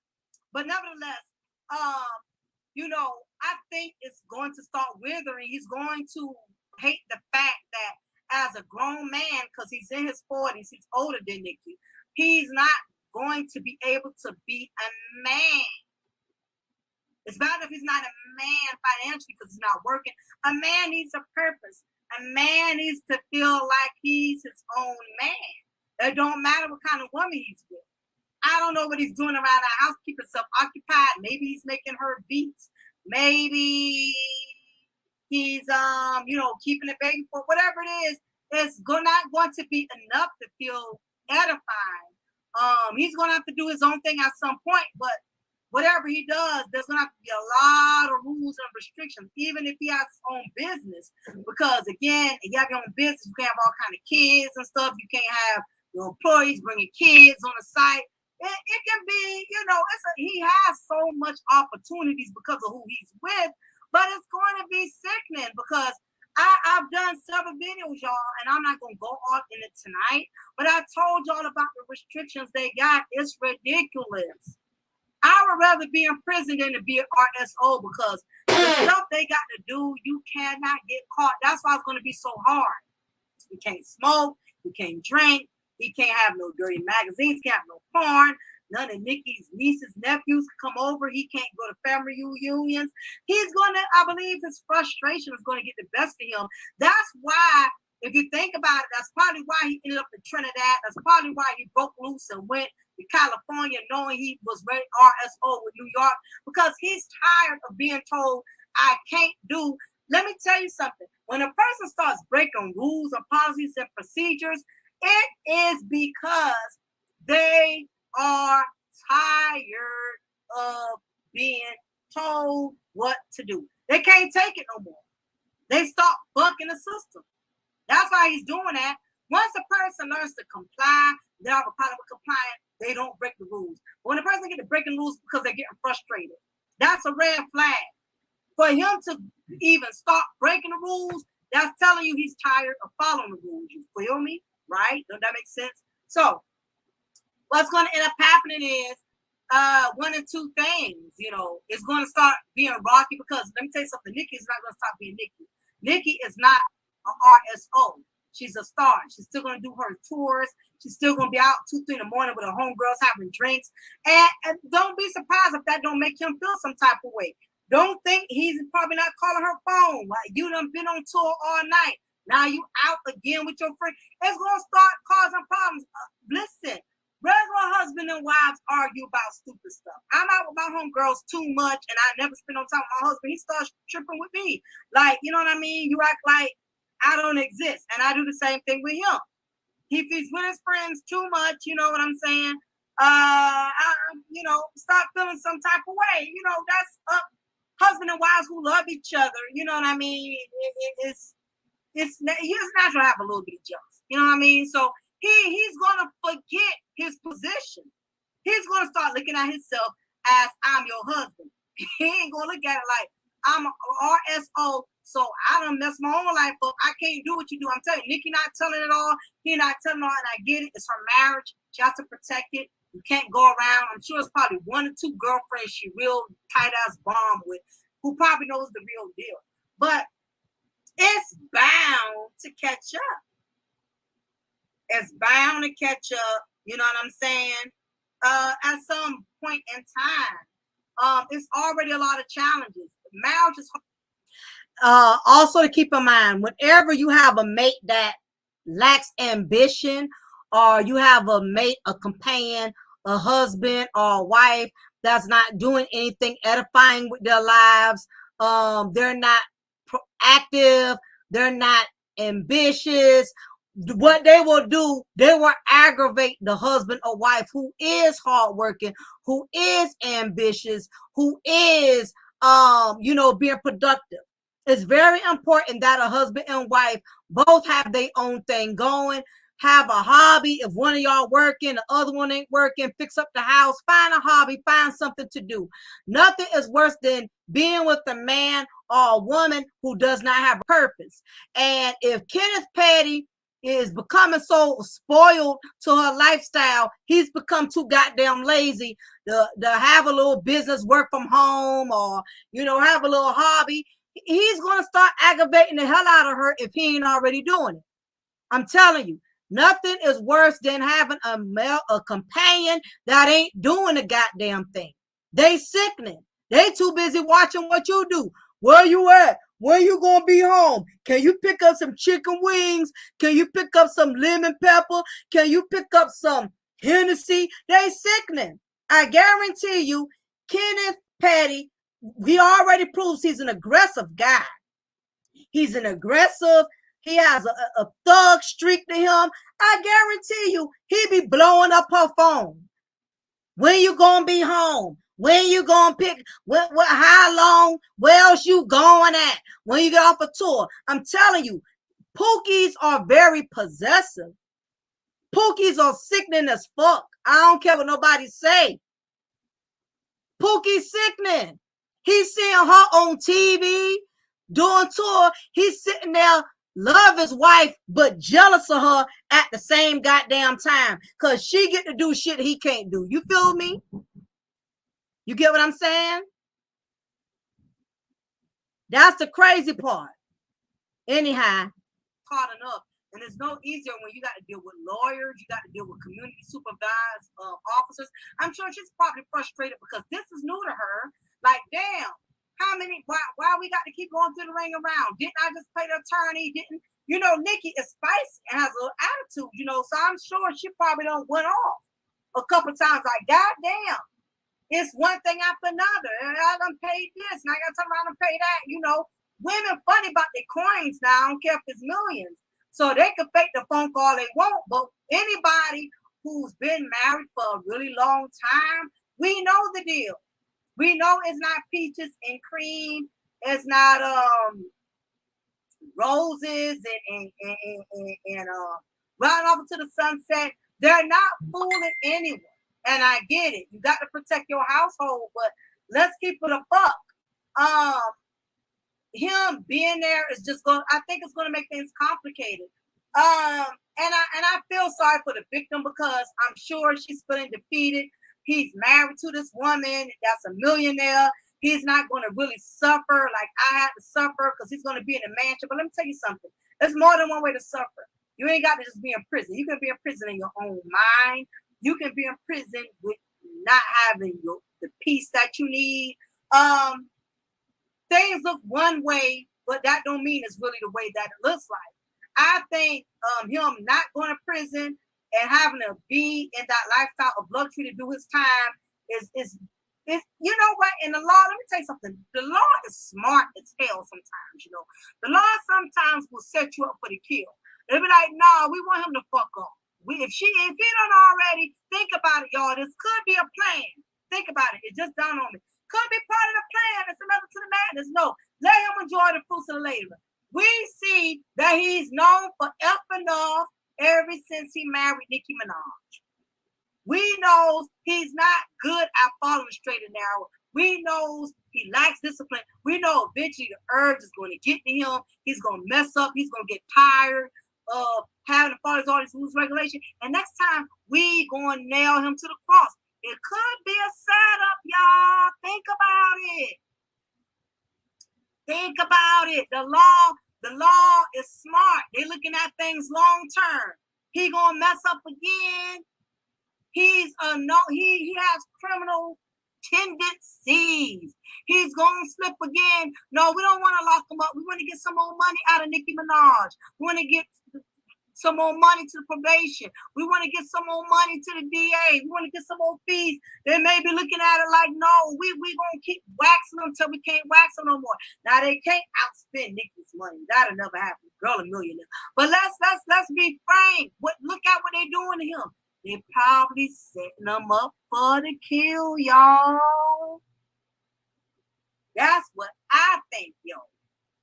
But nevertheless, you know, I think it's going to start withering. He's going to hate the fact that as a grown man, because he's in his 40s, he's older than Nicki, he's not going to be able to be a man. It's bad if he's not a man financially because he's not working. A man needs a purpose. A man needs to feel like he's his own man. It don't matter what kind of woman he's with. I don't know what he's doing around the house, keeping himself occupied. Maybe he's making her beats. Maybe he's keeping the baby for whatever it is. It's not going to be enough to feel edifying. He's gonna have to do his own thing at some point, but whatever he does, there's gonna have to be a lot of rules and restrictions, even if he has his own business. Because again, if you have your own business, you can't have all kind of kids and stuff. You can't have your employees bringing kids on the site. It can be, he has so much opportunities because of who he's with, but it's going to be sickening because I've done several videos, y'all, and I'm not going to go off in it tonight, but I told y'all about the restrictions they got. It's ridiculous. I would rather be in prison than to be an RSO because the stuff they got to do, you cannot get caught. That's why it's going to be so hard. You can't smoke. You can't drink. He can't have no dirty magazines. Can't have no porn. None of Nicki's nieces, nephews come over. He can't go to family reunions. He's going to, I believe his frustration is going to get the best of him. That's why, if you think about it, that's probably why he ended up in Trinidad. That's probably why he broke loose and went to California knowing he was ready RSO with New York, because he's tired of being told, I can't do. Let me tell you something. When a person starts breaking rules and policies and procedures, it is because they are tired of being told what to do. They can't take it no more. They start bucking the system. That's why he's doing that. Once a person learns to comply, they have a problem with complying, they don't break the rules. But when a person gets to breaking rules because they're getting frustrated, that's a red flag. For him to even start breaking the rules, that's telling you he's tired of following the rules. You feel me? Right? Does that make sense? So what's going to end up happening is one or two things. It's going to start being rocky because let me tell you something. Nicki is not going to stop being Nicki. Nicki is not an RSO. She's a star. She's still going to do her tours. She's still going to be out 2, 3 in the morning with her homegirls having drinks. And don't be surprised if that don't make him feel some type of way. Don't think he's probably not calling her phone. Like, you done been on tour all night. Now you out again with your friend. It's going to start causing problems. Listen, regular husband and wives argue about stupid stuff. I'm out with my homegirls too much, and I never spend no time with my husband. He starts tripping with me. Like, you know what I mean? You act like I don't exist, and I do the same thing with him. If he's with his friends too much, you know what I'm saying? Start feeling some type of way. That's up. Husband and wives who love each other, you know what I mean? It's natural to have a little bit of jealous, you know what I mean? So he's gonna forget his position. He's gonna start looking at himself as I'm your husband. He ain't gonna look at it like I'm a RSO, so I done messed my own life up. I can't do what you do. I'm telling you, Nicki not telling it all. He not telling it all, and I get it. It's her marriage. She has to protect it. You can't go around. I'm sure it's probably 1 or 2 girlfriends she real tight ass bomb with, who probably knows the real deal. But it's bound to catch up. It's bound to catch up. You know what I'm saying? At some point in time, it's already a lot of challenges. Marriage is hard. Also to keep in mind, whenever you have a mate that lacks ambition, or you have a mate, a companion, a husband or a wife that's not doing anything edifying with their lives, they're not proactive, they're not ambitious, what they will do, they will aggravate the husband or wife who is hardworking, who is ambitious, who is being productive. It's very important that a husband and wife both have their own thing going. Have a hobby. If one of y'all working, the other one ain't working, fix up the house, find a hobby, find something to do. Nothing is worse than being with a man or a woman who does not have a purpose. And if Kenneth Petty is becoming so spoiled to her lifestyle, he's become too goddamn lazy to have a little business, work from home, or have a little hobby. He's gonna start aggravating the hell out of her if he ain't already doing it. I'm telling you, nothing is worse than having a companion that ain't doing a goddamn thing. They sickening. They too busy watching what you do. Where you at? When you gonna be home? Can you pick up some chicken wings? Can you pick up some lemon pepper? Can you pick up some Hennessy? They sickening. I guarantee you, Kenneth Petty, he already proves he's an aggressive guy. He's an aggressive. He has a thug streak to him. I guarantee you, he be blowing up her phone. When you gonna be home? When you gonna pick? How long? Where else you going at? When you get off a tour? I'm telling you, Pookies are very possessive. Pookies are sickening as fuck. I don't care what nobody say. Pookie's sickening. He's seeing her on TV doing tour. He's sitting there, love his wife, but jealous of her at the same goddamn time because she get to do shit he can't do. You feel me? You get what I'm saying? That's the crazy part. Anyhow, caught enough. And it's no easier when you got to deal with lawyers, you got to deal with community supervised officers. I'm sure she's probably frustrated because this is new to her. Like, damn, why we got to keep going through the ring around? Didn't I just play the attorney? Nicki is spicy and has an attitude, so I'm sure she probably done went off a couple times. Like, goddamn, it's one thing after another. And I done paid this, and I got to turn around and pay that. Women funny about their coins now. I don't care if it's millions. So they can fake the phone call they want, but anybody who's been married for a really long time, we know the deal. We know it's not peaches and cream. It's not roses and running off to the sunset. They're not fooling anyone. And I get it. You got to protect your household, but let's keep it a buck. Him being there is just I think it's going to make things complicated. And I feel sorry for the victim because I'm sure she's feeling defeated. He's married to this woman that's a millionaire. He's not going to really suffer like I had to suffer because he's going to be in a mansion. But let me tell you something. There's more than one way to suffer. You ain't got to just be in prison. You can be in prison in your own mind. You can be in prison with not having the peace that you need. Things look one way, but that don't mean it's really the way that it looks like. I think him not going to prison and having to be in that lifestyle of luxury to do his time is you know what? In the law, let me tell you something. The law is smart as hell sometimes, The law sometimes will set you up for the kill. They'll be like, nah, we want him to fuck off. If he don't already, think about it, y'all. This could be a plan. Think about it. It just dawned on me. Could be part of the plan. It's another to the madness. No, let him enjoy the fruits of the labor. We see that he's known for effing off ever since he married Nicki Minaj. We knows he's not good at following straight and narrow. We knows he lacks discipline. We know eventually the urge is going to get to him. He's going to mess up. He's going to get tired of having to follow all these rules and regulations. And next time, we going to nail him to the cross. It could be a setup, y'all. Think about it. Think about it. The law is smart. They're looking at things long term. He gonna mess up again. He's he has criminal tendencies. He's gonna slip again. No, we don't want to lock him up. We want to get some more money out of Nicki Minaj. We want to get some more money to the probation. We want to get some more money to the DA. We want to get some more fees. They may be looking at it like, no, we gonna keep waxing them until we can't wax them no more. Now they can't outspend Nicki's money. That'll never happen. Girl, a millionaire. But let's be frank. Look at what they're doing to him. They probably setting him up for the kill, y'all. That's what I think, yo.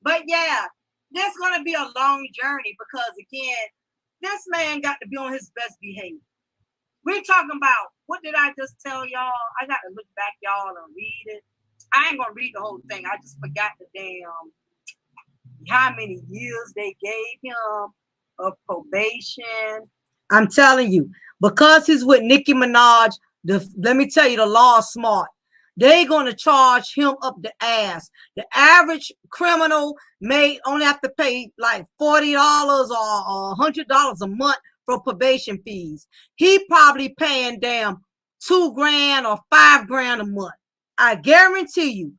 But yeah, this is gonna be a long journey because again, this man got to be on his best behavior. We're talking about, what did I just tell y'all? I got to look back, y'all, and read it. I ain't going to read the whole thing. I just forgot the damn, how many years they gave him of probation. I'm telling you, because he's with Nicki Minaj, let me tell you, the law is smart. They're going to charge him up the ass. The average criminal may only have to pay like $40 or $100 a month for probation fees. He probably paying damn $2,000 or $5,000 a month. I guarantee you,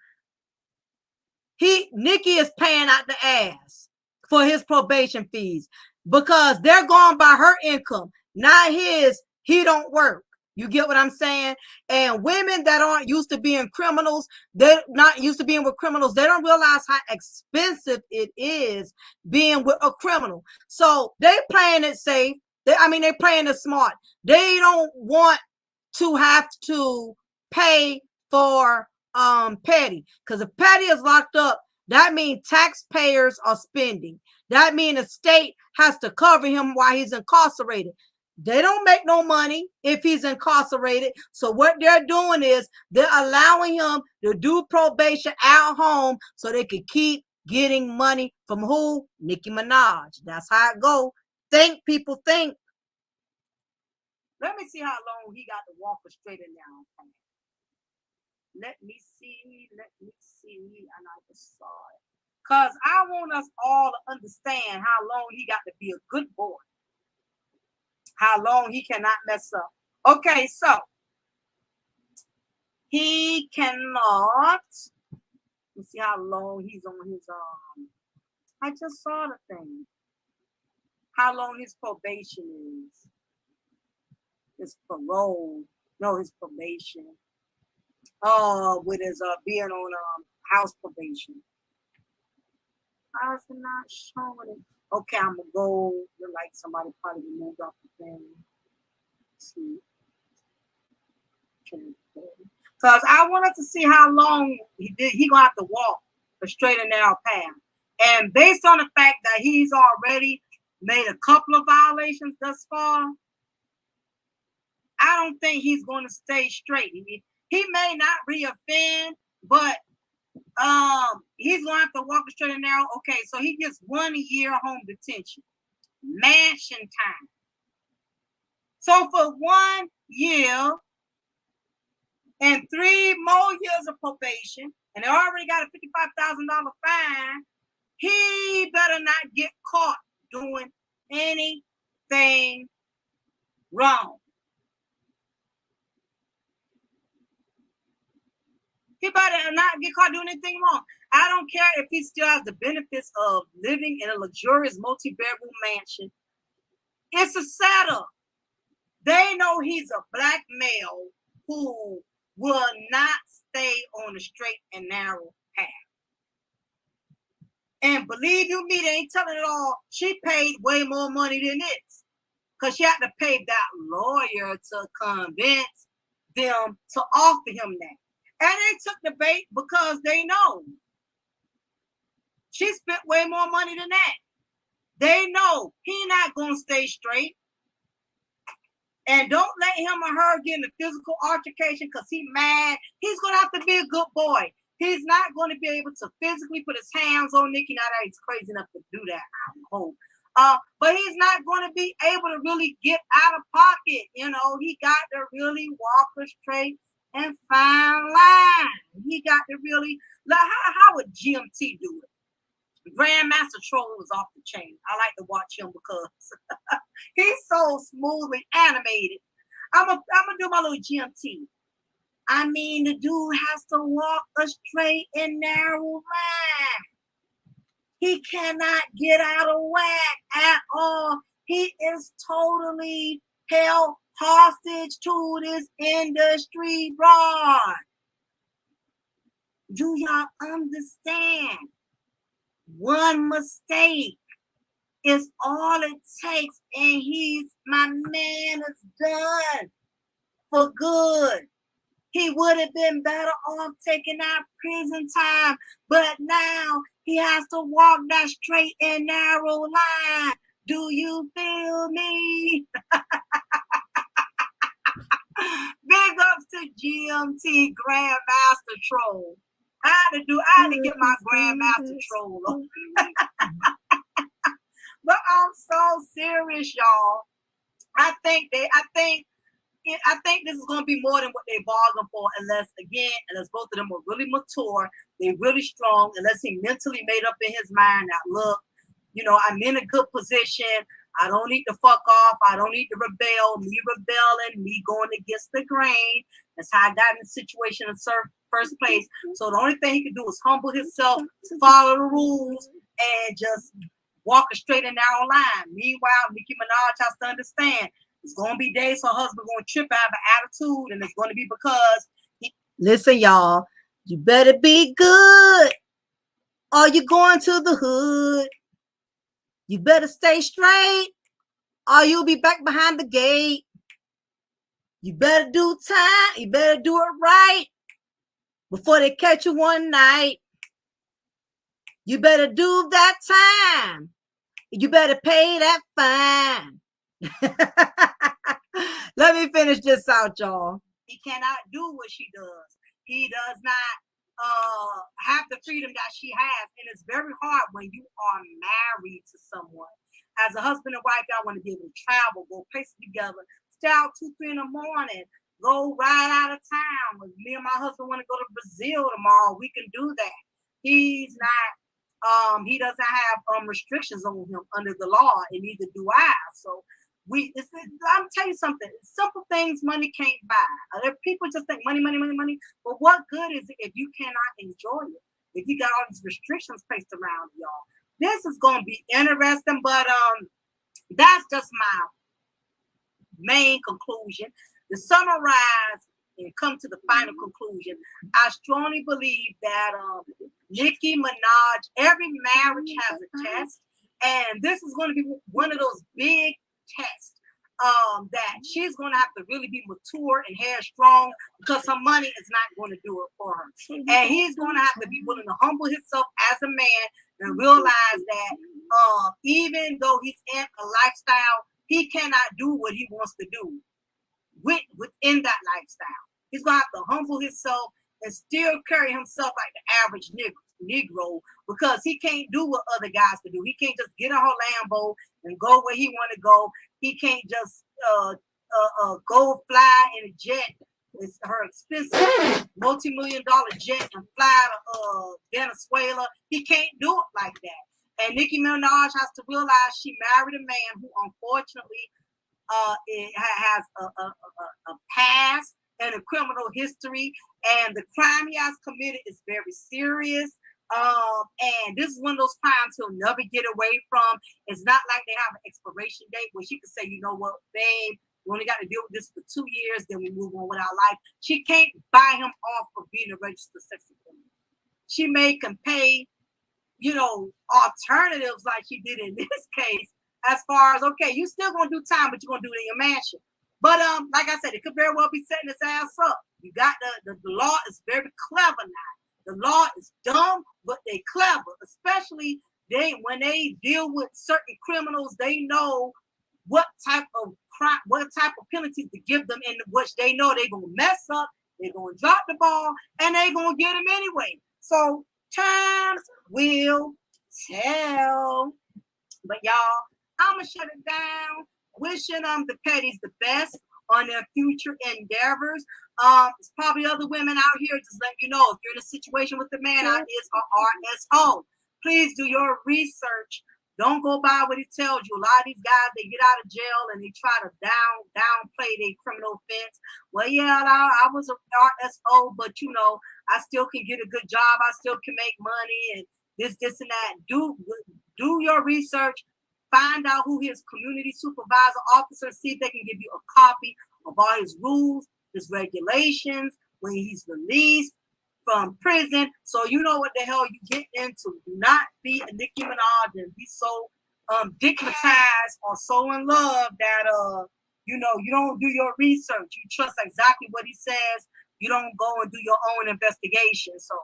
Nicki is paying out the ass for his probation fees because they're going by her income, not his. He don't work. You get what I'm saying? And women that aren't used to being criminals, they're not used to being with criminals. They don't realize how expensive it is being with a criminal. So they playing it safe. They playing it smart. They don't want to have to pay for petty, because if petty is locked up, that means taxpayers are spending. That means the state has to cover him while he's incarcerated. They don't make no money if he's incarcerated. So what they're doing is they're allowing him to do probation at home so they can keep getting money from who? Nicki Minaj. That's how it go. Think, people, think. Let me see how long he got to walk a straight and narrow. Let me see. And I just saw it. Because I want us all to understand how long he got to be a good boy. How long he cannot mess up. Okay, so he cannot. Let's see how long he's on his I just saw the thing. How long his probation is. His parole. No, his probation. With his being on house probation. Why is it not showing it? Okay, I'm gonna go. Look like somebody probably moved off the thing. Let's see. Because I wanted to see how long he gonna have to walk a straight and narrow path. And based on the fact that he's already made a couple of violations thus far, I don't think he's going to stay straight. He may not reoffend, but he's going to have to walk a straight and narrow. Okay, so he gets 1 year home detention, mansion time. So for 1 year and 3 more years of probation, and they already got a $55,000 fine, he better not get caught doing anything wrong. He better not get caught doing anything wrong. I don't care if he still has the benefits of living in a luxurious multi-bedroom mansion. It's a setup. They know he's a black male who will not stay on the straight and narrow path. And believe you me, they ain't telling it all. She paid way more money than this because she had to pay that lawyer to convince them to offer him that. And they took the bait because they know she spent way more money than that. They know he not going to stay straight. And don't let him or her get in a physical altercation because he's mad. He's going to have to be a good boy. He's not going to be able to physically put his hands on Nicki. Now that he's crazy enough to do that, I hope. But he's not going to be able to really get out of pocket. You know, he got to really walk a straight and fine line. He got to really, like, how would GMT do it? Grandmaster Troll was off the chain. I like to watch him because he's so smoothly animated. I'm gonna do my little GMT. I mean, the dude has to walk a straight and narrow line. He cannot get out of whack at all. He is totally held hostage to this industry, broad. Do y'all understand? One mistake is all it takes, and my man is done for good. He would have been better off taking out prison time, but now he has to walk that straight and narrow line. Do you feel me? Big ups to GMT Grandmaster Troll. I had to get my Grandmaster Troll on. But I'm so serious, y'all. I think this is going to be more than what they bargained for, unless both of them are really mature, they're really strong, unless he mentally made up in his mind that, look, you know, I'm in a good position, I don't need to fuck off. I don't need to rebel. Me rebelling, me going against the grain. That's how I got in the situation in the first place. So the only thing he could do is humble himself, follow the rules, and just walk a straight and narrow line. Meanwhile, Nicki Minaj has to understand it's going to be days her husband going to trip out of attitude, and it's going to be because listen, y'all, you better be good or you going to the hood. You better stay straight or you'll be back behind the gate. You better do time. You better do it right before they catch you one night. You better do that time. You better pay that fine. Let me finish this out, y'all. He cannot do what she does. He does not have the freedom that she has. And it's very hard when you are married to someone. As a husband and wife, y'all want to be able to travel, go places together, stay out 2, 3 in the morning, go ride out of town. If me and my husband want to go to Brazil tomorrow, we can do that. He's not, he doesn't have restrictions on him under the law, and neither do I. So I'm tell you something, simple things money can't buy. There people just think money, but what good is it if you cannot enjoy it? If you got all these restrictions placed around y'all. This is going to be interesting, but that's just my main conclusion. To summarize and come to the final conclusion, I strongly believe that Nicki Minaj, every marriage has a test, and this is going to be one of those big tests that she's going to have to really be mature and headstrong, because her money is not going to do it for her. And he's going to have to be willing to humble himself as a man and realize that even though he's in a lifestyle, he cannot do what he wants to do within that lifestyle. He's going to have to humble himself and still carry himself like the average Negro, because he can't do what other guys can do. He can't just get in her Lambo and go where he want to go. He can't just go fly in a jet. It's her expensive multi-million-dollar jet and fly to Venezuela. He can't do it like that. And Nicki Minaj has to realize she married a man who unfortunately has a past and a criminal history, and the crime he has committed is very serious. And this is one of those crimes he'll never get away from. It's not like they have an expiration date where she can say, you know what, babe, we only got to deal with this for 2 years, then we move on with our life. She can't buy him off for being a registered sex offender. She can pay, alternatives like she did in this case, as far as, okay, you still gonna do time, but you're gonna do it in your mansion. But like I said, it could very well be setting his ass up. You got the law is very clever now. The law is dumb, but they clever. Especially when they deal with certain criminals, they know what type of crime, what type of penalties to give them, in which they know they're gonna mess up, they're gonna drop the ball, and they're gonna get them anyway. So time will tell. But y'all, I'ma shut it down. Wishing the Petties the best on their future endeavors. There's probably other women out here just letting you know, if you're in a situation with the man, I is a RSO. Please do your research. Don't go by what he tells you. A lot of these guys, they get out of jail and they try to downplay their criminal offense. Well, yeah, I was a RSO, but I still can get a good job. I still can make money and this and that. Do your research. Find out who his community supervisor officer, see if they can give you a copy of all his rules, his regulations, when he's released from prison, so you know what the hell you get into. Do not be a Nicki Minaj and be so digmatized or so in love that you don't do your research. You trust exactly what he says. You don't go and do your own investigation. So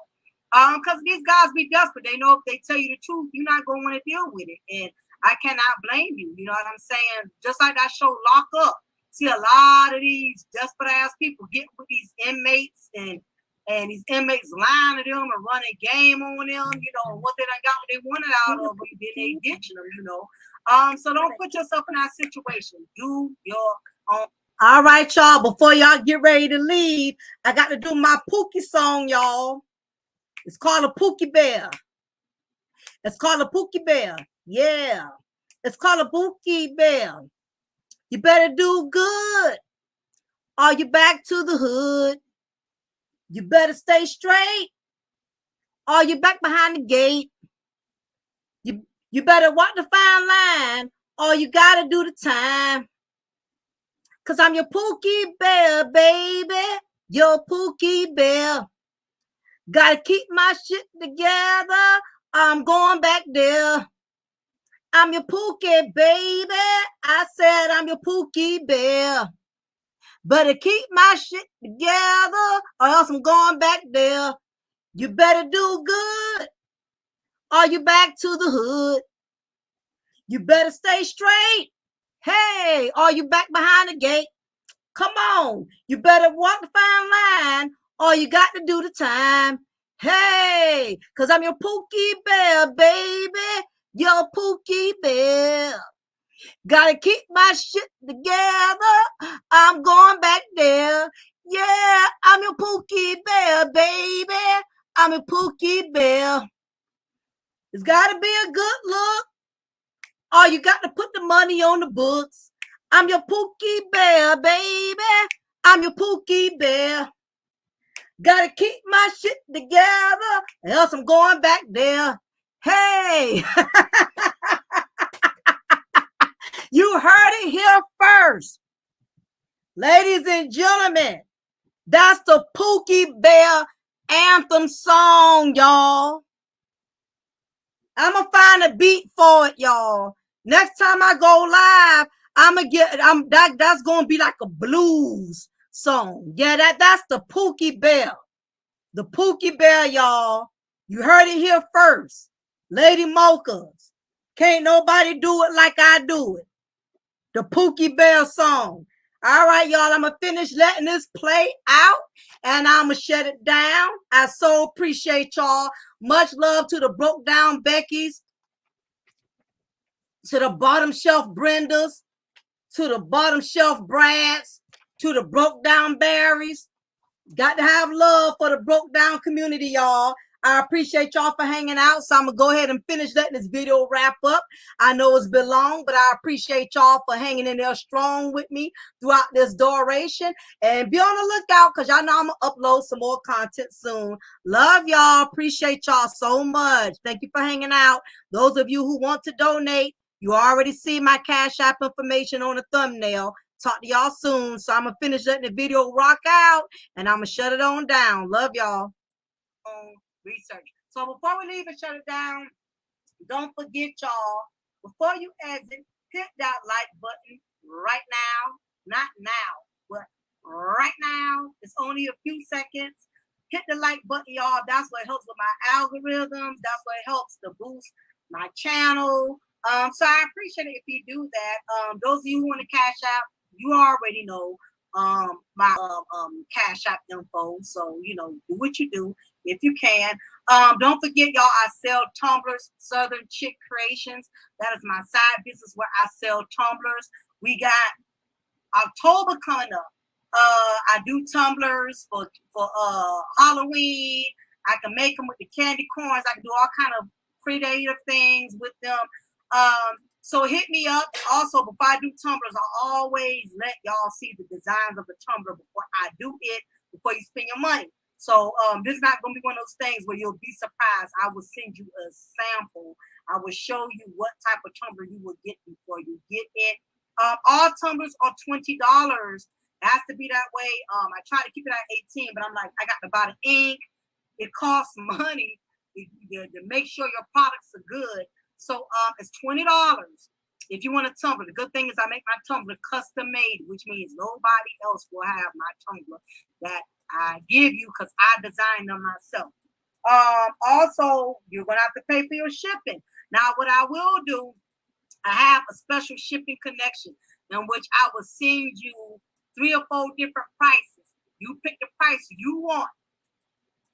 because these guys be desperate. They know if they tell you the truth, you're not gonna want to deal with it. And I cannot blame you. You know what I'm saying? Just like that show Lock Up. See a lot of these desperate ass people get with these inmates and these inmates lying to them and running game on them, what they done got what they wanted out of them, then they ditching them, So don't put yourself in that situation. Do your own. All right, y'all. Before y'all get ready to leave, I got to do my Pookie song, y'all. It's called a Pookie Bear. It's called a Pookie Bear. Yeah. It's called a Pookie Bell. You better do good. Are you back to the hood? You better stay straight. Are you back behind the gate? You better walk the fine line, or you gotta do the time. Cause I'm your Pookie Bear, baby. Your Pookie Bear. Gotta keep my shit together. I'm going back there. I'm your Pookie, baby. I said I'm your Pookie Bear. Better keep my shit together, or else I'm going back there. You better do good. Are you back to the hood? You better stay straight. Hey, are you back behind the gate? Come on. You better walk the fine line, or you got to do the time. Hey, because I'm your Pookie Bear, baby. Your Pookie Bear. Gotta keep my shit together. I'm going back there. Yeah, I'm your Pookie Bear, baby. I'm a Pookie Bear. It's gotta be a good look. Oh, you got to put the money on the books. I'm your Pookie Bear, baby. I'm your Pookie Bear. Gotta keep my shit together, or else I'm going back there. Hey, you heard it here first. Ladies and gentlemen, that's the Pookie Bear anthem song, y'all. I'm going to find a beat for it, y'all. Next time I go live, that's going to be like a blues song. Yeah, that's the Pookie Bear. The Pookie Bear, y'all. You heard it here first. Lady Mochas. Can't nobody do it like I do it. The Pookie Bear song. All right, y'all. I'm going to finish letting this play out, and I'm going to shut it down. I so appreciate y'all. Much love to the broke down Beckys, to the bottom shelf Brendas, to the bottom shelf Brads, to the broke down Barrys. Got to have love for the broke down community, y'all. I appreciate y'all for hanging out. So I'm going to go ahead and finish letting this video wrap up. I know it's been long, but I appreciate y'all for hanging in there strong with me throughout this duration. And be on the lookout, because y'all know I'm going to upload some more content soon. Love y'all. Appreciate y'all so much. Thank you for hanging out. Those of you who want to donate, you already see my Cash App information on the thumbnail. Talk to y'all soon. So I'm going to finish letting the video rock out, and I'm going to shut it on down. Love y'all. Research. So before we leave and shut it down, don't forget, y'all, before you exit, hit that like button right now. Not now, but right now. It's only a few seconds. Hit the like button, y'all. That's what helps with my algorithms. That's what helps to boost my channel. So I appreciate it if you do that. Those of you who want to Cash App, you already know my Cash App info. So, do what you do if you can. Don't forget, y'all, I sell tumblers, Southern Chick Creations. That is my side business where I sell tumblers. We got October coming up. I do tumblers for Halloween. I can make them with the candy corns. I can do all kind of creative things with them. So hit me up. Also, before I do tumblers, I always let y'all see the designs of the tumbler before I do it, before you spend your money. So this is not going to be one of those things where you'll be surprised. I will send you a sample. I will show you what type of tumbler you will get before you get it. All tumblers are $20. It has to be that way. I try to keep it at 18, but I'm like, I got to buy the ink. It costs money to make sure your products are good. So it's $20 if you want a tumbler. The good thing is I make my tumbler custom made, which means nobody else will have my tumbler that I give you, because I designed them myself. Also, you're going to have to pay for your shipping. Now, what I will do, I have a special shipping connection in which I will send you 3 or 4 different prices. You pick the price you want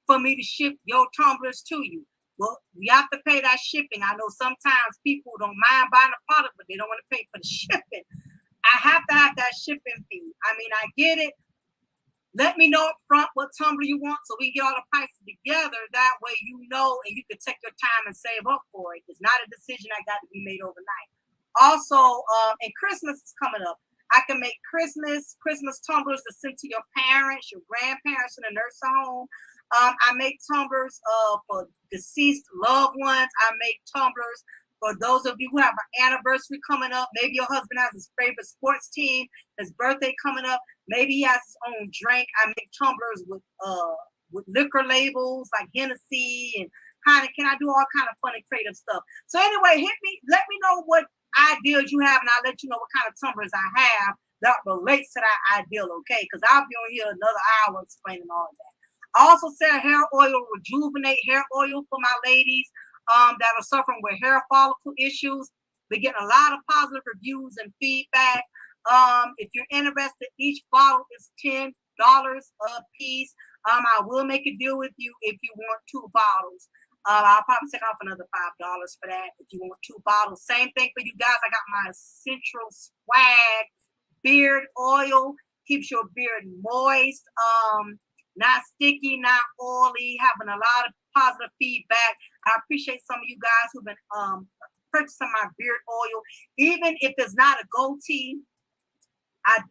for me to ship your tumblers to you. Well, we have to pay that shipping. I know sometimes people don't mind buying a product, but they don't want to pay for the shipping. I have to have that shipping fee. I mean, I get it. Let me know up front what tumbler you want so we get all the prices together. That way you know, and you can take your time and save up for it. It's not a decision that got to be made overnight. Also, and Christmas is coming up. I can make Christmas tumblers to send to your parents, your grandparents in a nursing home. I make tumblers for deceased loved ones. I make tumblers for those of you who have an anniversary coming up. Maybe your husband has his favorite sports team, his birthday coming up. Maybe he has his own drink. I make tumblers with liquor labels like Hennessy and Heineken. I do all kind of fun and creative stuff. So anyway, let me know what ideas you have, and I'll let you know what kind of tumblers I have that relates to that ideal, okay? Because I'll be on here another hour explaining all of that. I also sell hair oil, rejuvenate hair oil for my ladies that are suffering with hair follicle issues. We're getting a lot of positive reviews and feedback. If you're interested, each bottle is $10 a piece. I will make a deal with you if you want 2 bottles. I'll probably take off another $5 for that if you want 2 bottles. Same thing for you guys. I got my Central Swag beard oil. Keeps your beard moist, not sticky, not oily, having a lot of positive feedback. I appreciate some of you guys who've been purchasing my beard oil. Even if it's not a goatee,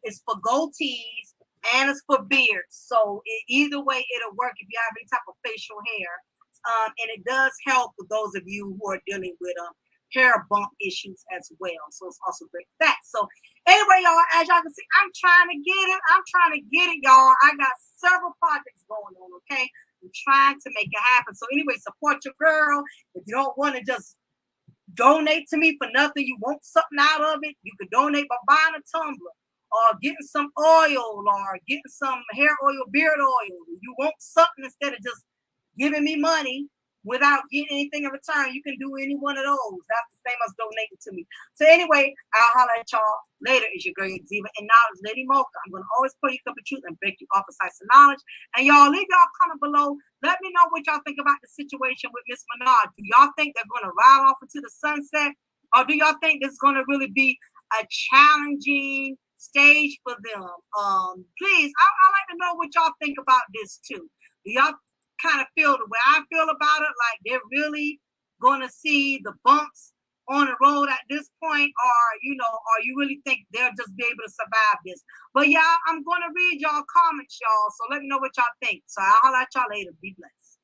it's for goatees and it's for beards. So either way, it'll work if you have any type of facial hair. And it does help with those of you who are dealing with hair bump issues as well. So it's also great for that. So anyway, y'all, as y'all can see, I'm trying to get it. I'm trying to get it, y'all. I got several projects going on, okay? I'm trying to make it happen. So anyway, support your girl. If you don't want to just donate to me for nothing, you want something out of it, you could donate by buying a tumbler or getting some oil or getting some hair oil, beard oil. You want something instead of just giving me money without getting anything in return, you can do any one of those. That's the same as donating to me. So anyway, I'll holler at y'all later. It's your girl Diva and Knowledge Lady Mocha. I'm going to always pull you a cup of truth and break you off a slice of knowledge. And y'all, leave y'all comment below. Let me know what y'all think about the situation with Miss Minaj. Do y'all think they're going to ride off into the sunset? Or do y'all think this is going to really be a challenging stage for them? Please, I'd like to know what y'all think about this too. Do y'all kind of feel the way I feel about it, like they're really going to see the bumps on the road at this point, or you really think they'll just be able to survive this? But yeah, I'm going to read y'all comments, y'all, so let me know what y'all think. So I'll holler at y'all later. Be blessed.